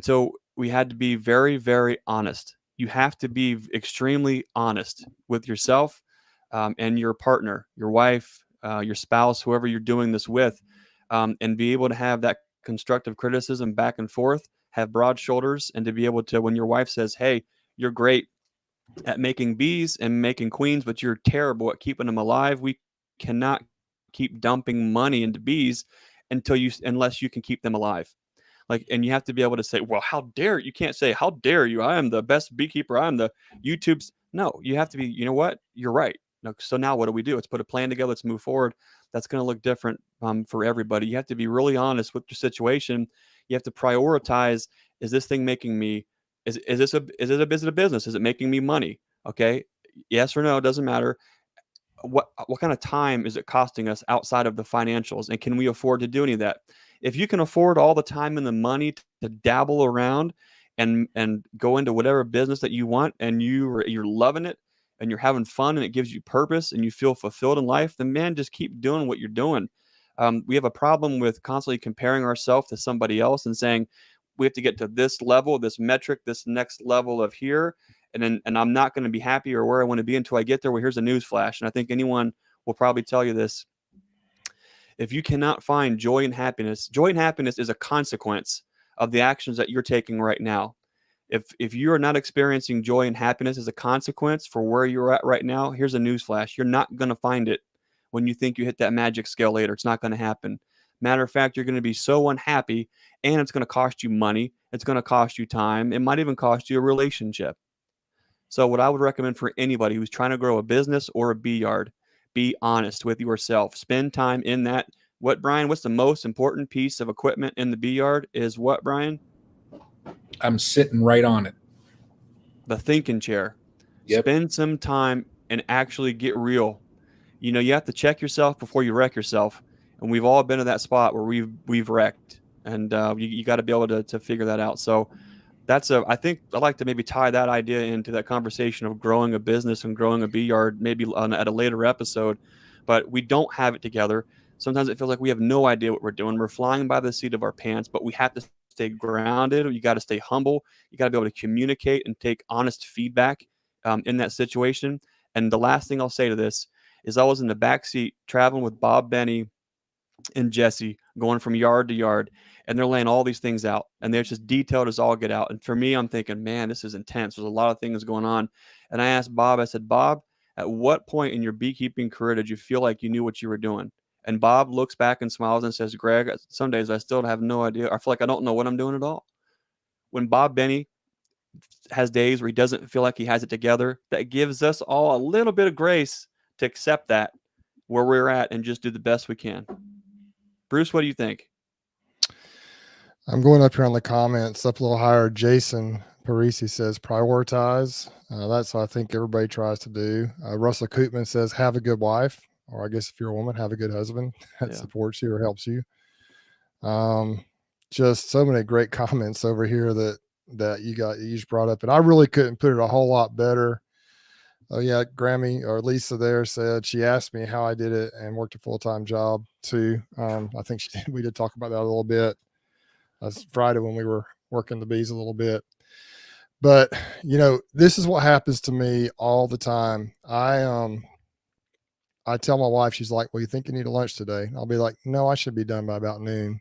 so we had to be very, very honest. You have to be extremely honest with yourself, and your partner, your wife, your spouse, whoever you're doing this with, and be able to have that constructive criticism back and forth, have broad shoulders, and to be able to, when your wife says, hey, you're great at making bees and making queens, but you're terrible at keeping them alive. We cannot keep dumping money into bees unless you can keep them alive. And you have to be able to say, well, how dare you? Can't say, how dare you? I am the best beekeeper. I'm the YouTube's. No, you have to be, you know what? You're right. No, so now what do? Let's put a plan together. Let's move forward. That's going to look different for everybody. You have to be really honest with your situation. You have to prioritize. Is this thing making me, is it a business? Is it making me money? Okay. Yes or no, it doesn't matter. What kind of time is it costing us outside of the financials? And can we afford to do any of that? If you can afford all the time and the money to dabble around and go into whatever business that you want, and you're loving it and you're having fun and it gives you purpose and you feel fulfilled in life, then man, just keep doing what you're doing. We have a problem with constantly comparing ourselves to somebody else and saying we have to get to this level, this metric, this next level of here. And I'm not going to be happy or where I want to be until I get there. Well, here's a news flash. And I think anyone will probably tell you this. If you cannot find joy and happiness is a consequence of the actions that you're taking right now. If you are not experiencing joy and happiness as a consequence for where you're at right now, here's a news flash. You're not going to find it when you think you hit that magic scale later. It's not going to happen. Matter of fact, you're going to be so unhappy, and it's going to cost you money. It's going to cost you time. It might even cost you a relationship. So what I would recommend for anybody who's trying to grow a business or a bee yard, be honest with yourself. Spend time in that. What, Brian, what's the most important piece of equipment in the bee yard is what, Brian? I'm sitting right on it. The thinking chair. Yep. Spend some time and actually get real. You know, you have to check yourself before you wreck yourself. And we've all been in that spot where we've wrecked. And you got to be able to figure that out. So I think I'd like to maybe tie that idea into that conversation of growing a business and growing a bee yard maybe at a later episode. But we don't have it together. Sometimes it feels like we have no idea what we're doing. We're flying by the seat of our pants, but we have to stay grounded. You got to stay humble. You got to be able to communicate and take honest feedback in that situation. And the last thing I'll say to this is I was in the back seat traveling with Bob, Benny, and Jesse, going from yard to yard, and they're laying all these things out, and they're just detailed as all get out. And for me, I'm thinking, man, this is intense. There's a lot of things going on. And I asked Bob, I said, Bob, at what point in your beekeeping career did you feel like you knew what you were doing? And Bob looks back and smiles and says, Greg, some days I still have no idea. I feel like I don't know what I'm doing at all. When Bob Benny has days where he doesn't feel like he has it together, that gives us all a little bit of grace to accept that where we're at and just do the best we can. Bruce, what do you think? I'm going up here on the comments, up a little higher. Jason Parisi says prioritize. That's what I think everybody tries to do. Russell Koopman says have a good wife, or I guess if you're a woman, have a good husband that supports you or helps you. Just so many great comments over here that you just brought up, and I really couldn't put it a whole lot better. Oh yeah, Grammy or Lisa there said she asked me how I did it and worked a full-time job too. I think we did talk about that a little bit. That's Friday when we were working the bees a little bit. But you know, this is what happens to me all the time. I tell my wife, she's like, well, you think you need a lunch today? I'll be like, no, I should be done by about noon.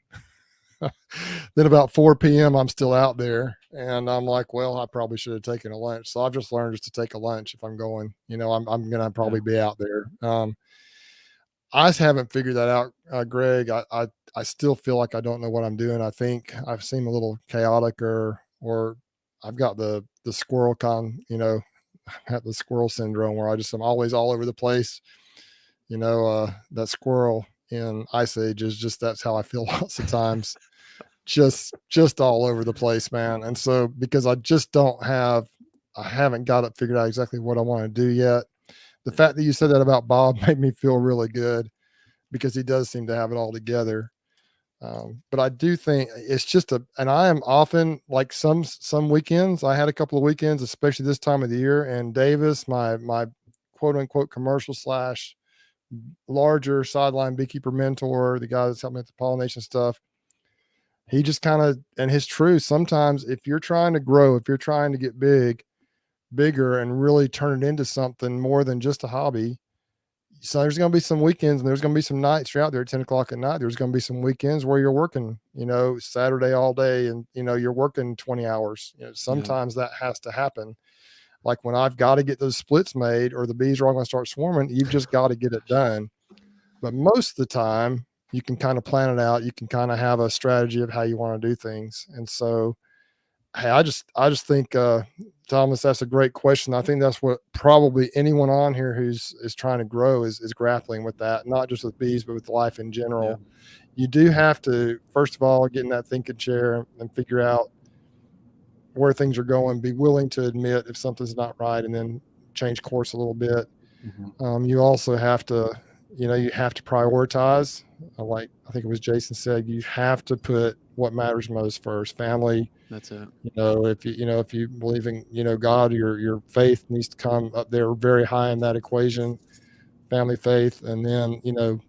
Then about 4 p.m. I'm still out there, and I'm like, well, I probably should have taken a lunch. So I've just learned just to take a lunch if I'm going. You know, I'm going to probably be out there. I just haven't figured that out, Greg. I still feel like I don't know what I'm doing. I think I've seemed a little chaotic, or I've got the squirrel have the squirrel syndrome where I'm always all over the place. You know, that squirrel in Ice Age is just, that's how I feel lots of times. just all over the place, man. And so because I haven't got it figured out exactly what I want to do yet. The fact that you said that about Bob made me feel really good, because he does seem to have it all together. But I do think it's just and I am often like some weekends. I had a couple of weekends, especially this time of the year, and Davis, my quote unquote commercial / larger sideline beekeeper mentor, the guy that's helping me with the pollination stuff, he just kind of, and his truth, sometimes if you're trying to grow, if you're trying to get bigger and really turn it into something more than just a hobby, so there's going to be some weekends and there's going to be some nights you're out there at 10 o'clock at night. There's going to be some weekends where you're working, you know, Saturday all day, and, you know, you're working 20 hours. You know, sometimes that has to happen. Like when I've got to get those splits made or the bees are all going to start swarming, you've just got to get it done. But most of the time you can kind of plan it out. You can kind of have a strategy of how you want to do things. And so, hey, I just think, Thomas, that's a great question. I think that's what probably anyone on here is trying to grow is grappling with that, not just with bees, but with life in general. Yeah. You do have to, first of all, get in that thinking chair and figure out where things are going, be willing to admit if something's not right, and then change course a little bit. Mm-hmm. You also have to, you have to prioritize. Like I think it was Jason said, you have to put what matters most first. Family. That's it. If you believe in, God, your faith needs to come up there very high in that equation. Family, faith, and then,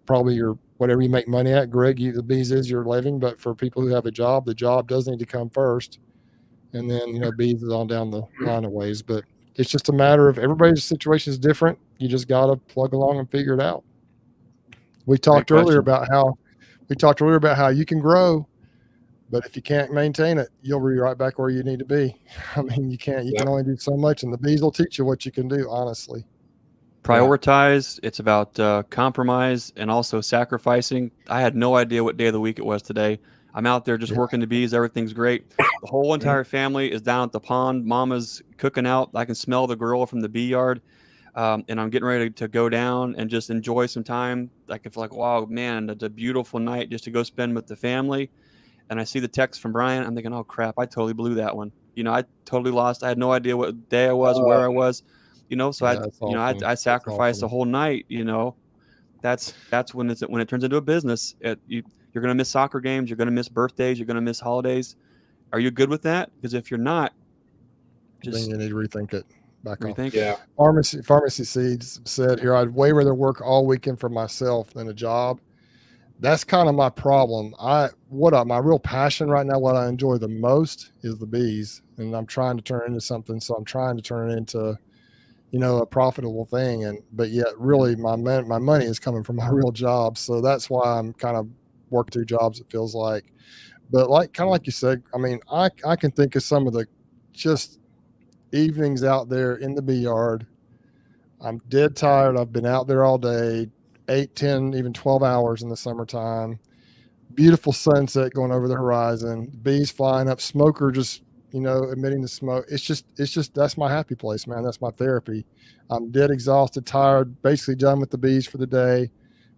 probably your whatever you make money at. Greg, the bees is your living, but for people who have a job, the job does need to come first. And then, bees is on down the line of ways. But it's just a matter of everybody's situation is different. You just got to plug along and figure it out. We talked earlier about how you can grow, but if you can't maintain it, you'll be right back where you need to be. I mean, you can only do so much, and the bees will teach you what you can do, honestly. Prioritize. It's about compromise and also sacrificing. I had no idea what day of the week it was today. I'm out there just Yeah. working the bees. Everything's great. The whole entire family is down at the pond. Mama's cooking out. I can smell the grill from the bee yard. And I'm getting ready to go down and just enjoy some time. Like, if like, wow, man, it's a beautiful night just to go spend with the family. And I see the text from Brian. I'm thinking, oh crap, I totally blew that one. I totally lost. I had no idea what day I was, where I was, so Yeah, that's awesome. I That's sacrificed the awesome. whole night. That's when it turns into a business. You're going to miss soccer games. You're going to miss birthdays. You're going to miss holidays. Are you good with that? Because if you're not, Then just you need to rethink it. Back off. rethink it. Yeah. Pharmacy Seeds said here, I'd way rather work all weekend for myself than a job. That's kind of my problem. My real passion right now, what I enjoy the most is the bees, and I'm trying to turn it into something. So I'm trying to turn it into, a profitable thing. But yet really my money is coming from my real job. So that's why I'm kind of work 2 jobs, it feels like. But kind of like you said, I mean, I can think of some of the just evenings out there in the bee yard. I'm dead tired. I've been out there all day, 8, 10, even 12 hours in the summertime. Beautiful sunset going over the horizon, bees flying up, smoker just, emitting the smoke. It's just, that's my happy place, man. That's my therapy. I'm dead exhausted, tired, basically done with the bees for the day.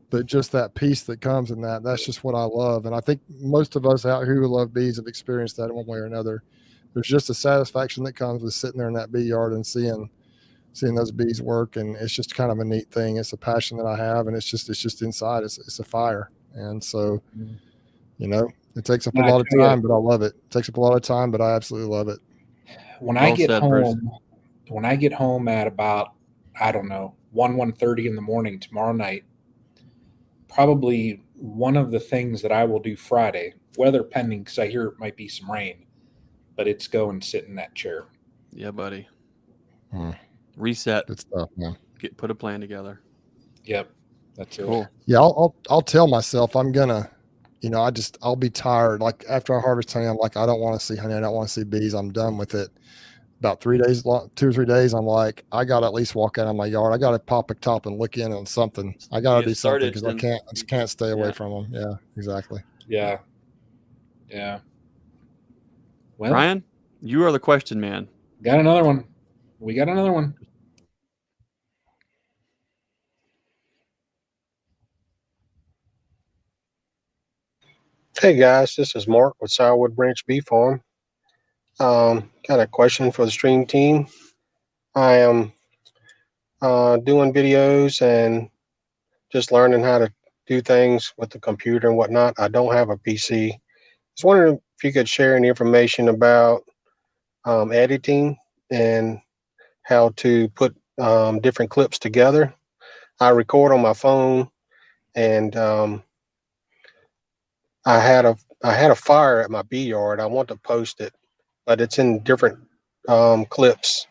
But just that peace that comes in that's just what I love. And I think most of us out here who love bees have experienced that in one way or another. There's just a satisfaction that comes with sitting there in that bee yard and seeing those bees work. And it's just kind of a neat thing. It's a passion that I have, and it's just inside. It's a fire. And so, it takes up a lot of time, but I love it. It takes up a lot of time, but I absolutely love it. When I get home at about, I don't know, 1:30 in the morning tomorrow night, probably one of the things that I will do Friday, weather pending, because I hear it might be some rain, but it's go and sit in that chair. Yeah, buddy. Reset. Good stuff, man. Put a plan together. Yep, that's cool. It. Yeah, I'll tell myself I'm gonna, I'll be tired. Like after I harvest honey, I'm like, I don't want to see honey. I don't want to see bees. I'm done with it. About 3 days, 2 or 3 days, I'm like, I got to at least walk out of my yard. I got to pop a top and look in on something. I got to do something because I just can't stay away from them. Yeah, exactly. Yeah. Well, Brian, you are the question man. Got another one. We got another one. Hey guys, this is Mark with Sourwood Branch Bee Farm. Got a question for the stream team. I am doing videos and just learning how to do things with the computer and whatnot. I don't have a PC. I was wondering if you could share any information about editing and how to put different clips together. I record on my phone, and I had a fire at my bee yard. I want to post it, but it's in different clips,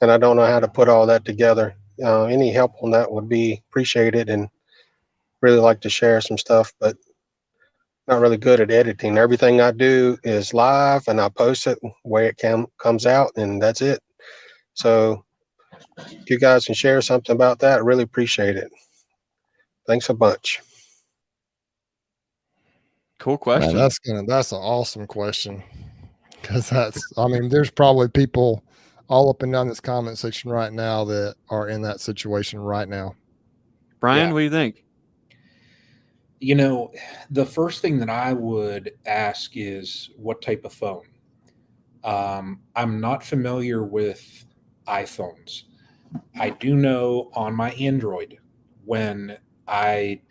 and I don't know how to put all that together. Any help on that would be appreciated, and really like to share some stuff, but not really good at editing. Everything I do is live, and I post it where it comes out, and that's it. So if you guys can share something about that, I really appreciate it. Thanks a bunch. Cool question. Man, that's an awesome question, because there's probably people all up and down this comment section right now that are in that situation right now. Brian, what do you think? The first thing that I would ask is what type of phone. I'm not familiar with iPhones. I do know on my Android, when I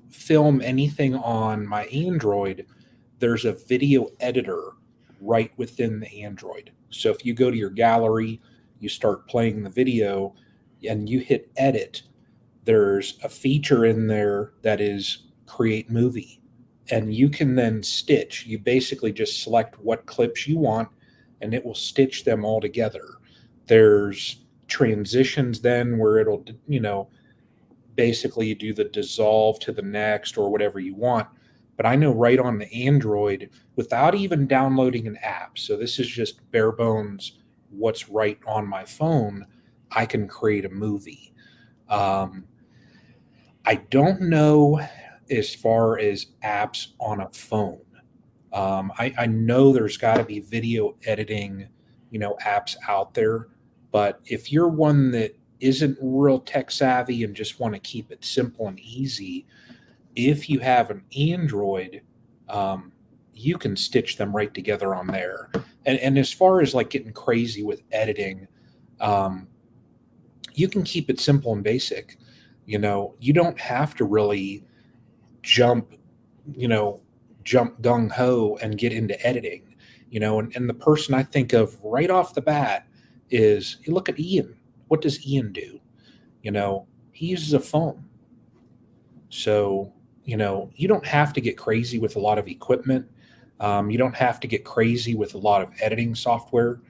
film anything on my Android, there's a video editor right within the Android. So if you go to your gallery, you start playing the video, and you hit edit, there's a feature in there that is create movie. And you can then stitch. You basically just select what clips you want, and it will stitch them all together. There's transitions then where it'll, basically do the dissolve to the next or whatever you want. But I know right on the Android, without even downloading an app, so this is just bare bones what's right on my phone, I can create a movie. I I don't know as far as apps on a phone. I know there's got to be video editing, apps out there. But if you're one that isn't real tech savvy and just want to keep it simple and easy, if you have an Android, you can stitch them right together on there. And as far as like getting crazy with editing, you can keep it simple and basic. You don't have to really jump, jump gung ho and get into editing, and the person I think of right off the bat is, you look at Ian. What does Ian do? He uses a phone. So, you don't have to get crazy with a lot of equipment. You don't have to get crazy with a lot of editing software.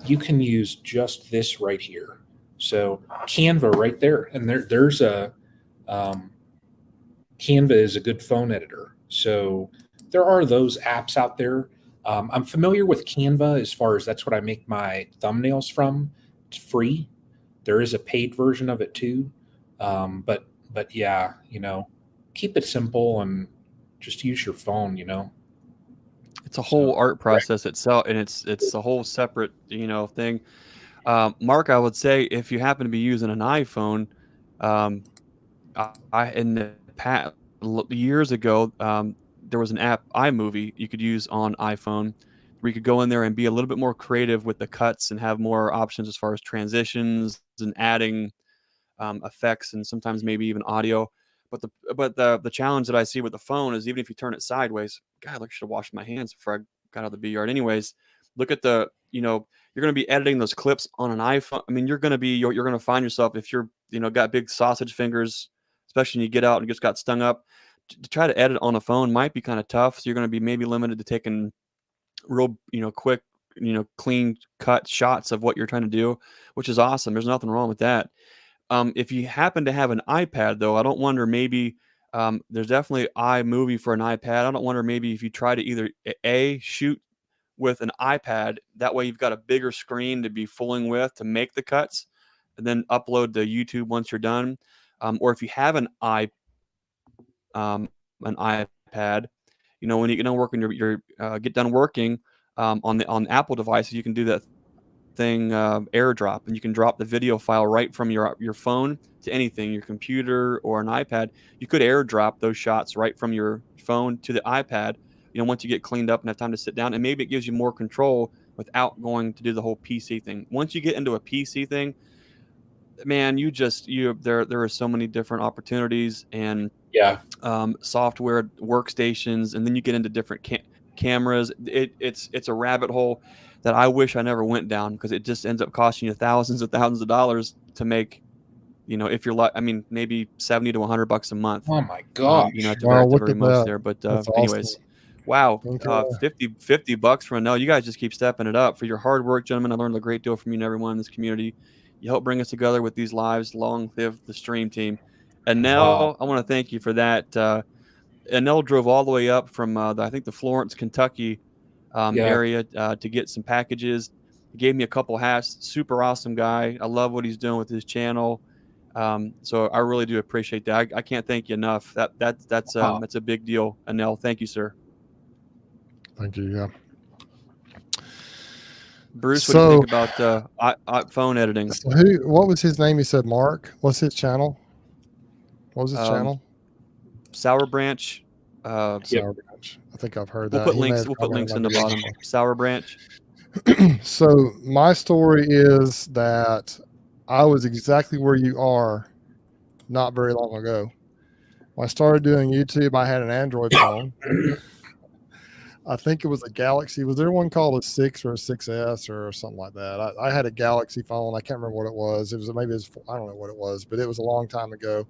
You can use just this right here. So Canva right there. And there's a, Canva is a good phone editor. So there are those apps out there. I'm familiar with Canva as far as that's what I make my thumbnails from. It's free. There is a paid version of it too. But yeah, keep it simple and just use your phone, It's a whole art process itself, and it's a whole separate, thing. Mark, I would say if you happen to be using an iPhone, I in the past years ago, there was an app, iMovie, you could use on iPhone, where you could go in there and be a little bit more creative with the cuts and have more options as far as transitions and adding effects and sometimes maybe even audio. But the challenge that I see with the phone is, even if you turn it sideways, God, I should have washed my hands before I got out of the bee yard. Anyways, look at you're going to be editing those clips on an iPhone. I mean, you're going to find yourself, if you're, got big sausage fingers, especially when you get out and just got stung up, to try to edit on a phone might be kind of tough. So you're going to be maybe limited to taking real, quick, clean cut shots of what you're trying to do, which is awesome. There's nothing wrong with that. If you happen to have an iPad, though, I don't wonder, maybe there's definitely iMovie for an iPad. I don't wonder, maybe if you try to either shoot with an iPad, that way you've got a bigger screen to be fooling with to make the cuts, and then upload to YouTube once you're done. Or if you have an iPad, when you work on your get done working on Apple devices, you can do that thing, AirDrop, and you can drop the video file right from your phone to anything, your computer or an iPad. You could AirDrop those shots right from your phone to the iPad, once you get cleaned up and have time to sit down, and maybe it gives you more control without going to do the whole PC thing. Once you get into a PC thing, man, there are so many different opportunities and software, workstations, and then you get into different cameras. It's a rabbit hole that I wish I never went down, because it just ends up costing you thousands of dollars to make, if you're like, I mean, maybe $70 to $100 a month. Oh my gosh. At the Wow, look very at most that. there. But That's anyways, awesome. wow, Okay. $50 for a no. You guys just keep stepping it up for your hard work, gentlemen. I learned a great deal from you and everyone in this community. You help bring us together with these lives. Long live the Stream Team. And now I want to thank you for that. Anel drove all the way up from I think the Florence, Kentucky area to get some packages. He gave me a couple hats. Super awesome guy. I love what he's doing with his channel. So I really do appreciate that. I can't thank you enough. That's a big deal, Anel. Thank you, sir. Thank you. Yeah. Bruce, what do you think about phone editing? So what was his name? He said Mark. What's his channel? What was his channel? Sour Branch. Sour Branch. I think I've heard We'll that. put links in the bottom. Sour Branch. So my story is that I was exactly where you are not very long ago. When I started doing YouTube, I had an Android phone. I think it was a Galaxy. Was there one called a 6 or a 6S or something like that? I had a Galaxy phone. I can't remember what it was. I don't know what it was, but it was a long time ago.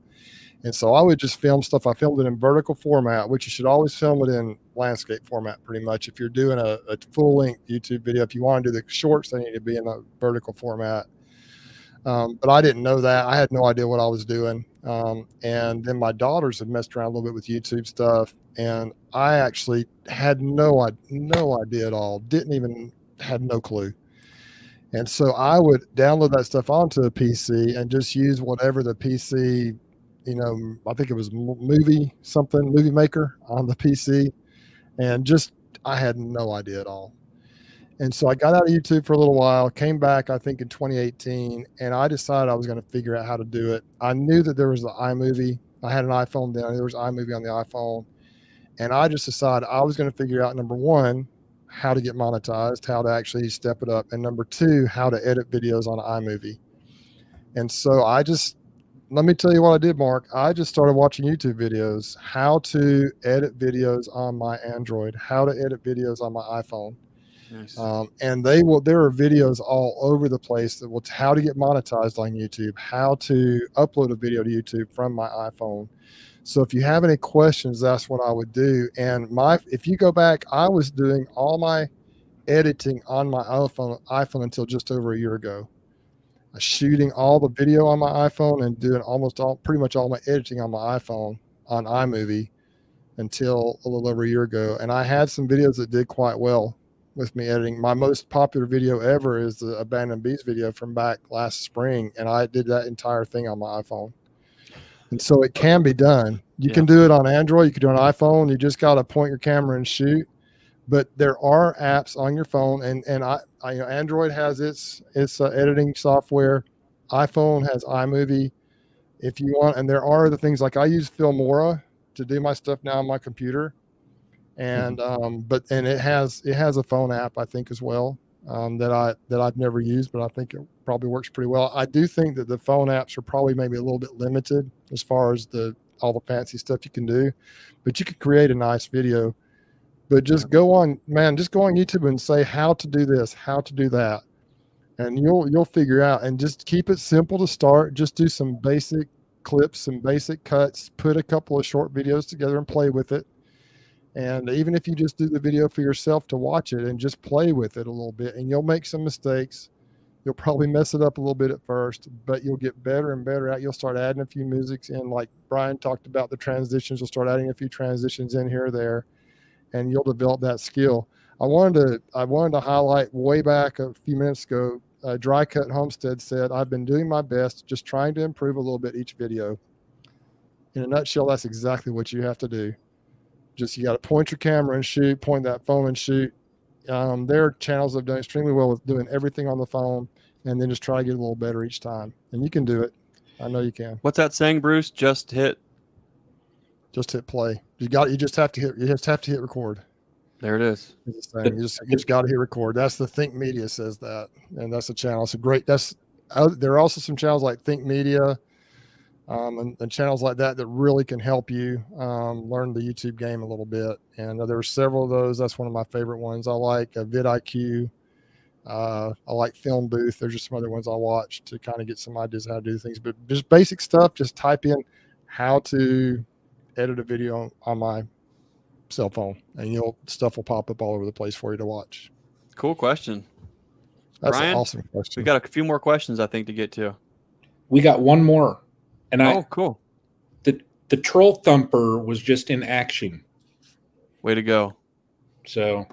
And so I would just film stuff. I filmed it in vertical format, which you should always film it in landscape format, pretty much. If you're doing a full length YouTube video, if you want to do the shorts, they need to be in a vertical format. But I didn't know that. I had no idea what I was doing. And then my daughters had messed around a little bit with YouTube stuff, and I actually had no idea at all. Had no clue. And so I would download that stuff onto a PC and just use whatever the PC I think it was movie maker on the PC, and just I had no idea at all. And so I got out of YouTube for a little while, came back, I think in 2018, and I decided I was going to figure out how to do it. I knew that there was the iMovie. I had an iPhone then. There was iMovie on the iPhone. And I just decided I was going to figure out, number one, how to get monetized, how to actually step it up. And number two, how to edit videos on iMovie. And so let me tell you what I did, Mark. I just started watching YouTube videos, how to edit videos on my Android, how to edit videos on my iPhone. Nice. And there are videos all over the place that will how to get monetized on YouTube, how to upload a video to YouTube from my iPhone. So if you have any questions, that's what I would do. And if you go back, I was doing all my editing on my iPhone until just over a year ago. Shooting all the video on my iPhone and doing pretty much all my editing on my iPhone on iMovie until a little over a year ago. And I had some videos that did quite well with me editing. My most popular video ever is the abandoned bees video from back last spring, and I did that entire thing on my iPhone. And so it can be done. You can do it on Android, you can do it on iPhone. You just got to point your camera and shoot. But there are apps on your phone, and Android has its editing software. iPhone has iMovie, if you want. And there are other things, like I use Filmora to do my stuff now on my computer, and it has a phone app, I think, as well, that I've never used, but I think it probably works pretty well. I do think that the phone apps are probably maybe a little bit limited as far as all the fancy stuff you can do, but you could create a nice video. But just go on YouTube and say how to do this, how to do that, and you'll figure out. And just keep it simple to start. Just do some basic clips, some basic cuts, put a couple of short videos together and play with it. And even if you just do the video for yourself to watch it and just play with it a little bit, and you'll make some mistakes. You'll probably mess it up a little bit at first, but you'll get better and better at. You'll start adding a few musics in, like Brian talked about the transitions. You'll start adding a few transitions in here or there, and you'll develop that skill. I wanted to highlight way back a few minutes ago, Dry Cut Homestead said, "I've been doing my best, just trying to improve a little bit each video." In a nutshell, that's exactly what you have to do. Just you got to point your camera and shoot, point that phone and shoot. There are channels that have done extremely well with doing everything on the phone, and then just try to get a little better each time. And you can do it. I know you can. What's that saying, Bruce? Just hit play. You just have to hit record. There it is. It's the saying. You just got to hit record. That's the Think Media says that, and that's a channel. It's a great. There are also some channels like Think Media, and channels like that really can help you learn the YouTube game a little bit. And there are several of those. That's one of my favorite ones. I like vidIQ. I like Film Booth. There's just some other ones I watch to kind of get some ideas how to do things. But just basic stuff. Just type in how to edit a video on my cell phone, and stuff will pop up all over the place for you to watch. Cool question. That's Brian, an awesome question. We got a few more questions, I think, to get to. We got one more. And cool. The troll thumper was just in action. Way to go. So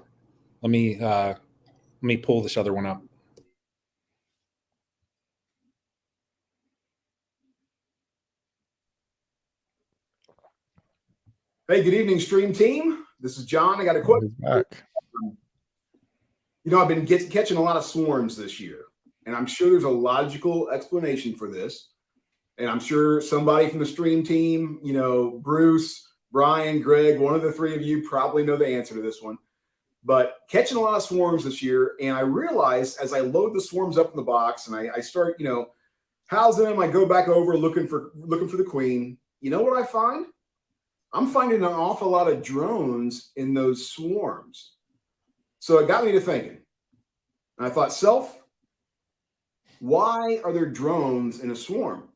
let me pull this other one up. Hey, good evening, Stream Team. This is John. I got a question. I've been catching a lot of swarms this year, and I'm sure there's a logical explanation for this. And I'm sure somebody from the Stream Team, Bruce, Brian, Greg, one of the three of you probably know the answer to this one. But catching a lot of swarms this year, and I realized as I load the swarms up in the box and I start, housing them, I go back over looking for the queen. You know what I find? I'm finding an awful lot of drones in those swarms. So it got me to thinking. And I thought, why are there drones in a swarm?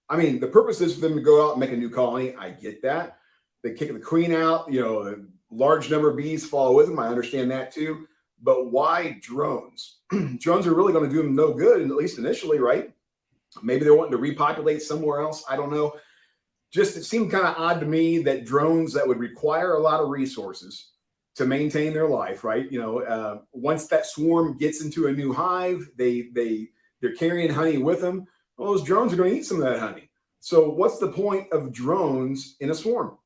I mean, the purpose is for them to go out and make a new colony. I get that. They kick the queen out, a large number of bees follow with them. I understand that too. But why drones? Drones are really going to do them no good, at least initially, right? Maybe they're wanting to repopulate somewhere else. I don't know. Just it seemed kind of odd to me that drones that would require a lot of resources to maintain their life, right? Once that swarm gets into a new hive, they're carrying honey with them. Well, those drones are going to eat some of that honey. So what's the point of drones in a swarm?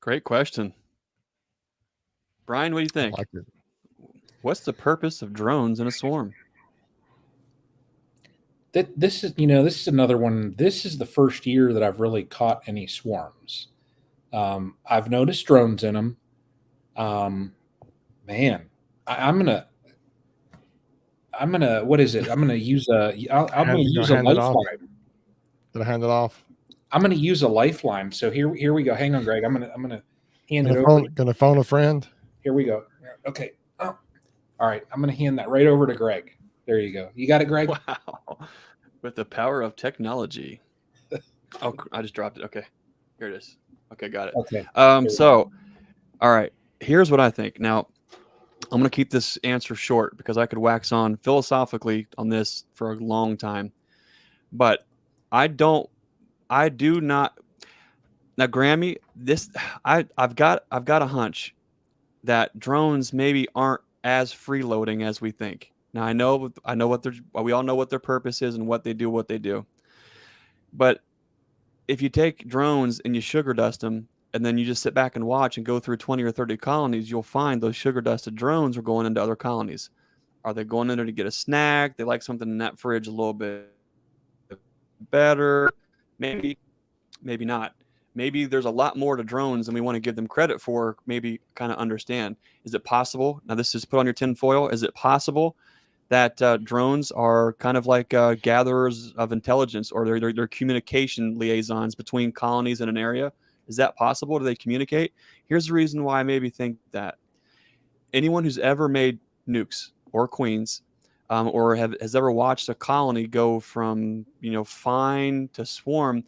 Great question. Brian, what do you think? I like it. What's the purpose of drones in a swarm? This is another one. This is the first year that I've really caught any swarms. I've noticed drones in them. Man, I'm gonna. What is it? I'm gonna use a. I'm gonna use a hand it off. lifeline. Did I hand it off? I'm gonna use a lifeline. So here we go. Hang on, Greg. I'm gonna hand it over. Gonna phone a friend. Here we go. Okay. Oh. All right. I'm gonna hand that right over to Greg. There you go. You got it, Greg? Wow. With the power of technology. Oh, I just dropped it. Okay. Here it is. Okay, got it. Okay. So, all right. Here's what I think. Now, I'm going to keep this answer short because I could wax on philosophically on this for a long time. But I do not. Now, Grammy, I've got a hunch that drones maybe aren't as freeloading as we think. Now, I know we all know what their purpose is and what they do. But if you take drones and you sugar dust them, and then you just sit back and watch and go through 20 or 30 colonies, you'll find those sugar dusted drones are going into other colonies. Are they going in there to get a snack? They like something in that fridge a little bit better. Maybe not. Maybe there's a lot more to drones than we want to give them credit for, maybe kind of understand. Is it possible? Now, this is put on your tin foil. Is it possible that drones are kind of like gatherers of intelligence, or they're communication liaisons between colonies in an area? Is that possible? Do they communicate? Here's the reason why I maybe think that. Anyone who's ever made nukes or queens, or has ever watched a colony go from fine to swarm,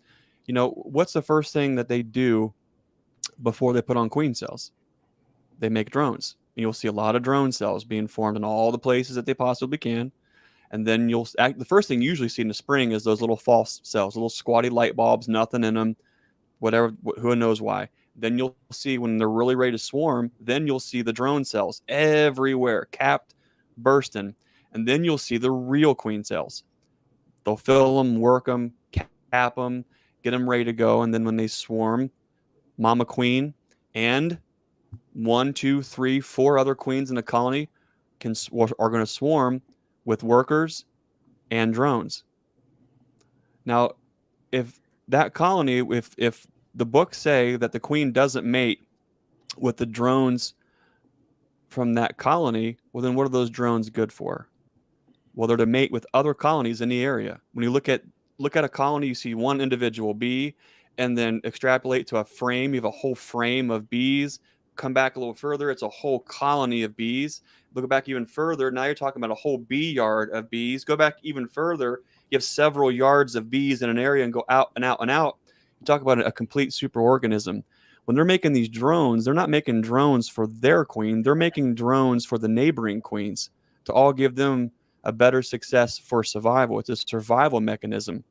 what's the first thing that they do before they put on queen cells? They make drones. And you'll see a lot of drone cells being formed in all the places that they possibly can. And then the first thing you usually see in the spring is those little false cells, little squatty light bulbs, nothing in them, whatever, who knows why. Then you'll see when they're really ready to swarm, then you'll see the drone cells everywhere, capped, bursting. And then you'll see the real queen cells. They'll fill them, work them, cap them, get them ready to go. And then when they swarm, mama queen and 1, 2, 3, 4 other queens in a colony are going to swarm with workers and drones. Now, if that colony, if the books say that the queen doesn't mate with the drones from that colony, well, then what are those drones good for? Well, they're to mate with other colonies in the area. When you look at a colony, you see one individual bee, and then extrapolate to a frame. You have a whole frame of bees. Come back a little further, it's a whole colony of bees. Look back even further, now you're talking about a whole bee yard of bees. Go back even further, you have several yards of bees in an area, and go out and out and out. You talk about a complete superorganism. When they're making these drones, they're not making drones for their queen. They're making drones for the neighboring queens to all give them a better success for survival. It's a survival mechanism.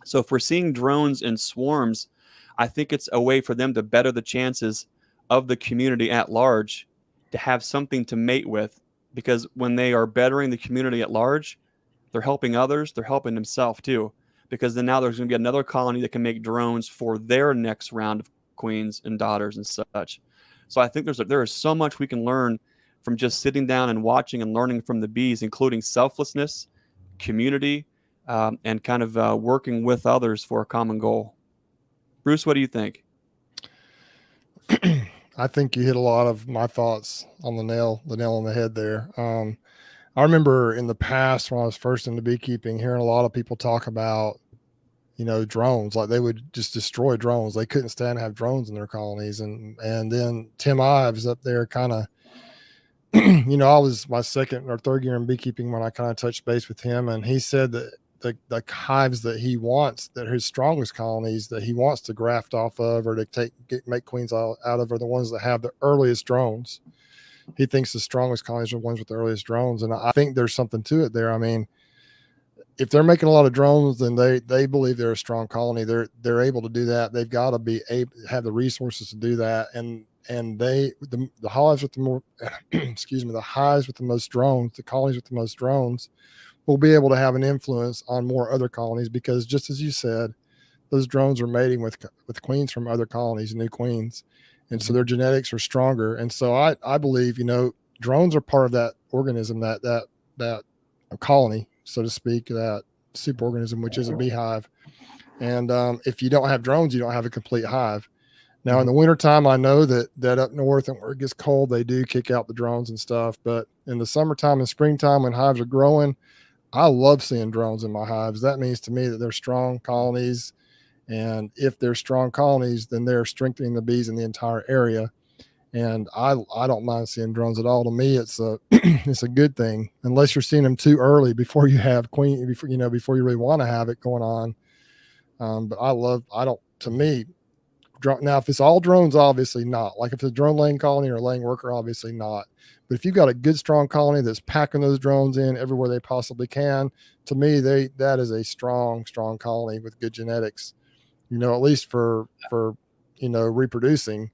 So if we're seeing drones in swarms, I think it's a way for them to better the chances of the community at large to have something to mate with, because when they are bettering the community at large, they're helping others, they're helping themselves too, because then now there's going to be another colony that can make drones for their next round of queens and daughters and such. So I think there is so much we can learn from just sitting down and watching and learning from the bees, including selflessness, community, and kind of working with others for a common goal. Bruce, what do you think? I think you hit a lot of my thoughts on the nail on the head there. I remember in the past when I was first into beekeeping, hearing a lot of people talk about, drones, like they would just destroy drones. They couldn't stand to have drones in their colonies. And then Tim Hives up there kind of, I was my second or third year in beekeeping when I kind of touched base with him. And he said that the hives that he wants, that his strongest colonies that he wants to graft off of or to make queens out of, are the ones that have the earliest drones. He thinks the strongest colonies are the ones with the earliest drones. And I think there's something to it there. I mean, if they're making a lot of drones, then they believe they're a strong colony. They're able to do that. They've got to be able have the resources to do that. And the hives with the more excuse me, the hives with the most drones, the colonies with the most drones, will be able to have an influence on more other colonies, because just as you said, those drones are mating with queens from other colonies, new queens, and so their genetics are stronger. And so I believe, drones are part of that organism, that colony, so to speak, that superorganism, which is a beehive. And if you don't have drones, you don't have a complete hive. Now, in the wintertime, I know that up north and where it gets cold, they do kick out the drones and stuff. But in the summertime and springtime, when hives are growing, I love seeing drones in my hives. That means to me that they're strong colonies. And if they're strong colonies, then they're strengthening the bees in the entire area. And I don't mind seeing drones at all. To me, it's a it's a good thing, unless you're seeing them too early before you have queen, before you really want to have it going on. But to me, now if it's all drones, obviously not. Like if it's a drone laying colony or a laying worker, obviously not. But if you've got a good strong colony that's packing those drones in everywhere they possibly can, to me that is a strong colony with good genetics. At least for reproducing.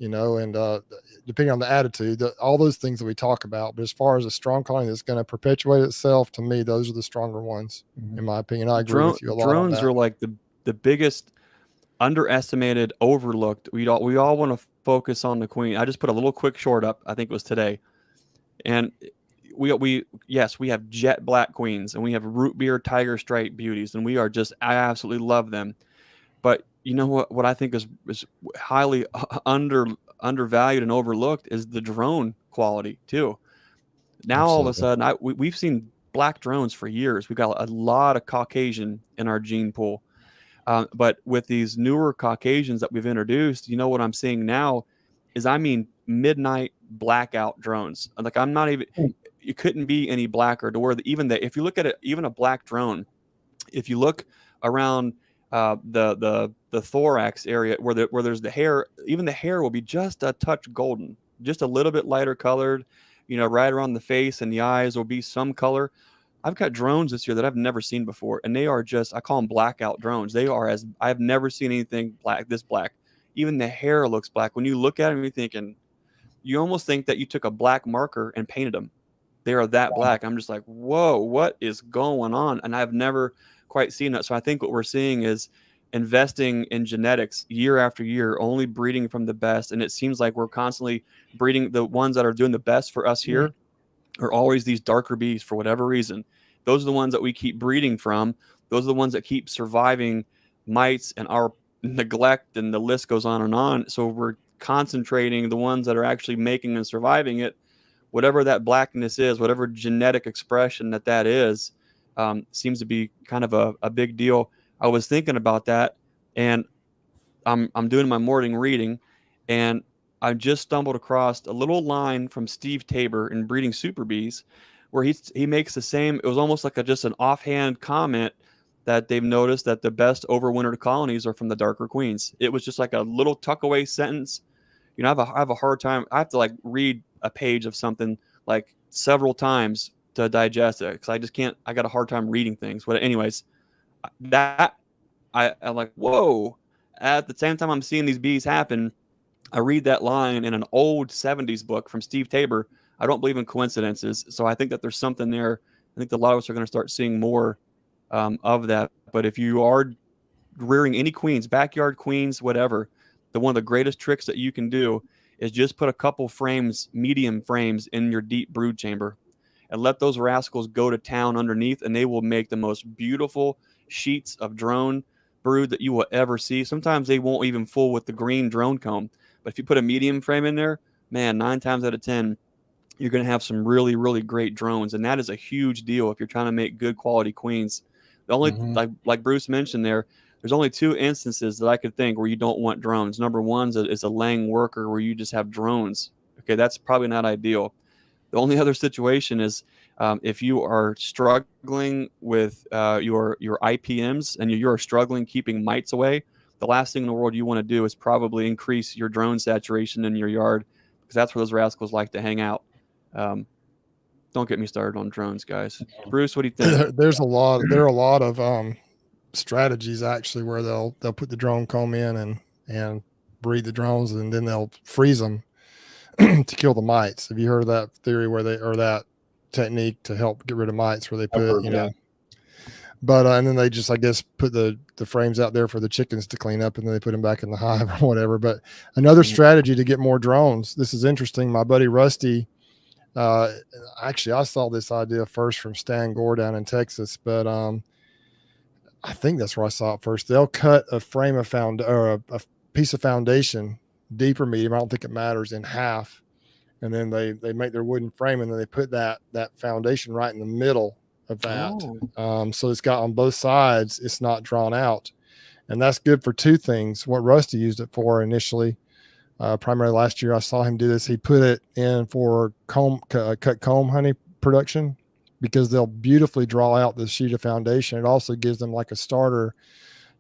And depending on the attitude, all those things that we talk about. But as far as a strong colony that's going to perpetuate itself, to me, those are the stronger ones, in my opinion. I agree with you a lot on Drones that. are like the biggest underestimated, overlooked. We all want to focus on the queen. I just put a little quick short up, I think it was today. And we have jet black queens, and we have root beer tiger stripe beauties, and I absolutely love them. But you know what I think is highly undervalued and overlooked is the drone quality too. Now all of a sudden, we've seen black drones for years. We've got a lot of Caucasian in our gene pool, but with these newer Caucasians that we've introduced, what I'm seeing now is, midnight blackout drones. Like I'm not even. It couldn't be any blacker to where if you look at it, even a black drone, if you look around the thorax area where there's the hair, even the hair will be just a touch golden, just a little bit lighter colored, right around the face, and the eyes will be some color. I've got drones this year that I've never seen before, and they are I call them blackout drones. They are I've never seen anything this black. Even the hair looks black. When you look at them, you almost think that you took a black marker and painted them. They are that black. I'm just like, whoa, what is going on? And I've never quite seen that. So I think what we're seeing is investing in genetics year after year, only breeding from the best. And it seems like we're constantly breeding the ones that are doing the best for us here are always these darker bees for whatever reason. Those are the ones that we keep breeding from. Those are the ones that keep surviving mites and our neglect, and the list goes on and on. So we're concentrating the ones that are actually making and surviving it. Whatever that blackness is, whatever genetic expression that is, seems to be kind of a big deal. I was thinking about that, and I'm doing my morning reading, and I just stumbled across a little line from Steve Tabor in Breeding Super Bees, where he makes the same. It was almost like just an offhand comment that they've noticed that the best overwintered colonies are from the darker queens. It was just like a little tuck away sentence. I have a hard time. I have to read a page of something several times to digest it, because I just can't. I got a hard time reading things. But anyways, that I'm like, whoa. At the same time I'm seeing these bees happen, I read that line in an old 70s book from Steve Tabor. I don't believe in coincidences, so I think that there's something there. I think that a lot of us are going to start seeing more of that. But if you are rearing any queens, backyard queens, whatever, one of the greatest tricks that you can do is just put a couple frames, medium frames, in your deep brood chamber and let those rascals go to town underneath, and they will make the most beautiful sheets of drone brood that you will ever see. Sometimes they won't even fool with the green drone comb, but if you put a medium frame in there, man, 9 times out of 10, you're going to have some really, really great drones. And that is a huge deal if you're trying to make good quality queens. The only, like Bruce mentioned there's only 2 instances that I could think where you don't want drones. Number one is a laying worker where you just have drones. Okay, that's probably not ideal. The only other situation is if you are struggling with your IPMs and you're struggling keeping mites away, the last thing in the world you want to do is probably increase your drone saturation in your yard, because that's where those rascals like to hang out. Don't get me started on drones, guys. Bruce, what do you think? There are a lot of strategies actually where they'll put the drone comb in and breed the drones, and then they'll freeze them to kill the mites. Have you heard of that theory or that technique to help get rid of mites, where they put, but and then they just, I guess, put the frames out there for the chickens to clean up, and then they put them back in the hive or whatever. But another strategy to get more drones. This is interesting. My buddy Rusty, actually, I saw this idea first from Stan Gore down in Texas, but I think that's where I saw it first. They'll cut a frame of a piece of foundation, deep or medium, I don't think it matters, in half, and then they make their wooden frame, and then they put that foundation right in the middle of that. So it's got on both sides, it's not drawn out, and that's good for two things. What Rusty used it for initially, primarily last year, I saw him do this. He put it in for cut comb honey production, because they'll beautifully draw out the sheet of foundation. It also gives them like a starter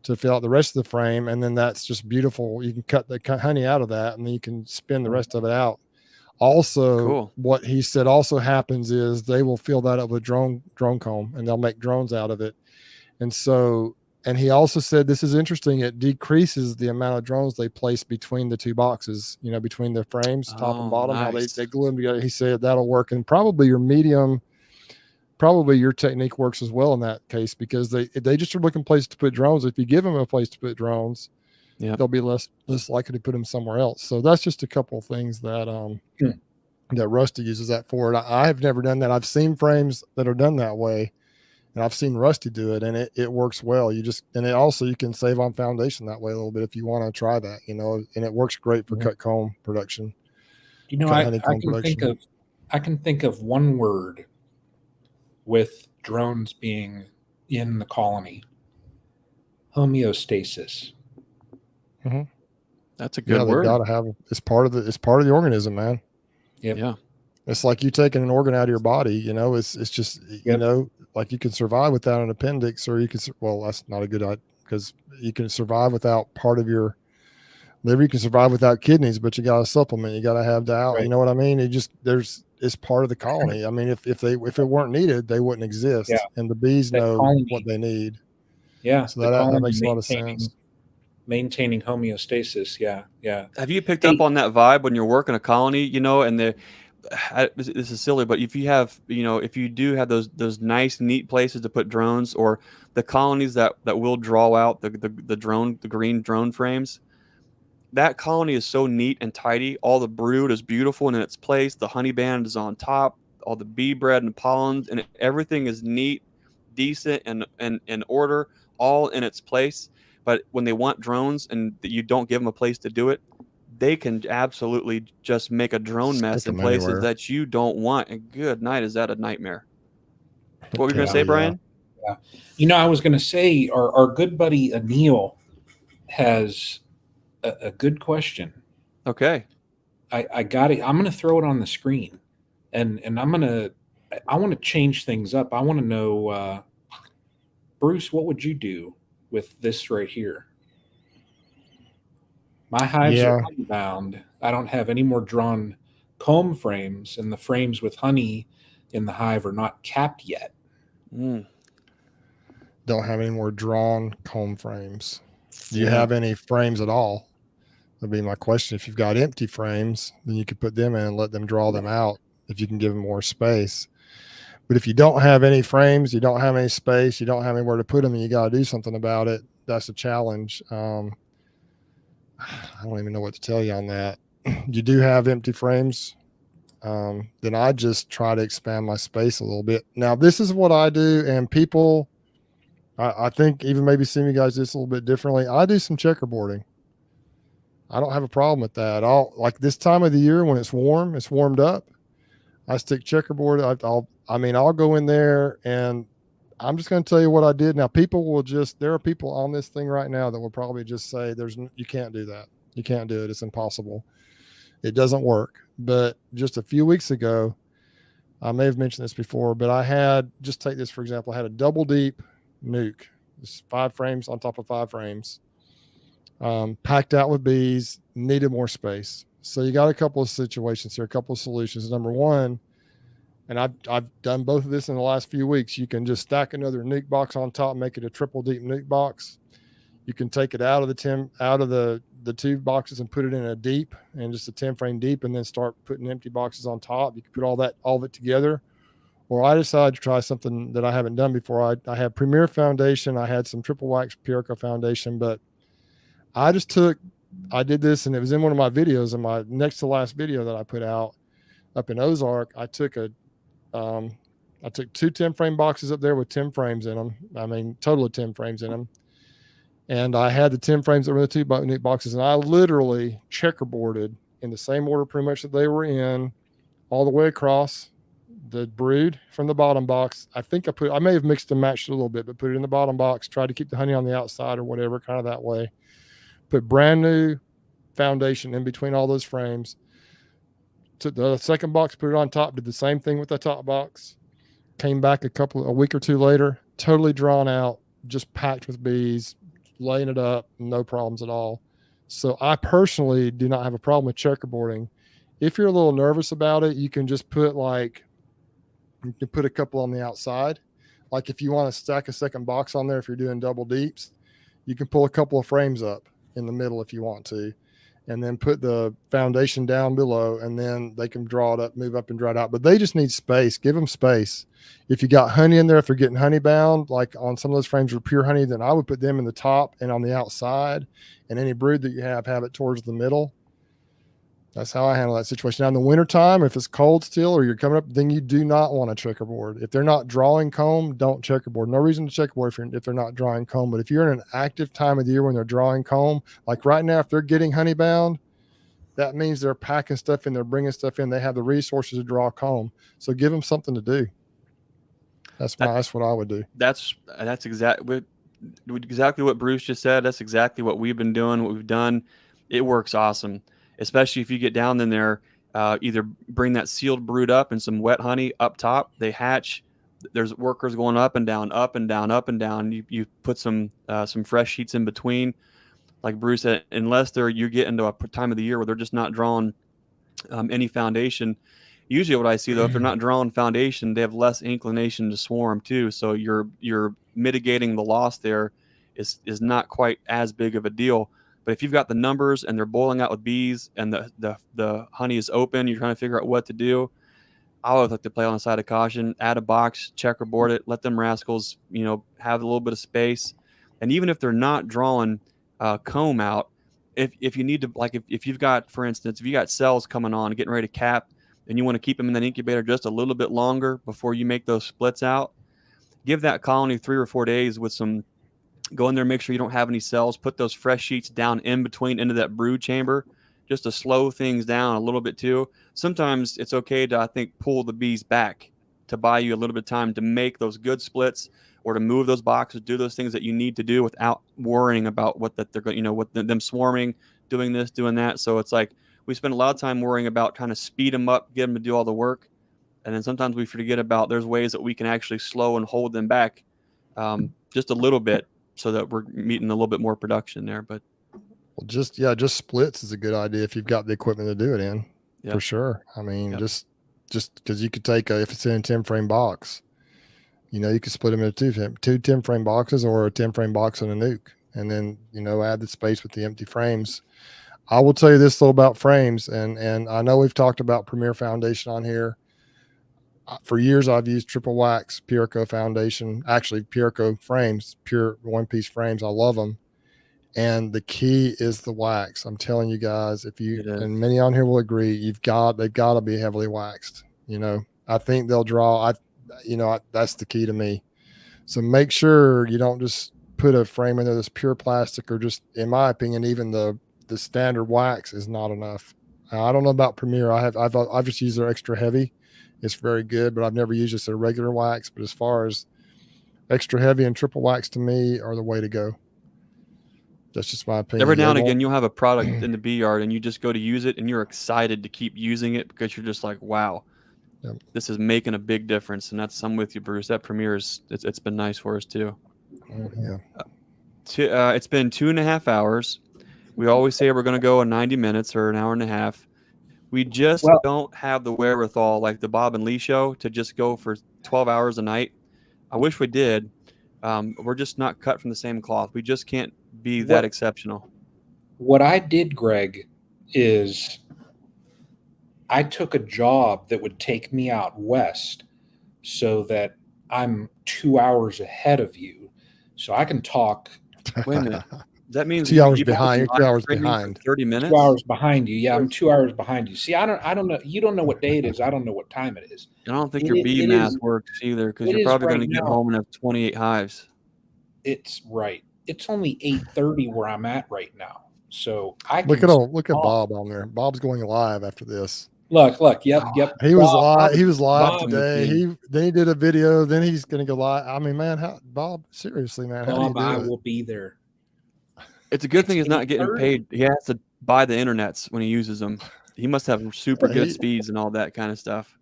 to fill out the rest of the frame, and then that's just beautiful. You can cut the honey out of that, and then you can spin the rest of it out. Also, what he said also happens is they will fill that up with drone comb, and they'll make drones out of it. And so, and he also said, this is interesting, it decreases the amount of drones they place between the two boxes, between the frames, top and bottom, how they glue them together. He said that'll work, and probably your technique works as well in that case, because they just are looking for a place to put drones. If you give them a place to put drones, they'll be less likely to put them somewhere else. So that's just a couple of things that that Rusty uses that for. I have never done that. I've seen frames that are done that way, and I've seen Rusty do it, and it works well. You can save on foundation that way a little bit if you want to try that, and it works great for cut comb production. I can think of one word with drones being in the colony: homeostasis. Mm-hmm. That's a good word. They gotta have it's part of the organism, man. Yep. Yeah. It's like you taking an organ out of your body, it's just, like you can survive without an appendix, or that's not a good idea, because you can survive without part of your liver. You can survive without kidneys, but you got to supplement. You got to have dialysis. You know what I mean? It's part of the colony. I mean, if it weren't needed, they wouldn't exist. Yeah. And the bees know what they need. Yeah. So that makes a lot of sense. Maintaining homeostasis. Yeah. Have you picked up on that vibe when you're working a colony, and this is silly, but if you do have those nice, neat places to put drones, or the colonies that will draw out the green drone frames, that colony is so neat and tidy. All the brood is beautiful and in its place. The honey band is on top, all the bee bread and pollen, and everything is neat, decent, and in order, all in its place. But when they want drones and you don't give them a place to do it, they can absolutely just make a drone mess in places that you don't want. And good night, is that a nightmare? What were you going to say, Brian? Yeah. I was going to say our good buddy Anil has a good question. Okay. I got it. I'm going to throw it on the screen, and I want to change things up. I want to know, Bruce, what would you do with this right here? My hives are unbound. I don't have any more drawn comb frames, and the frames with honey in the hive are not capped yet. Don't have any more drawn comb frames. Do you have any frames at all? That'd be my question. If you've got empty frames, then you could put them in and let them draw them out if you can give them more space. But if you don't have any frames, you don't have any space, you don't have anywhere to put them, and you got to do something about it, that's a challenge. I don't even know what to tell you on that. You do have empty frames, then I just try to expand my space a little bit. Now, this is what I do, and people, I think even maybe seeing you guys do this a little bit differently. I do some checkerboarding. I don't have a problem with that. Like this time of the year when it's warmed up, I stick checkerboard. I'll go in there, and I'm just going to tell you what I did. Now, there are people on this thing right now that will probably just say, you can't do that. You can't do it. It's impossible. It doesn't work. But just a few weeks ago, I may have mentioned this before, but just take this for example, I had a double deep nuke, just 5 frames on top of 5 frames, packed out with bees, needed more space. So you got a couple of situations here, a couple of solutions. Number one, and I've done both of this in the last few weeks. You can just stack another nuke box on top, make it a triple deep nuke box. You can take it out of the two boxes and put it in a deep, and just a 10 frame deep, and then start putting empty boxes on top. You can put all of it together. Or I decided to try something that I haven't done before. I had Premier Foundation. I had some triple wax Purica Foundation, but I did this, and it was in one of my videos, in my next to last video that I put out up in Ozark. I took two 10 frame boxes up there with 10 frames in them. I mean, total of 10 frames in them. And I had the 10 frames that were in the two boxes, and I literally checkerboarded in the same order pretty much that they were in, all the way across the brood from the bottom box. I may have mixed and matched it a little bit, but put it in the bottom box, tried to keep the honey on the outside or whatever, kind of that way. Put brand new foundation in between all those frames. Took the second box, put it on top, did the same thing with the top box. Came back a week or two later, totally drawn out, just packed with bees, laying it up, no problems at all. So I personally do not have a problem with checkerboarding. If you're a little nervous about it, you can just put a couple on the outside. Like if you want to stack a second box on there, if you're doing double deeps, you can pull a couple of frames up in the middle if you want to, and then put the foundation down below, and then they can draw it up, move up and dry it out. But they just need space. Give them space. If you got honey in there, if they're getting honey bound, like on some of those frames with pure honey, then I would put them in the top and on the outside, and any brood that you have it towards the middle. That's how I handle that situation. Now in the wintertime, if it's cold still or you're coming up, then you do not want to checkerboard. If they're not drawing comb, don't checkerboard. No reason to checkerboard if they're not drawing comb. But if you're in an active time of the year when they're drawing comb, like right now, if they're getting honey bound, that means they're packing stuff in, they're bringing stuff in. They have the resources to draw comb. So give them something to do. That's what I would do. That's exactly what Bruce just said. That's exactly what we've been doing, what we've done. It works awesome. Especially if you get down in there, either bring that sealed brood up and some wet honey up top. They hatch. There's workers going up and down, up and down, up and down. You put some fresh sheets in between, like Bruce said. Unless you get into a time of the year where they're just not drawing any foundation. Usually, what I see though, if they're not drawing foundation, they have less inclination to swarm too. So you're mitigating the loss there is not quite as big of a deal. But if you've got the numbers and they're boiling out with bees and the honey is open, you're trying to figure out what to do, I always like to play on the side of caution, add a box, checkerboard it, let them rascals, have a little bit of space. And even if they're not drawing comb out, if you need to, like if you've got, for instance, if you got cells coming on, getting ready to cap, and you want to keep them in that incubator just a little bit longer before you make those splits out, give that colony 3 or 4 days with some. Go in there, make sure you don't have any cells. Put those fresh sheets down in between into that brood chamber, just to slow things down a little bit too. Sometimes it's okay to, I think, pull the bees back to buy you a little bit of time to make those good splits, or to move those boxes, do those things that you need to do without worrying about what that they're going, them swarming, doing this, doing that. So it's like we spend a lot of time worrying about trying to speed them up, get them to do all the work, and then sometimes we forget about there's ways that we can actually slow and hold them back just a little bit, so that we're meeting a little bit more production there. But just splits is a good idea if you've got the equipment to do it in, for sure. I mean, just because you could take if it's in a 10 frame box, you could split them into two 10 frame boxes, or a 10 frame box and a nuke, and then add the space with the empty frames. I will tell you this though about frames, and I know we've talked about Premier Foundation on here. For years, I've used triple wax Purico foundation, actually Purico frames, pure one-piece frames. I love them. And the key is the wax. I'm telling you guys, and many on here will agree, they've got to be heavily waxed. I think they'll draw. That's the key to me. So make sure you don't just put a frame in there that's pure plastic, or just, in my opinion, even the standard wax is not enough. I don't know about Premier. I've just used their extra heavy. It's very good, but I've never used just a regular wax. But as far as extra heavy and triple wax, to me, are the way to go. That's just my opinion. Every now and again, you'll have a product in the bee yard, and you just go to use it, and you're excited to keep using it because you're just like, wow, this is making a big difference. And I'm with you, Bruce. That Premier it's been nice for us too. Oh, yeah. It's been 2.5 hours. We always say we're going to go in 90 minutes or an hour and a half. We just Well, don't have the wherewithal like the Bob and Lee show to just go for 12 hours a night. I wish we did. We're just not cut from the same cloth. We just can't be that exceptional. What I did, Greg, is I took a job that would take me out west so that I'm 2 hours ahead of you. So I can talk. Wait a minute. That means 2 hours you've behind. been You're 2 hours streaming for behind. 30 minutes. 2 hours behind you. Yeah, I'm 2 hours behind you. See, I don't know. You don't know what day it is. I don't know what time it is. I don't think your bee It math is. works either because It you're is probably right going to get now. home and have 28 hives. It's right. It's only 8:30 where I'm at right now. So I can Look at talk. Bob on there. Bob's going live after this. Look. Yep. He was Bob, live. He was live Bob, today. Then he did a video. Then he's going to go live. I mean, man, Bob? Seriously, man, how do you Bob, I do it? will be there. It's a good thing he's not getting 8:30. paid. He has to buy the internets when he uses them. He must have super good speeds and all that kind of stuff.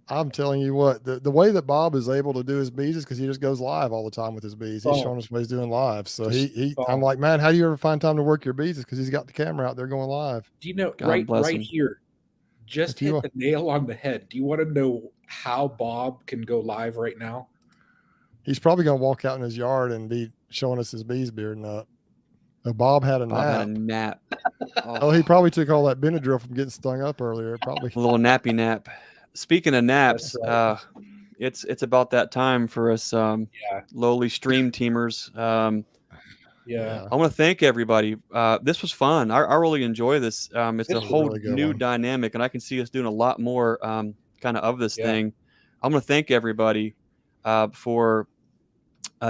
I'm telling you what, the way that Bob is able to do his bees is because he just goes live all the time with his bees. He's showing us what he's doing live. So I'm like, man, how do you ever find time to work your bees? It's because he's got the camera out there going live. Do you know God right bless him. here? Just hit the nail on the head. Do you want to know how Bob can go live right now? He's probably going to walk out in his yard and be showing us his bees bearding up. Bob had a nap. Oh, he probably took all that Benadryl from getting stung up earlier. Probably a little nappy nap. Speaking of naps, right. It's about that time for us lowly stream teamers. Yeah. I want to thank everybody. This was fun. I really enjoy this. It's a whole really good new one. dynamic, and I can see us doing a lot more kind of this thing. I'm going to thank everybody for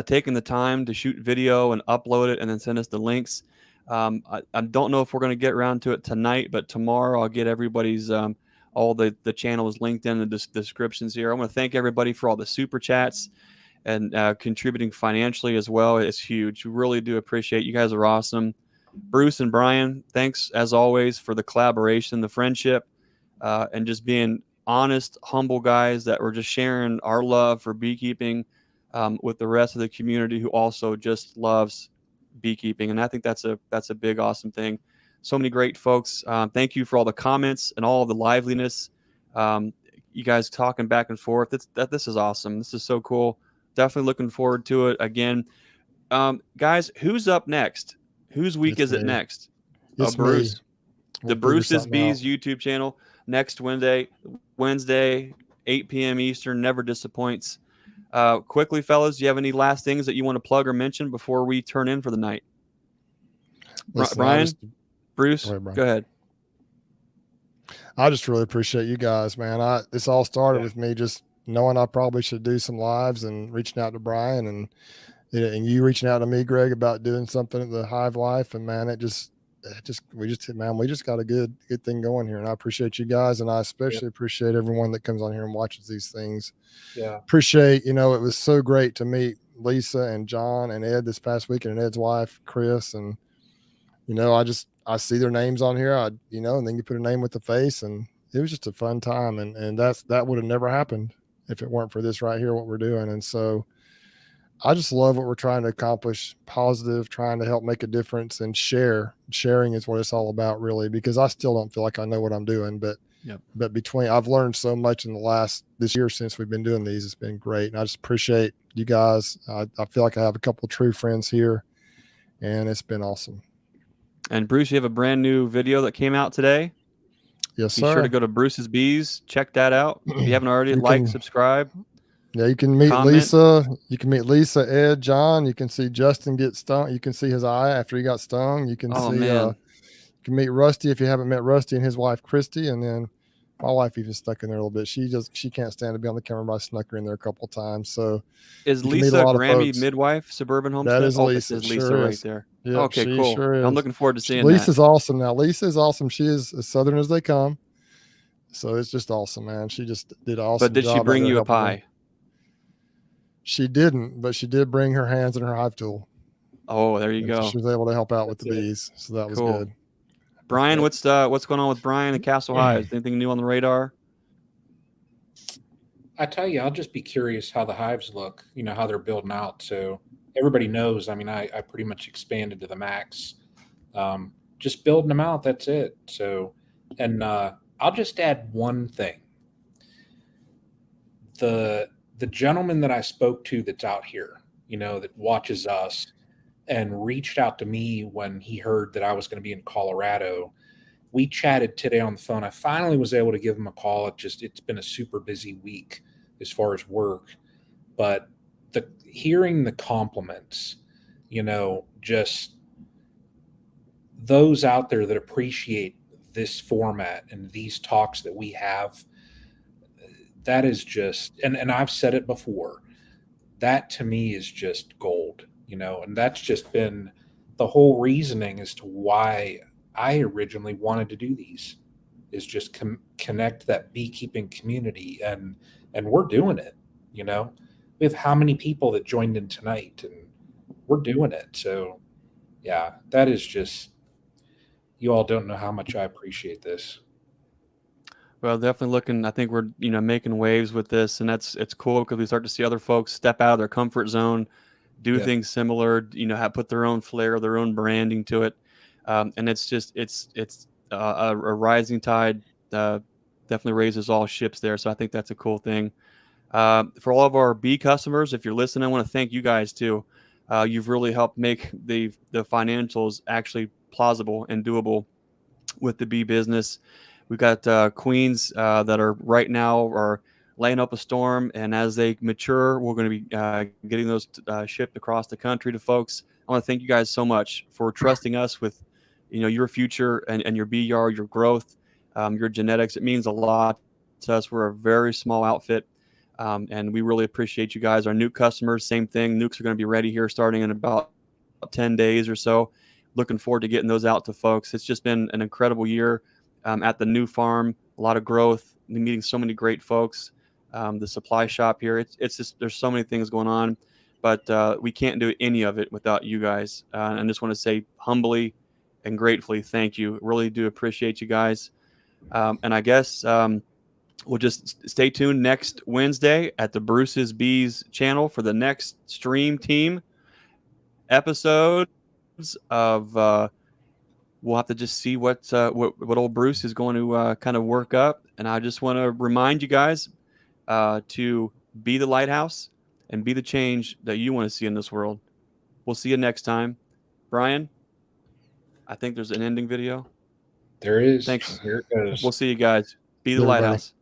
taking the time to shoot video and upload it and then send us the links. I don't know if we're going to get around to it tonight, but tomorrow I'll get everybody's all the channels linked in the descriptions here. I want to thank everybody for all the super chats and contributing financially as well. It's huge. We really do appreciate you guys. Are awesome. Bruce and Brian, thanks as always for the collaboration, the friendship, and just being honest, humble guys that were just sharing our love for beekeeping with the rest of the community who also just loves beekeeping. And I think that's a big, awesome thing. So many great folks. Thank you for all the comments and all the liveliness. You guys talking back and forth. This is awesome. This is so cool. Definitely looking forward to it again. Guys, who's up next? Whose week is it next? It's Bruce. We'll the Bruce's something Bees out. YouTube channel next Wednesday, 8 p.m. Eastern. Never disappoints. Quickly, fellas, do you have any last things that you want to plug or mention before we turn in for the night? Listen, Brian, Bruce, go ahead. I just really appreciate you guys, man. This all started with me just knowing I probably should do some lives and reaching out to Brian and you reaching out to me, Greg, about doing something at the Hive Life. And man, we just got a good thing going here. And I appreciate you guys. And I especially appreciate everyone that comes on here and watches these things. Yeah. Appreciate, it was so great to meet Lisa and John and Ed this past weekend, and Ed's wife, Chris. And, I see their names on here, and then you put a name with the face, and it was just a fun time. And that would have never happened if it weren't for this right here, what we're doing. And so I just love what we're trying to accomplish, positive, trying to help make a difference and sharing is what it's all about, really, because I still don't feel like I know what I'm doing, but I've learned so much in this year since we've been doing these. It's been great. And I just appreciate you guys. I feel like I have a couple of true friends here, and it's been awesome. And Bruce, you have a brand new video that came out today. Yes, Be sir. sure to go to Bruce's Bees. Check that out. If you haven't already, subscribe. Yeah, you can meet comment. Lisa. You can meet Lisa, Ed, John. You can see Justin get stung. You can see his eye after he got stung. You can see. You can meet Rusty if you haven't met Rusty and his wife Christy. And then my wife even stuck in there a little bit. She can't stand to be on the camera, but I snuck her in there a couple of times. So is Lisa Grammy midwife, Suburban Homestead? That is Lisa. This is Lisa sure right is. there. Yep, okay, cool. Sure is. I'm looking forward to seeing Lisa's awesome now. Lisa is awesome. She is as Southern as they come. So it's just awesome, man. She just did an awesome job. But did she bring you a pie? She didn't, but she did bring her hands and her hive tool. Oh, there you go. She was able to help out with the bees. So that was good. Brian, what's going on with Brian and Castle Hives? Anything new on the radar? I tell you, I'll just be curious how the hives look, how they're building out. So everybody knows, I pretty much expanded to the max. Just building them out. That's it. So, and I'll just add one thing. The gentleman that I spoke to that's out here, that watches us and reached out to me when he heard that I was going to be in Colorado. We chatted today on the phone. I finally was able to give him a call. It's been a super busy week as far as work, but hearing the compliments, just those out there that appreciate this format and these talks that we have, that is just, and I've said it before, that to me is just gold, and that's just been the whole reasoning as to why I originally wanted to do these, is just connect that beekeeping community, and we're doing it. We have how many people that joined in tonight, and we're doing it. So yeah, that is just, you all don't know how much I appreciate this. Well, definitely looking. I think we're making waves with this, and it's cool because we start to see other folks step out of their comfort zone, do Yeah. things similar. Have put their own flair, their own branding to it, and it's just it's a rising tide. Definitely raises all ships there. So I think that's a cool thing. For all of our bee customers, if you're listening, I want to thank you guys too. You've really helped make the financials actually plausible and doable with the bee business. We've got queens that are right now are laying up a storm, and as they mature, we're going to be getting those shipped across the country to folks. I want to thank you guys so much for trusting us with, your future and your bee yard, your growth, your genetics. It means a lot to us. We're a very small outfit, and we really appreciate you guys. Our new customers, same thing. Nukes are going to be ready here starting in about 10 days or so. Looking forward to getting those out to folks. It's just been an incredible year at the new farm. A lot of growth, meeting so many great folks. The supply shop here, it's just, there's so many things going on, but we can't do any of it without you guys. And I just want to say humbly and gratefully thank you. Really do appreciate you guys. And I guess we'll just stay tuned next Wednesday at the Bruce's Bees channel for the next Stream Team episodes of we'll have to just see what old Bruce is going to kind of work up. And I just want to remind you guys to be the lighthouse and be the change that you want to see in this world. We'll see you next time. Brian, I think there's an ending video. There is. Thanks. Here it goes. We'll see you guys. Be the Everybody. lighthouse.